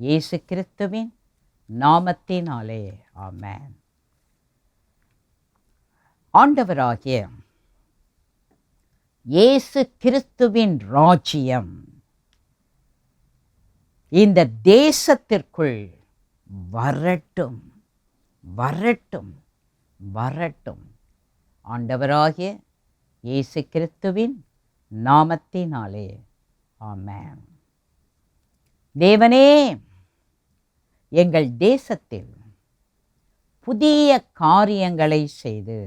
இயேசு கிறிஸ்துவின் நாமத்தினாலே ஆமென். ஆண்டவராகிய இயேசு கிறிஸ்துவின் ராஜ்யம் இந்த தேசத்திற்குள் வரட்டும், வரட்டும், வரட்டும். ஆண்டவராகிய இயேசு கிறிஸ்துவின் நாமத்தினாலே ஆமென். தேவனே, எங்கள் தேசத்தில் புதிய காரியங்களை செய்து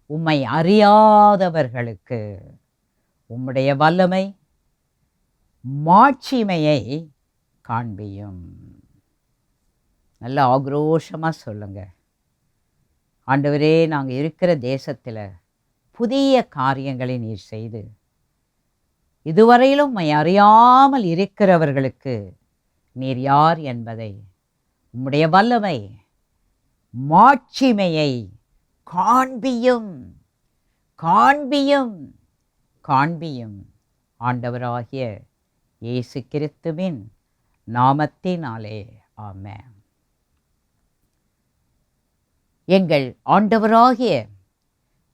உம்மை அறியாதவர்களுக்கு உம்முடைய வல்லமை மாட்சிமையை காண்பியும். நல்ல ஆக்ரோஷமாக சொல்லுங்க. ஆண்டவரே, நாங்கள் இருக்கிற தேசத்தில் புதிய காரியங்களை நீர் செய்து இதுவரையிலும் உம்மை அறியாமல் இருக்கிறவர்களுக்கு நீர் யார் என்பதை உம்முடைய வல்லமை மாட்சிமையை காண்பியும், காண்பியும், காண்பியும். ஆண்டவராகிய இயேசு கிறிஸ்துவின் நாமத்தினாலே ஆமென். எங்கள் ஆண்டவராகிய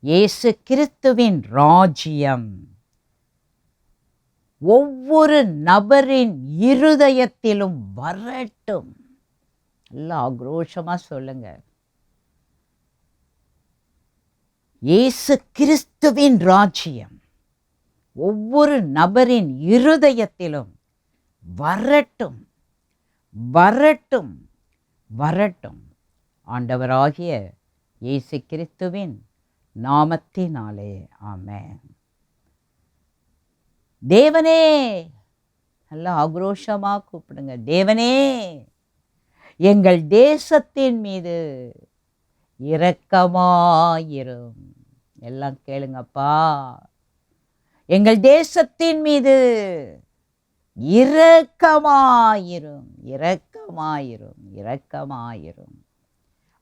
இயேசு கிறிஸ்துவின் ராஜ்யம் ஒவ்வொரு நபரின் இருதயத்திலும் வரட்டும். நல்லா ஆக்ரோஷமா சொல்லுங்க. இயேசு கிறிஸ்துவின் ராஜ்யம் ஒவ்வொரு நபரின் இருதயத்திலும் வரட்டும், வரட்டும், வரட்டும். ஆண்டவராகிய இயேசு கிறிஸ்துவின் நாமத்தினாலே ஆமென். தேவனே, நல்லா ஆக்ரோஷமா கூப்பிடுங்க. தேவனே, எங்கள் தேசத்தின் மீது இரக்கமாயிரும். எல்லாம் கேளுங்கப்பா. எங்கள் தேசத்தின் மீது இரக்கமாயிரும், இரக்கமாயிரும், இரக்கமாயிரும்.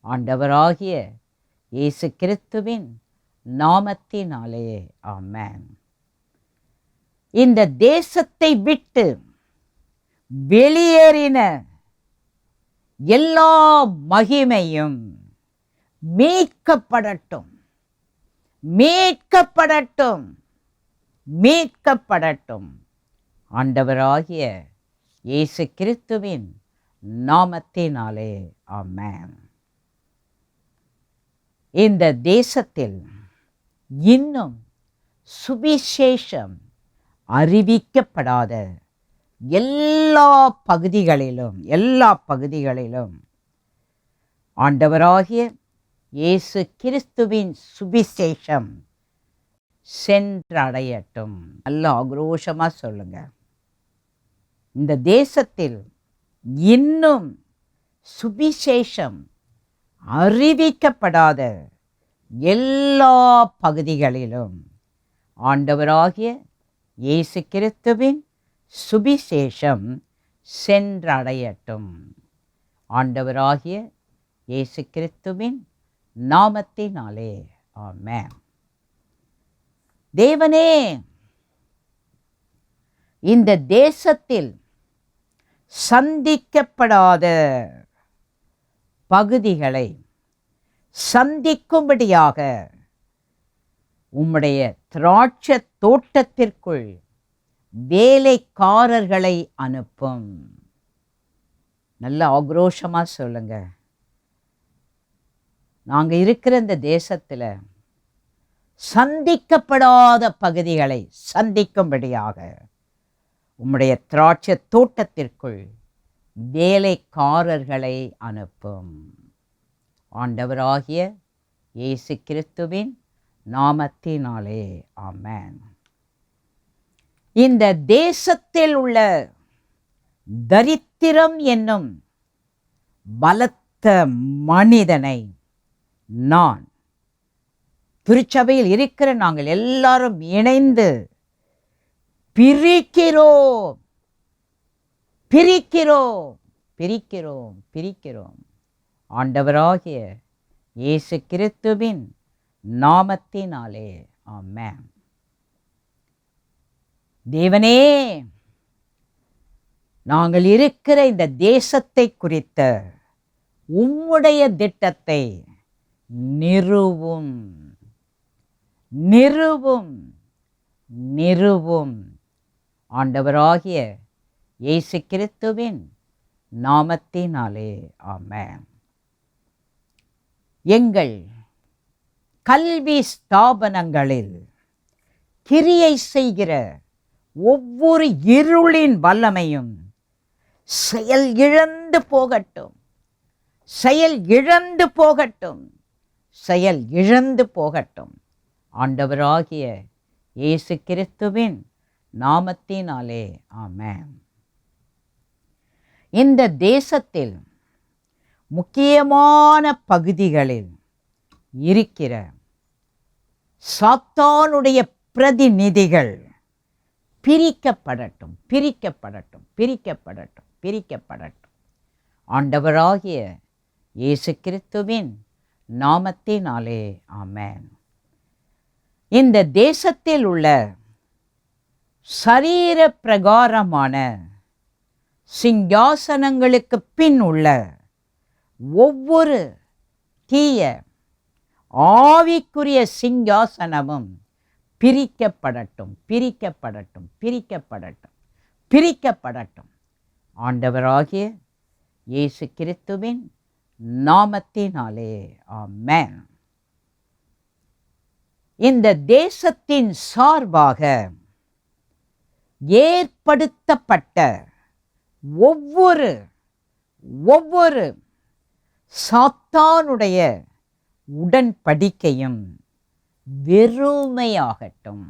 ஆண்டவராகிய இயேசு கிறிஸ்துவின் நாமத்தினாலே ஆமென். இந்த தேசத்தை விட்டு வெளியேறின எல்லா மகிமையும் மீட்கப்படட்டும், மீட்கப்படட்டும், மீட்கப்படட்டும். ஆண்டவராகிய இயேசு கிறிஸ்துவின் நாமத்தினாலே ஆமென். இந்த தேசத்தில் இன்னும் சுவிசேஷம் அறிவிக்கப்படாத எல்லா பகுதிகளிலும் ஆண்டவராகிய இயேசு கிறிஸ்துவின் சுவிசேஷம் சென்றடையட்டும். நல்ல ஆக்ரோஷமா சொல்லுங்க. இந்த தேசத்தில் இன்னும் சுவிசேஷம் அறிவிக்கப்படாத எல்லா பகுதிகளிலும் ஆண்டவராகிய இயேசு கிறிஸ்துவின் சுவிசேஷம் சென்றடையட்டும். ஆண்டவராகிய இயேசு கிறிஸ்துவின் நாமத்தினாலே ஆமென். தேவனே, இந்த தேசத்தில் சந்திக்கப்படாத பகுதிகளை சந்திக்கும்படியாக உம்முடைய திராட்சை தோட்டத்திற்குள் வேலைக்காரர்களை அனுப்பும். நல்ல ஆக்ரோஷமா சொல்லுங்க. நாங்க இருக்கிற இந்த தேசத்துல சந்திக்கப்படாத பகுதிகளை சந்திக்கும்படியாக உம்முடைய திராட்சை தோட்டத்திற்குள் வேலைக்காரர்களை அனுப்பும். ஆண்டவராகிய இயேசு கிறிஸ்துவின் நாமத்தினாலே ஆமென். இந்த தேசத்தில் உள்ள தரித்திரம் என்னும் பலத்த மனிதனை நான் திருச்சபையில் இருக்கிற நாங்கள் எல்லாரும் இணைந்து பிரிக்கிறோம், பிரிக்கிறோம், பிரிக்கிறோம், பிரிக்கிறோம். ஆண்டவராகிய இயேசு கிறிஸ்துவின் நாமத்தினாலே ஆமென். தேவனே, நாங்கள் இருக்கிற இந்த தேசத்தை குறித்த உம்முடைய திட்டத்தை நிறுவும். நிறுவும் நிறுவும். ஆண்டவராகிய இயேசு கிறிஸ்துவின் நாமத்தினாலே ஆமென். எங்கள் கல்வி ஸ்தாபனங்களில் கிரியை செய்கிற ஒவ்வொரு இருளின் வல்லமையும் செயல் இழந்து போகட்டும், செயல் இழந்து போகட்டும், செயல் இழந்து போகட்டும். ஆண்டவராகிய இயேசு கிறிஸ்துவின் நாமத்தினாலே ஆமென். இந்த தேசத்தில் முக்கியமான பகுதிகளில் இருக்கிற சாத்தானுடைய பிரதிநிதிகள் பிரிக்கப்படட்டும், பிரிக்கப்படட்டும், பிரிக்கப்படட்டும், பிரிக்கப்படட்டும். ஆண்டவராகிய இயேசு கிறிஸ்துவின் நாமத்தினாலே ஆமென். இந்த தேசத்தில் உள்ள சரீர பிரகாரமான சிங்காசனங்களுக்கு பின் உள்ள ஒவ்வொரு தீய ஆவிக்குரிய சிங்காசனமும் பிரிக்கப்படட்டும், பிரிக்கப்படட்டும், பிரிக்கப்படட்டும், பிரிக்கப்படட்டும். ஆண்டவராகிய இயேசு கிறிஸ்துவின் நாமத்தினாலே ஆமென். இந்த தேசத்தின் சார்பாக ஏற்படுத்தப்பட்ட ஒவ்வொரு சாத்தானுடைய உடன்படிக்கையும் வெறுமையாகட்டும்,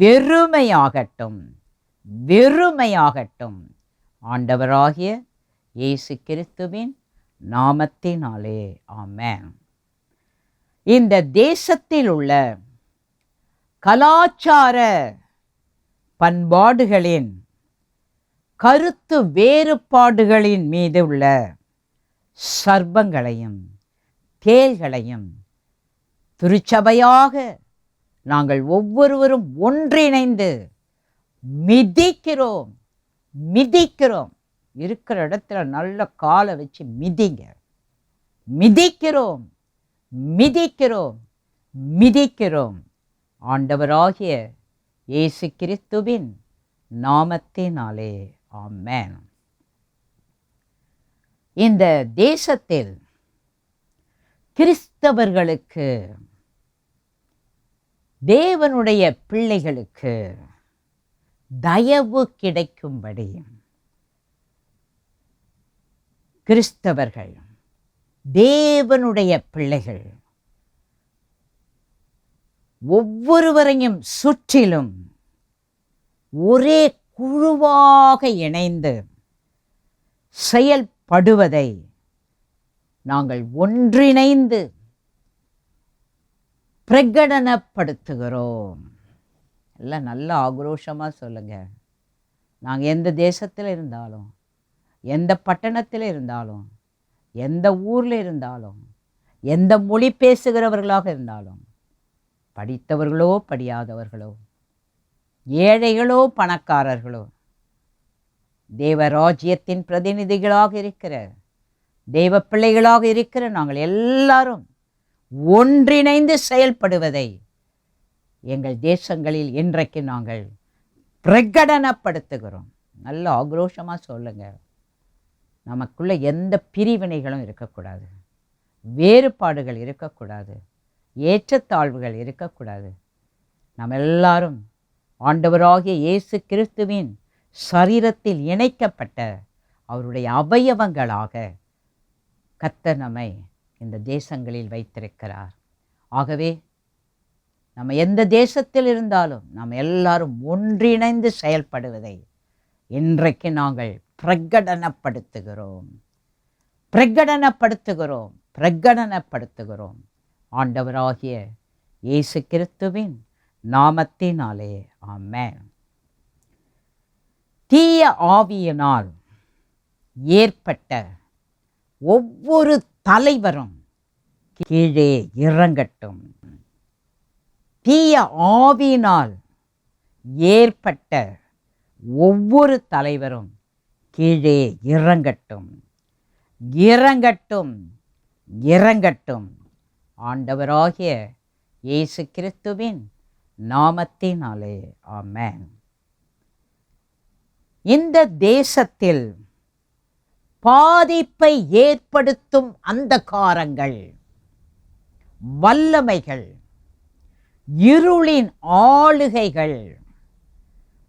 வெறுமையாகட்டும், வெறுமையாகட்டும். ஆண்டவராகிய இயேசு கிறிஸ்துவின் நாமத்தினாலே ஆமென். இந்த தேசத்தில் உள்ள கலாச்சார பண்பாடுகளின் கருத்து வேறுபாடுகளின் மீது உள்ள சர்ப்பங்களையும் தேள்களையும் திருச்சபையாக நாங்கள் ஒவ்வொருவரும் ஒன்றிணைந்து மிதிக்கிறோம், மிதிக்கிறோம். இருக்கிற இடத்துல நல்ல காலை வச்சு மிதிங்க. மிதிக்கிறோம், மிதிக்கிறோம், மிதிக்கிறோம். ஆண்டவராகிய இயேசு கிறிஸ்துவின் நாமத்தினாலே ஆமென். இந்த தேசத்தில் கிறிஸ்தவர்களுக்கு, தேவனுடைய பிள்ளைகளுக்கு தயவு கிடைக்கும்படி கிறிஸ்தவர்கள், தேவனுடைய பிள்ளைகள் ஒவ்வொருவரையும் சுற்றிலும் ஒரே குழுவாக இணைந்து செயல்படுவதை நாங்கள் ஒன்றிணைந்து பிரகடனப்படுத்துகிறோம். எல்லாம் நல்ல ஆக்ரோஷமாக சொல்லுங்க. நாங்கள் எந்த தேசத்தில் இருந்தாலும், எந்த பட்டணத்தில் இருந்தாலும், எந்த ஊரில் இருந்தாலும், எந்த மொழி பேசுகிறவர்களாக இருந்தாலும், படித்தவர்களோ படியாதவர்களோ, ஏழைகளோ பணக்காரர்களோ, தேவராஜ்யத்தின் பிரதிநிதிகளாக இருக்கிற, தெய்வ பிள்ளைகளாக இருக்கிற நாங்கள் எல்லாரும் ஒன்றிணைந்து செயல்படுவதை எங்கள் தேசங்களில் இன்றைக்கு நாங்கள் பிரகடனப்படுத்துகிறோம். நல்ல ஆக்ரோஷமாக சொல்லுங்க. நமக்குள்ள எந்த பிரிவினைகளும் இருக்கக்கூடாது, வேறுபாடுகள் இருக்கக்கூடாது, ஏற்றத்தாழ்வுகள் இருக்கக்கூடாது. நம்ம எல்லாரும் ஆண்டவராகிய இயேசு கிறிஸ்துவின் சரீரத்தில் இணைக்கப்பட்ட அவருடைய அவயவங்களாக கர்த்தர் நம்மை இந்த தேசங்களில் வைத்திருக்கிறார். ஆகவே நம்ம எந்த தேசத்தில் இருந்தாலும் நம்ம எல்லாரும் ஒன்றிணைந்து செயல்படுவதை இன்றைக்கு நாங்கள் பிரகடனப்படுத்துகிறோம், பிரகடனப்படுத்துகிறோம், பிரகடனப்படுத்துகிறோம். ஆண்டவராகிய இயேசு கிறிஸ்துவின் நாமத்தினாலே ஆமென். தீய ஆவியினால் ஏற்பட்ட ஒவ்வொரு தலைவரும் கீழே இறங்கட்டும். தீய ஆவியினால் ஏற்பட்ட ஒவ்வொரு தலைவரும் கீழே இறங்கட்டும், இறங்கட்டும், இறங்கட்டும். ஆண்டவராகிய இயேசு கிறிஸ்துவின் நாமத்தினாலே ஆமென். இந்த தேசத்தில் பாதிப்பை ஏற்படுத்தும் அந்தகாரங்கள், வல்லமைகள், இருளின் ஆளுகைகள்,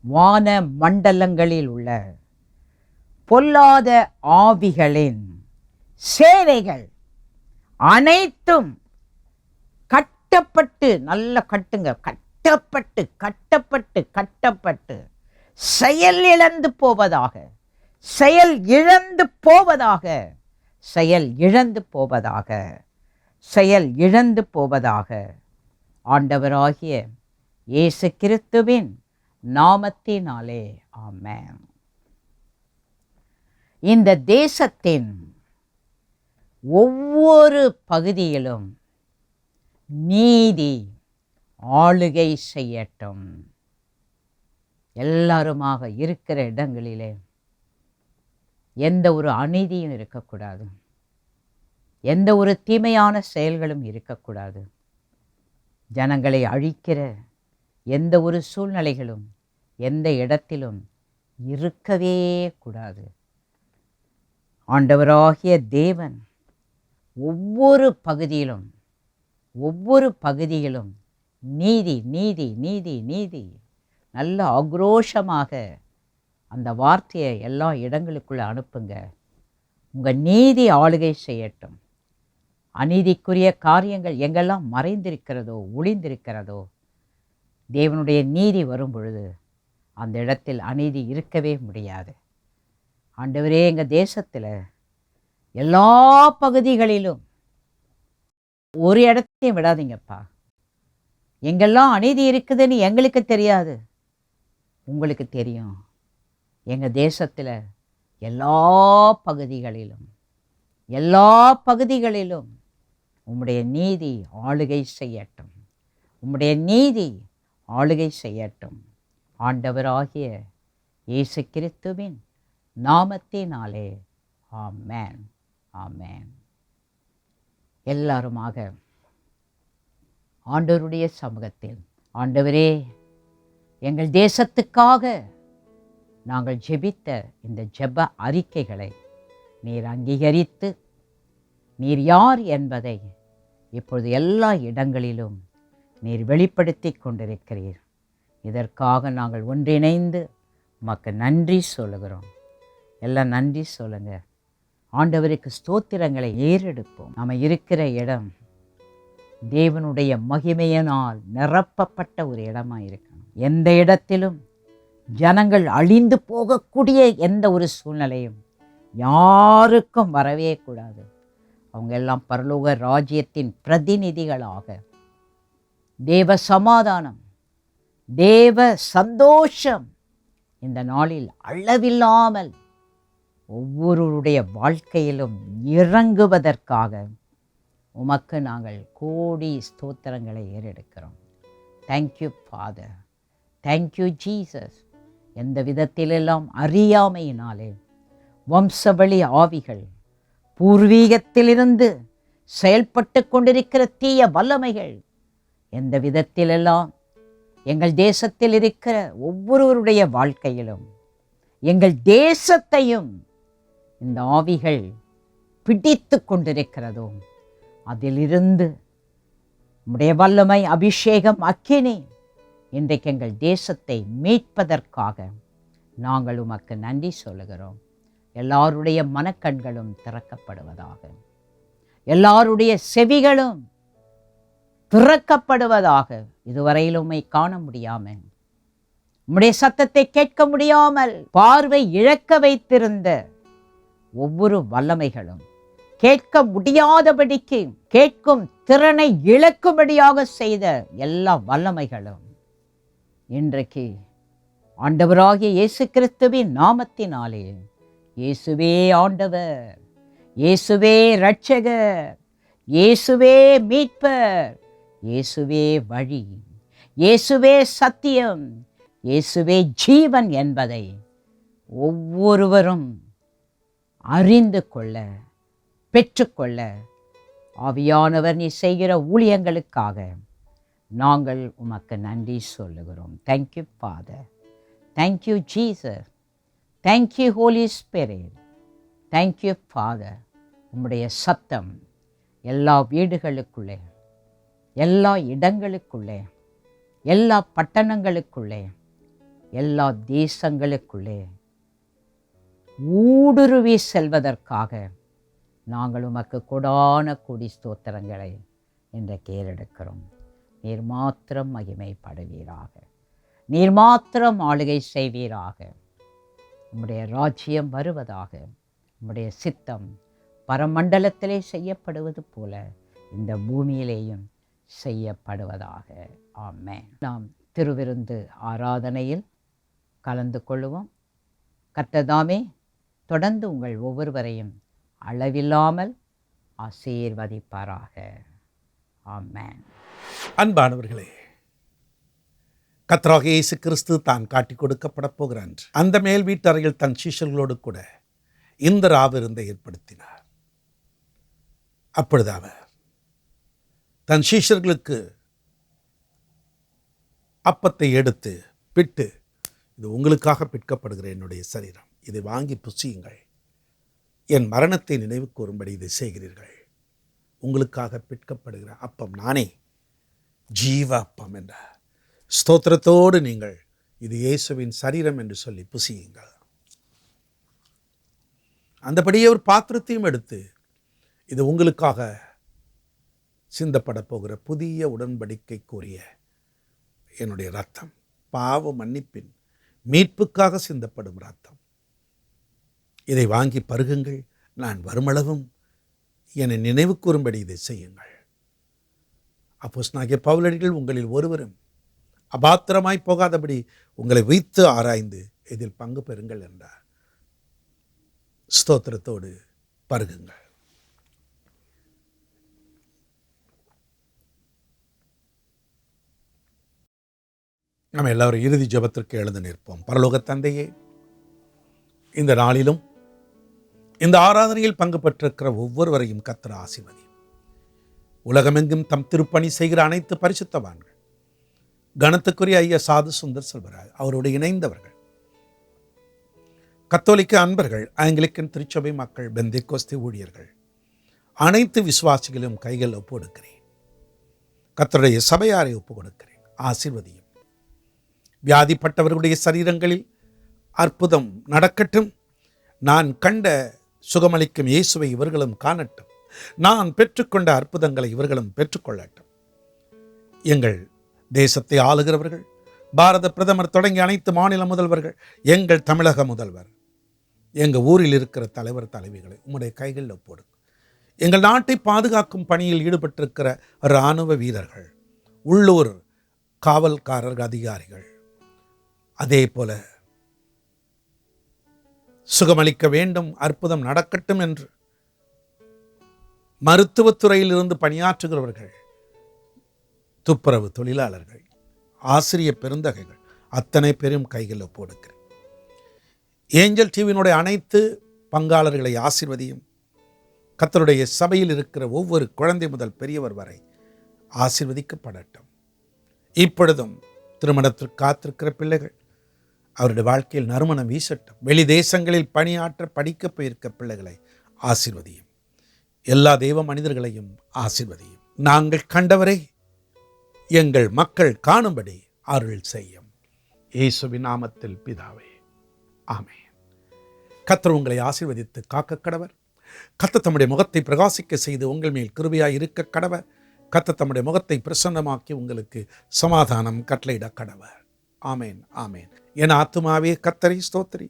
வான மண்டலங்களில் உள்ள பொல்லாத ஆவிகளின் சேவைகள் அனைத்தும் கட்டப்பட்டு, நல்ல கட்டுங்க, கட்டப்பட்டு கட்டப்பட்டு கட்டப்பட்டு செயல் இழந்து போவதாக, செயல் இழந்து போவதாக, செயல் இழந்து போவதாக, செயல் இழந்து போவதாக ஆண்டவராகிய இயேசு கிறிஸ்துவின் நாமத்தினாலே ஆமென். இந்த தேசத்தின் ஒவ்வொரு பகுதியிலும் நீதி ஆளுகை செய்யட்டும். எல்லாருமாக இருக்கிற இடங்களிலே எந்த ஒரு அநீதியும் இருக்கக்கூடாது, எந்த ஒரு தீமையான செயல்களும் இருக்கக்கூடாது. ஜனங்களை அழிக்கிற எந்த ஒரு சூழ்நிலைகளும் எந்த இடத்திலும் இருக்கவே கூடாது. ஆண்டவராகிய தேவன் ஒவ்வொரு பகுதியிலும் நீதி நீதி நீதி நீதி நல்ல ஆக்ரோஷமாக அந்த வார்த்தையை எல்லா இடங்களுக்குள்ள அனுப்புங்க. உங்கள் நீதி ஆளுகை செய்யட்டும். அநீதிக்குரிய காரியங்கள் எங்கெல்லாம் மறைந்திருக்கிறதோ, ஒளிந்திருக்கிறதோ, தேவனுடைய நீதி வரும் பொழுது அந்த இடத்தில் அநீதி இருக்கவே முடியாது. ஆண்டவரே, எங்கள் தேசத்தில் எல்லா பகுதிகளிலும் ஒரு இடத்தையும் விடாதீங்கப்பா. எங்கெல்லாம் அநீதி இருக்குதுன்னு எங்களுக்கு தெரியாது, உங்களுக்கு தெரியும். எங்கள் தேசத்தில் எல்லா பகுதிகளிலும் உம்முடைய நீதி ஆளுகை செய்யட்டும். உம்முடைய நீதி ஆளுகை செய்யட்டும். ஆண்டவராகிய இயேசு கிறிஸ்துவின் நாமத்தினாலே ஆமென், ஆமென். எல்லாருமாக ஆண்டவருடைய சமூகத்தில், ஆண்டவரே, எங்கள் தேசத்துக்காக நாங்கள் ஜெபித்த இந்த ஜெப அறிக்கைகளை நீர் அங்கீகரித்து, நீர் யார் என்பதை இப்பொழுது எல்லா இடங்களிலும் நீர் வெளிப்படுத்தி கொண்டிருக்கிறீர். இதற்காக நாங்கள் ஒன்றிணைந்து உமக்கு நன்றி சொல்லுகிறோம். எல்லாம் நன்றி சொல்லுங்க. ஆண்டவருக்கு ஸ்தோத்திரங்களை ஏறெடுப்போம். நாம் இருக்கிற இடம் தேவனுடைய மகிமையினால் நிரப்பப்பட்ட ஒரு இடமாக இருக்கணும். எந்த இடத்திலும் ஜனங்கள் அழிந்து போகக்கூடிய எந்த ஒரு சூழ்நிலையும் யாருக்கும் வரவே கூடாது. அவங்க எல்லாம் பரலோக ராஜ்யத்தின் பிரதிநிதிகளாக தேவ சமாதானம், தேவ சந்தோஷம் இந்த நாளில் அளவில்லாமல் ஒவ்வொருவருடைய வாழ்க்கையிலும் இறங்குவதற்காக உமக்கு நாங்கள் கோடி ஸ்தோத்திரங்களை ஏறெடுக்கிறோம். Thank you father, thank you Jesus. எந்த விதத்திலெல்லாம் அறியாமையினாலே வம்சவழி ஆவிகள், பூர்வீகத்திலிருந்து செயல்பட்டு கொண்டிருக்கிற தீய வல்லமைகள், எந்த விதத்திலெல்லாம் எங்கள் தேசத்தில் இருக்கிற ஒவ்வொருவருடைய வாழ்க்கையிலும் எங்கள் தேசத்தையும் இந்த ஆவிகள் பிடித்து கொண்டிருக்கிறதோ, அதிலிருந்து உம்முடைய வல்லமை, அபிஷேகம், அக்கினி இன்றைக்கு எங்கள் தேசத்தை மீட்பதற்காக நாங்கள் உமக்கு நன்றி சொல்லுகிறோம். எல்லாருடைய மனக்கண்களும் திறக்கப்படுவதாக, எல்லாருடைய செவிகளும் திறக்கப்படுவதாக. இதுவரையில் உம்மை காண முடியாமல், உம்முடைய சத்தத்தை கேட்க முடியாமல் பார்வை இழக்க வைத்திருந்த ஒவ்வொரு வல்லமைகளும், கேட்க முடியாதபடிக்கு கேட்கும் திறனை இழக்கும்படியாக செய்த எல்லா வல்லமைகளும் இன்றைக்கு ஆண்டவராகிய இயேசு கிறிஸ்துவின் நாமத்தினாலே, இயேசுவே ஆண்டவர், இயேசுவே இரட்சகர், இயேசுவே மீட்பர், இயேசுவே வழி, இயேசுவே சத்தியம், இயேசுவே ஜீவன் என்பதை ஒவ்வொருவரும் அறிந்து கொள்ள, பெற்றுக்கொள்ள ஆவியானவர் நீ செய்கிற ஊழியங்களுக்காக நாங்கள் உமக்கு நன்றி சொல்லுகிறோம். Thank you father, thank you Jesus, thank you holy spirit, thank you father. உம்முடைய சத்தம் எல்லா வீடுகளுக்குள்ளே, எல்லா இடங்களுக்குள்ளே, எல்லா பட்டணங்களுக்குள்ளே, எல்லா தேசங்களுக்குள்ளே ஊடுருவி செல்வதற்காக நாங்கள் உமக்கு கொடான கொடி ஸ்தோத்திரங்களை இன்றைக்கு ஏறெடுக்கிறோம். நீர் மாத்திரம் மகிமைப்படுவீராக, நீர் மாத்திரம் ஆளுகை செய்வீராக. உம்முடைய ராஜ்யம் வருவதாக, உம்முடைய சித்தம் பரமண்டலத்திலே செய்யப்படுவது போல இந்த பூமியிலேயும் செய்யப்படுவதாக. ஆமென். நாம் திருவிருந்து ஆராதனையில் கலந்து கொள்வோம். கர்த்தர் தொடர்ந்து உங்கள் ஒவ்வொருவரையும் அளவில்லாமல் ஆசீர்வதிப்பாராக. ஆமென். அன்பானவர்களே, கர்த்தராகிய இயேசு கிறிஸ்து தான் காட்டிக் கொடுக்கப்பட போகிறான். அந்த மேல் வீட்டறையில் தன் சீஷர்களோடு கூட இந்த ராவிருந்தை ஏற்படுத்தினார். அப்பொழுது அவர் தன் சீஷர்களுக்கு அப்பத்தை எடுத்து பிட்டு, இது உங்களுக்காக பிற்கப்படுகிற என்னுடைய சரீரம், இதை வாங்கி புசியுங்கள், என் மரணத்தை நினைவு கூறும்படி இதை செய்கிறீர்கள். உங்களுக்காக பிற்கப்படுகிற அப்பம் நானே, ஜீவ அப்பம் என்ற ஸ்தோத்திரத்தோடு நீங்கள் இது இயேசுவின் சரீரம் என்று சொல்லி புசியுங்கள். அந்தபடியே ஒரு பாத்திரத்தையும் எடுத்து, இது உங்களுக்காக சிந்தப்பட போகிற புதிய உடன்படிக்கைக்குரிய என்னுடைய இரத்தம், பாவ மன்னிப்பின் மீட்புக்காக சிந்தப்படும் இரத்தம், இதை வாங்கி பருகுங்கள், நான் வருமளவும் என்னை நினைவு கூறும்படி இதை செய்யுங்கள். அப்போஸ்தலனாகிய பவுலடிகள் உங்களில் ஒருவரும் அபாத்திரமாய் போகாதபடி உங்களை வைத்து ஆராய்ந்து இதில் பங்கு பெறுங்கள் என்றார். ஸ்தோத்திரத்தோடு பருகுங்கள். நம்ம எல்லாரும் இறுதி ஜெபத்திற்கு எழுந்து நிற்போம். பரலோக தந்தையே, இந்த நாளிலும் இந்த ஆராதனையில் பங்கு பெற்றிருக்கிற ஒவ்வொருவரையும் கர்த்தர் ஆசீர்வதியும். உலகமெங்கும் தம் திருப்பணி செய்கிற அனைத்து பரிசுத்தவான்கள், கனத்துக்குரிய ஐயா சாது சுந்தர் செல்வராஜ் அவரோடு இணைந்தவர்கள், கத்தோலிக்க அன்பர்கள், ஆங்கிலிக்கன் திருச்சபை மக்கள், பெந்தேகோஸ்தே ஊழியர்கள், அனைத்து விசுவாசிகளும் கைகள் ஒப்பு கொடுக்கிறேன். கர்த்தருடைய சபையாரை ஒப்பு கொடுக்கிறேன். ஆசீர்வதியும். வியாதிப்பட்டவர்களுடைய சரீரங்களில் அற்புதம் நடக்கட்டும். நான் கண்ட சுகமளிக்கும் இயேசுவை இவர்களும் காணட்டும். நான் பெற்றுக்கொண்ட அற்புதங்களை இவர்களும் பெற்றுக்கொள்ளட்டும். எங்கள் தேசத்தை ஆளுகிறவர்கள், பாரத பிரதமர் தொடங்கி அனைத்து மாநில முதல்வர்கள், எங்கள் தமிழக முதல்வர், எங்கள் ஊரில் இருக்கிற தலைவர் தலைவிகளை உம்முடைய கைகளில் ஒப்போடு. எங்கள் நாட்டை பாதுகாக்கும் பணியில் ஈடுபட்டிருக்கிற இராணுவ வீரர்கள், உள்ளூர் காவல்காரர்கள், அதிகாரிகள், அதே போல சுகமளிக்க வேண்டும், அற்புதம் நடக்கட்டும் என்று மருத்துவத்துறையிலிருந்து பணியாற்றுகிறவர்கள், துப்புரவு தொழிலாளர்கள், ஆசிரிய பெருந்தகைகள், அத்தனை பேரும் கைகளில் ஒப்புக்கொடுக்கிறேன். ஏஞ்சல் டிவியினுடைய அனைத்து பங்காளர்களை ஆசீர்வதியும். கர்த்தருடைய சபையில் இருக்கிற ஒவ்வொரு குழந்தை முதல் பெரியவர் வரை ஆசீர்வதிக்கப்படட்டும். இப்பொழுதும் திருமணத்திற்கு காத்திருக்கிற பிள்ளைகள், அவருடைய வாழ்க்கையில் நறுமணம் வீசட்டும். வெளி தேசங்களில் பணியாற்ற படிக்க போயிருக்க பிள்ளைகளை ஆசீர்வதியும். எல்லா தெய்வ மனிதர்களையும் ஆசீர்வதியும். நாங்கள் கண்டவரை எங்கள் மக்கள் காணும்படி அருள் செய்யும். இயேசுவின் நாமத்தில் பிதாவே, ஆமென். கர்த்தர் உங்களை ஆசீர்வதித்து காக்க கடவர். கர்த்தர் தம்முடைய முகத்தை பிரகாசிக்க செய்து உங்கள் மேல் கிருபையாய் இருக்க கடவர். கர்த்தர் தம்முடைய முகத்தை பிரசன்னமாக்கி உங்களுக்கு சமாதானம் கட்டளையிட கடவர். ஆமேன், ஆமேன். என் ஆத்துமாவே கர்த்தரை ஸ்தோத்திரி,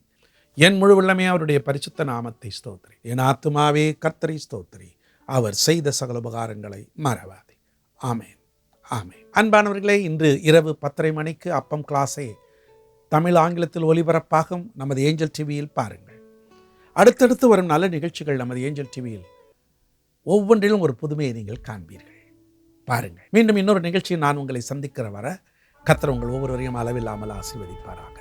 என் முழு உள்ளமே அவருடைய பரிசுத்த நாமத்தை ஸ்தோத்திரி. என் ஆத்துமாவே கர்த்தரை ஸ்தோத்திரி, அவர் செய்த சகல உபகாரங்களை மறவாதே. ஆமேன், ஆமேன். அன்பானவர்களே, இன்று இரவு 10:30 மணிக்கு அப்பம் கிளாஸை தமிழ் ஆங்கிலத்தில் ஒலிபரப்பாகும் நமது ஏஞ்சல் டிவியில் பாருங்கள். அடுத்தடுத்து வரும் நல்ல நிகழ்ச்சிகள் நமது ஏஞ்சல் டிவியில் ஒவ்வொன்றிலும் ஒரு புதுமையை நீங்கள் காண்பீர்கள். பாருங்கள். மீண்டும் இன்னொரு நிகழ்ச்சியை நான் உங்களை சந்திக்கிற வர கர்த்தர் உங்கள் ஒவ்வொருவரையும் அளவில்லாமல் ஆசீர்வதிப்பாராக.